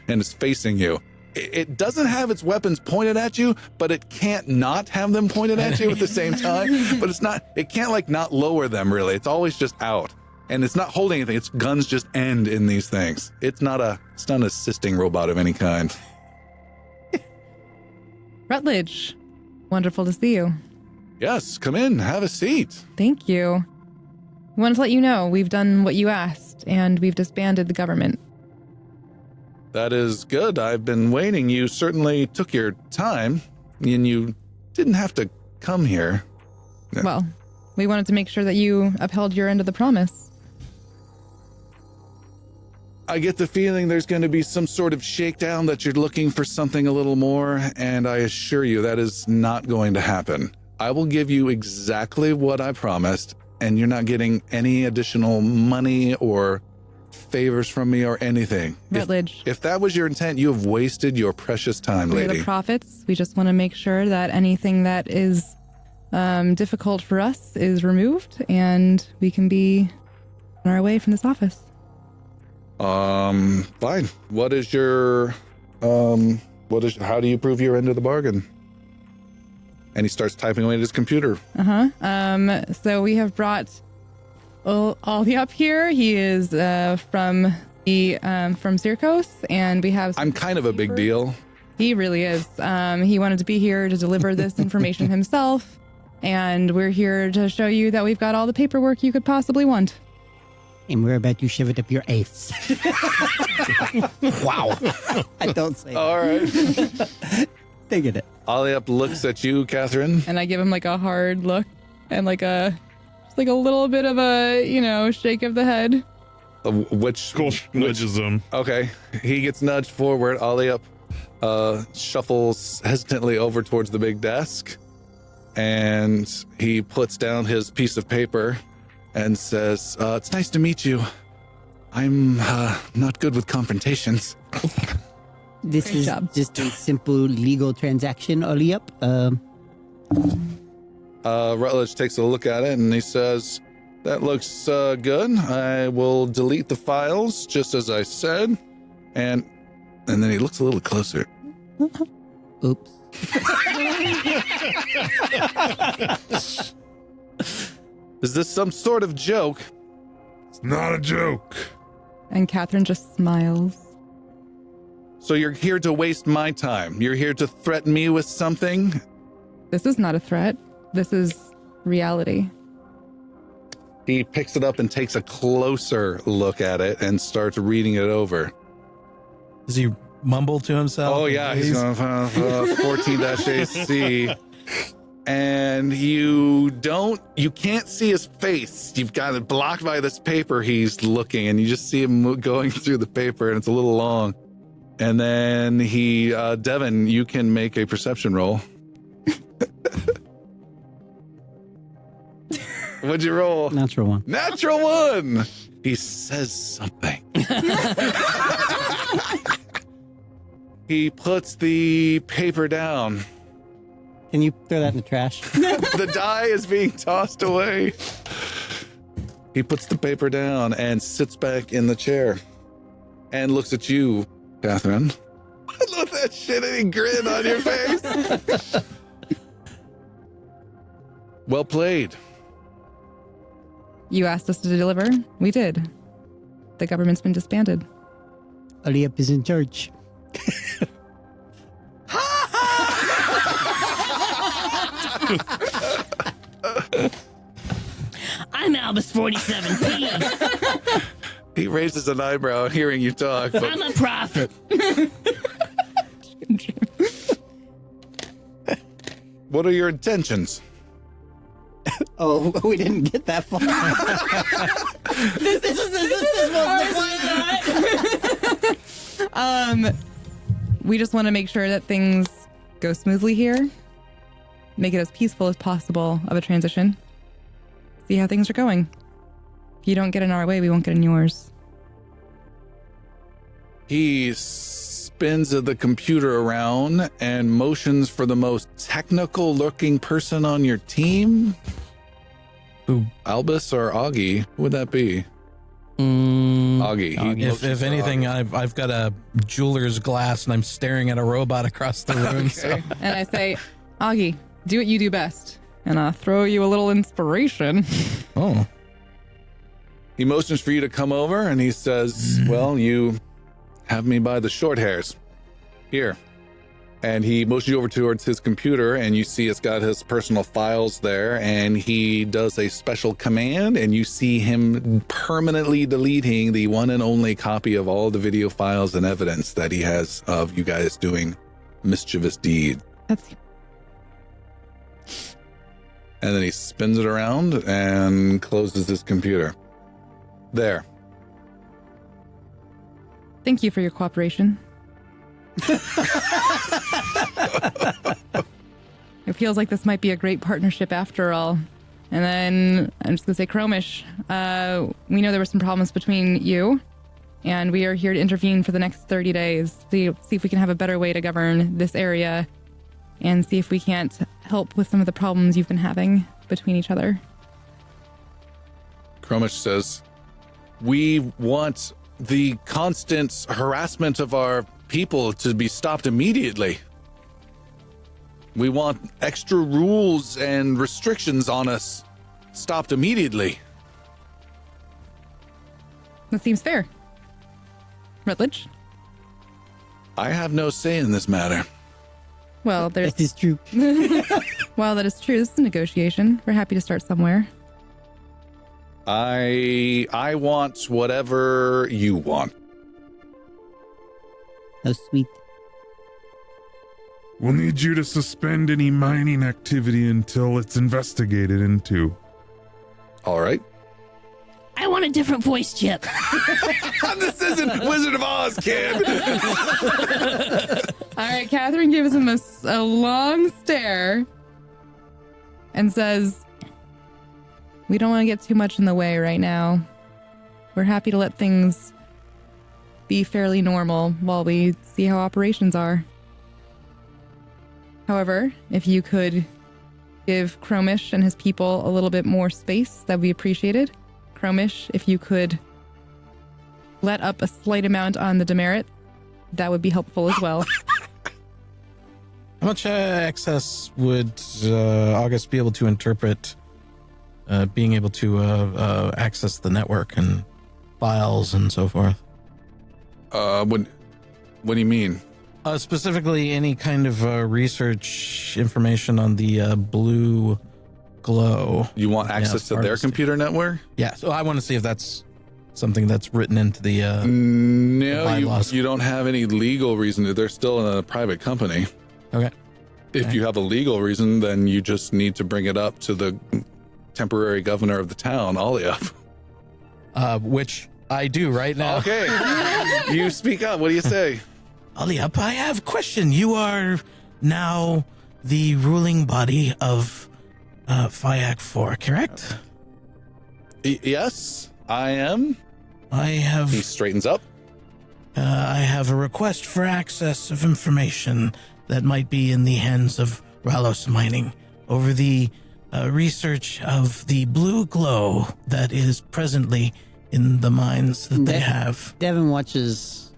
[SPEAKER 1] And it's facing you. It doesn't have its weapons pointed at you, but it can't not have them pointed at you at the same time. But it can't like not lower them really. It's always just out. And it's not holding anything. Its guns just end in these things. It's not an assisting robot of any kind.
[SPEAKER 3] Rutledge, wonderful to see you.
[SPEAKER 1] Yes, come in, have a seat.
[SPEAKER 3] Thank you. We wanted to let you know we've done what you asked, and we've disbanded the government.
[SPEAKER 1] That is good. I've been waiting. You certainly took your time, and you didn't have to come here.
[SPEAKER 3] Well, we wanted to make sure that you upheld your end of the promise.
[SPEAKER 1] I get the feeling there's going to be some sort of shakedown, that you're looking for something a little more, and I assure you that is not going to happen. I will give you exactly what I promised, and you're not getting any additional money or favors from me or anything.
[SPEAKER 3] Rutledge.
[SPEAKER 1] If that was your intent, you have wasted your precious time,
[SPEAKER 3] We're
[SPEAKER 1] lady.
[SPEAKER 3] the prophets. We just want to make sure that anything that is difficult for us is removed, and we can be on our way from this office.
[SPEAKER 1] Fine. What is your, how do you prove your end of the bargain? And he starts typing away at his computer.
[SPEAKER 3] So we have brought Ollie up here. He is from Zirkos, and we have.
[SPEAKER 1] I'm kind of a big deal.
[SPEAKER 3] He really is. He wanted to be here to deliver this information himself, and we're here to show you that we've got all the paperwork you could possibly want.
[SPEAKER 2] And we're about to shove it up your ace. Wow. I don't say
[SPEAKER 1] All right.
[SPEAKER 2] Think of it.
[SPEAKER 1] Aliep looks at you, Catherine.
[SPEAKER 3] And I give him like a hard look and like a little bit of a, shake of the head.
[SPEAKER 1] Which
[SPEAKER 4] nudges him.
[SPEAKER 1] Okay. He gets nudged forward. Aliep shuffles hesitantly over towards the big desk, and he puts down his piece of paper and says, it's nice to meet you. I'm not good with confrontations.
[SPEAKER 2] This
[SPEAKER 3] Great
[SPEAKER 2] is
[SPEAKER 3] job.
[SPEAKER 2] just a simple legal transaction, Oliup.
[SPEAKER 1] Rutledge takes a look at it and he says, that looks good. I will delete the files just as I said. And then he looks a little closer.
[SPEAKER 2] Oops.
[SPEAKER 1] Is this some sort of joke?
[SPEAKER 4] It's not a joke.
[SPEAKER 3] And Catherine just smiles.
[SPEAKER 1] So you're here to waste my time. You're here to threaten me with something?
[SPEAKER 3] This is not a threat. This is reality.
[SPEAKER 1] He picks it up and takes a closer look at it and starts reading it over.
[SPEAKER 5] Does he mumble to himself?
[SPEAKER 1] Oh, yeah. He's going 14-AC. and you can't see his face. You've got it blocked by this paper he's looking, and you just see him going through the paper, and it's a little long. And then Devin, you can make a perception roll. What'd you roll?
[SPEAKER 2] Natural 1.
[SPEAKER 1] Natural 1. He says something. He puts the paper down.
[SPEAKER 2] Can you throw that in the trash?
[SPEAKER 1] The die is being tossed away. He puts the paper down and sits back in the chair and looks at you, Catherine. I love that shitty grin on your face. Well played.
[SPEAKER 3] You asked us to deliver. We did. The government's been disbanded.
[SPEAKER 2] Aliep is in charge.
[SPEAKER 6] I'm Albis 47P.
[SPEAKER 1] He raises an eyebrow hearing you talk. But
[SPEAKER 6] I'm a prophet.
[SPEAKER 1] what are your intentions?
[SPEAKER 2] Oh, we didn't get that far.
[SPEAKER 3] We just want to make sure that things go smoothly here. Make it as peaceful as possible of a transition. See how things are going. If you don't get in our way, we won't get in yours.
[SPEAKER 1] He spins the computer around and motions for the most technical looking person on your team.
[SPEAKER 5] Who?
[SPEAKER 1] Albus or Augie? Who would that be? Augie. He
[SPEAKER 5] If
[SPEAKER 1] motions for
[SPEAKER 5] anything,
[SPEAKER 1] Augie.
[SPEAKER 5] I've got a jeweler's glass and I'm staring at a robot across the room. So
[SPEAKER 3] And I say, Augie, do what you do best. And I'll throw you a little inspiration.
[SPEAKER 5] oh,
[SPEAKER 1] He motions for you to come over and he says, well, you have me by the short hairs. Here. And he motions you over towards his computer and you see it's got his personal files there, and he does a special command and you see him permanently deleting the one and only copy of all the video files and evidence that he has of you guys doing mischievous deed.
[SPEAKER 3] That's
[SPEAKER 1] And then he spins it around and closes his computer. There.
[SPEAKER 3] Thank you for your cooperation. It feels like this might be a great partnership after all. And then I'm just going to say, Chromish, we know there were some problems between you, and we are here to intervene for the next 30 days to see if we can have a better way to govern this area and see if we can't help with some of the problems you've been having between each other.
[SPEAKER 1] Chromish says, we want the constant harassment of our people to be stopped immediately. We want extra rules and restrictions on us stopped immediately.
[SPEAKER 3] That seems fair. Rutledge?
[SPEAKER 1] I have no say in this matter.
[SPEAKER 3] Well, there's...
[SPEAKER 2] That is true.
[SPEAKER 3] While that is true, this is a negotiation. We're happy to start somewhere.
[SPEAKER 1] I want whatever you want.
[SPEAKER 2] How sweet.
[SPEAKER 4] We'll need you to suspend any mining activity until it's investigated into.
[SPEAKER 1] All right.
[SPEAKER 6] I want a different voice chip.
[SPEAKER 1] This isn't Wizard of Oz, kid.
[SPEAKER 3] All right, Catherine gives him a long stare and says, we don't want to get too much in the way right now. We're happy to let things be fairly normal while we see how operations are. However, if you could give Chromish and his people a little bit more space, that would be appreciated. Chromish, if you could let up a slight amount on the demerit, that would be helpful as well.
[SPEAKER 5] how much access would August be able to interpret being able to access the network and files and so forth?
[SPEAKER 1] What do you mean?
[SPEAKER 5] Specifically, any kind of research information on the blue glow.
[SPEAKER 1] You want access to their computer network?
[SPEAKER 5] Yeah, so I want to see if that's something that's written into the
[SPEAKER 1] No,
[SPEAKER 5] bylaws.
[SPEAKER 1] you don't have any legal reason to. They're still in a private company.
[SPEAKER 5] Okay.
[SPEAKER 1] If you have a legal reason, then you just need to bring it up to the temporary governor of the town, Aliup.
[SPEAKER 5] Which I do right now.
[SPEAKER 1] Okay. You speak up. What do you say?
[SPEAKER 5] Aliup, I have a question. You are now the ruling body of FIAC 4, correct?
[SPEAKER 1] Yes, I am. He straightens up.
[SPEAKER 5] I have a request for access of information that might be in the hands of Ralos Mining over the research of the blue glow that is presently in the mines that they have.
[SPEAKER 2] Devin watches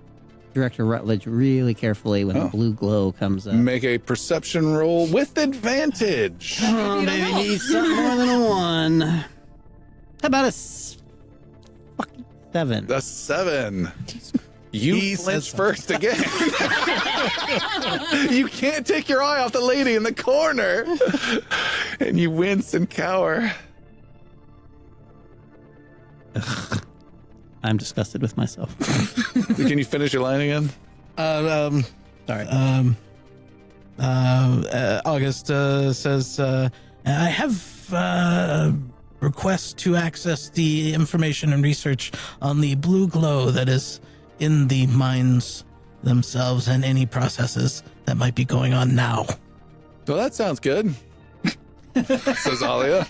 [SPEAKER 2] Director Rutledge really carefully when the blue glow comes up.
[SPEAKER 1] Make a perception roll with advantage.
[SPEAKER 2] Oh, maybe need something more than a 1. How about a fucking 7?
[SPEAKER 1] A 7. You flinch first again. You can't take your eye off the lady in the corner. And you wince and cower.
[SPEAKER 2] I'm disgusted with myself.
[SPEAKER 1] Can you finish your line again?
[SPEAKER 2] Sorry.
[SPEAKER 5] August says, I have requests to access the information and research on the blue glow that is in the mines themselves and any processes that might be going on now.
[SPEAKER 1] Well, that sounds good. Says Alia.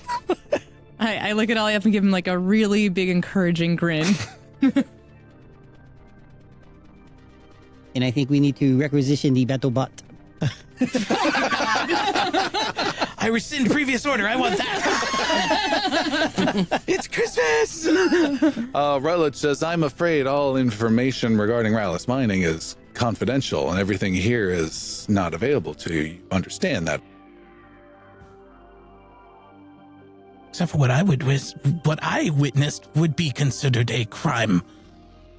[SPEAKER 3] I look at Ollie up and give him like a really big encouraging grin.
[SPEAKER 2] And I think we need to requisition the battle bot.
[SPEAKER 5] I rescind previous order. I want that. It's Christmas.
[SPEAKER 1] Rutledge says, I'm afraid all information regarding Ralos Mining is confidential and everything here is not available to you. You understand that?
[SPEAKER 5] Except for what I witnessed would be considered a crime.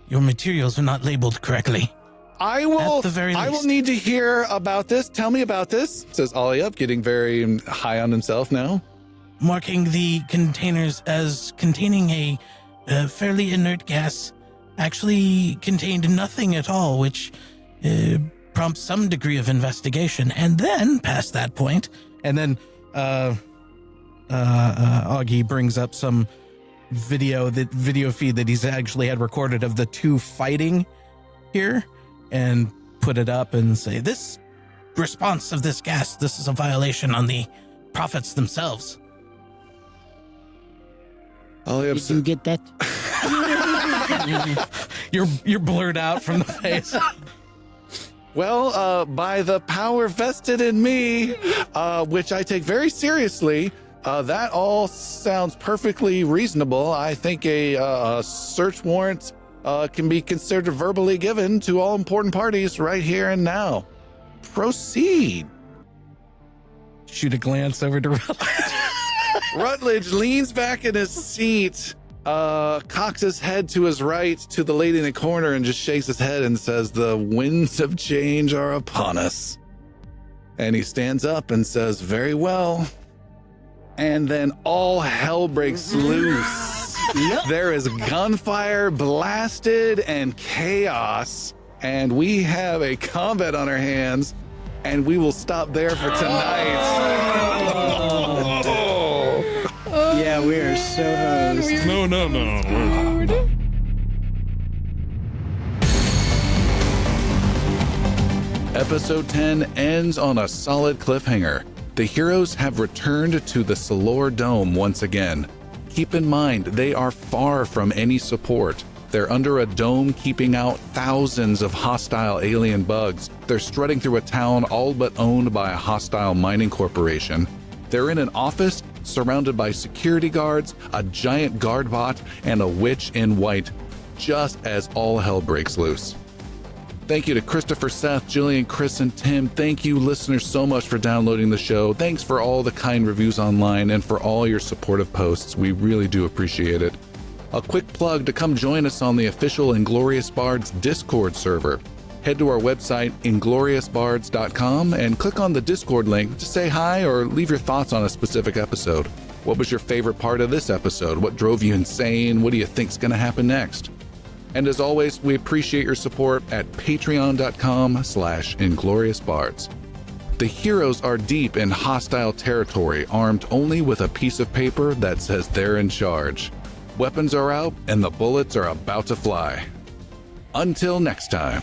[SPEAKER 5] Your materials are not labeled correctly.
[SPEAKER 1] I will
[SPEAKER 5] least.
[SPEAKER 1] need to hear about this. Tell me about this, says Aliup, getting very high on himself now.
[SPEAKER 5] Marking the containers as containing a fairly inert gas actually contained nothing at all, which prompts some degree of investigation. And then, past that point, and then Augie brings up some video feed that he's actually had recorded of the two fighting here, and put it up and say, this response of this gas, this is a violation on the prophets themselves.
[SPEAKER 2] Did you get that?
[SPEAKER 5] You're blurred out from the face.
[SPEAKER 1] Well, by the power vested in me, which I take very seriously, that all sounds perfectly reasonable. I think a search warrant can be considered verbally given to all important parties right here and now. Proceed.
[SPEAKER 5] Shoot a glance over to Rutledge.
[SPEAKER 1] Rutledge leans back in his seat, cocks his head to his right to the lady in the corner and just shakes his head and says, the winds of change are upon us. And he stands up and says, very well. And then all hell breaks loose. There is gunfire blasted and chaos, and we have a combat on our hands, and we will stop there for tonight.
[SPEAKER 2] Yeah, we are so hosed.
[SPEAKER 4] No.
[SPEAKER 1] Episode 10 ends on a solid cliffhanger. The heroes have returned to the Solor Dome once again. Keep in mind, they are far from any support. They're under a dome keeping out thousands of hostile alien bugs. They're strutting through a town all but owned by a hostile mining corporation. They're in an office surrounded by security guards, a giant guard bot, and a witch in white, just as all hell breaks loose. Thank you to Christopher, Seth, Jillian, Chris, and Tim. Thank you, listeners, so much for downloading the show. Thanks for all the kind reviews online and for all your supportive posts. We really do appreciate it. A quick plug to come join us on the official Inglorious Bards Discord server. Head to our website, ingloriousbards.com, and click on the Discord link to say hi or leave your thoughts on a specific episode. What was your favorite part of this episode? What drove you insane? What do you think's going to happen next? And as always, we appreciate your support at patreon.com/ingloriousbards. The heroes are deep in hostile territory, armed only with a piece of paper that says they're in charge. Weapons are out and the bullets are about to fly. Until next time.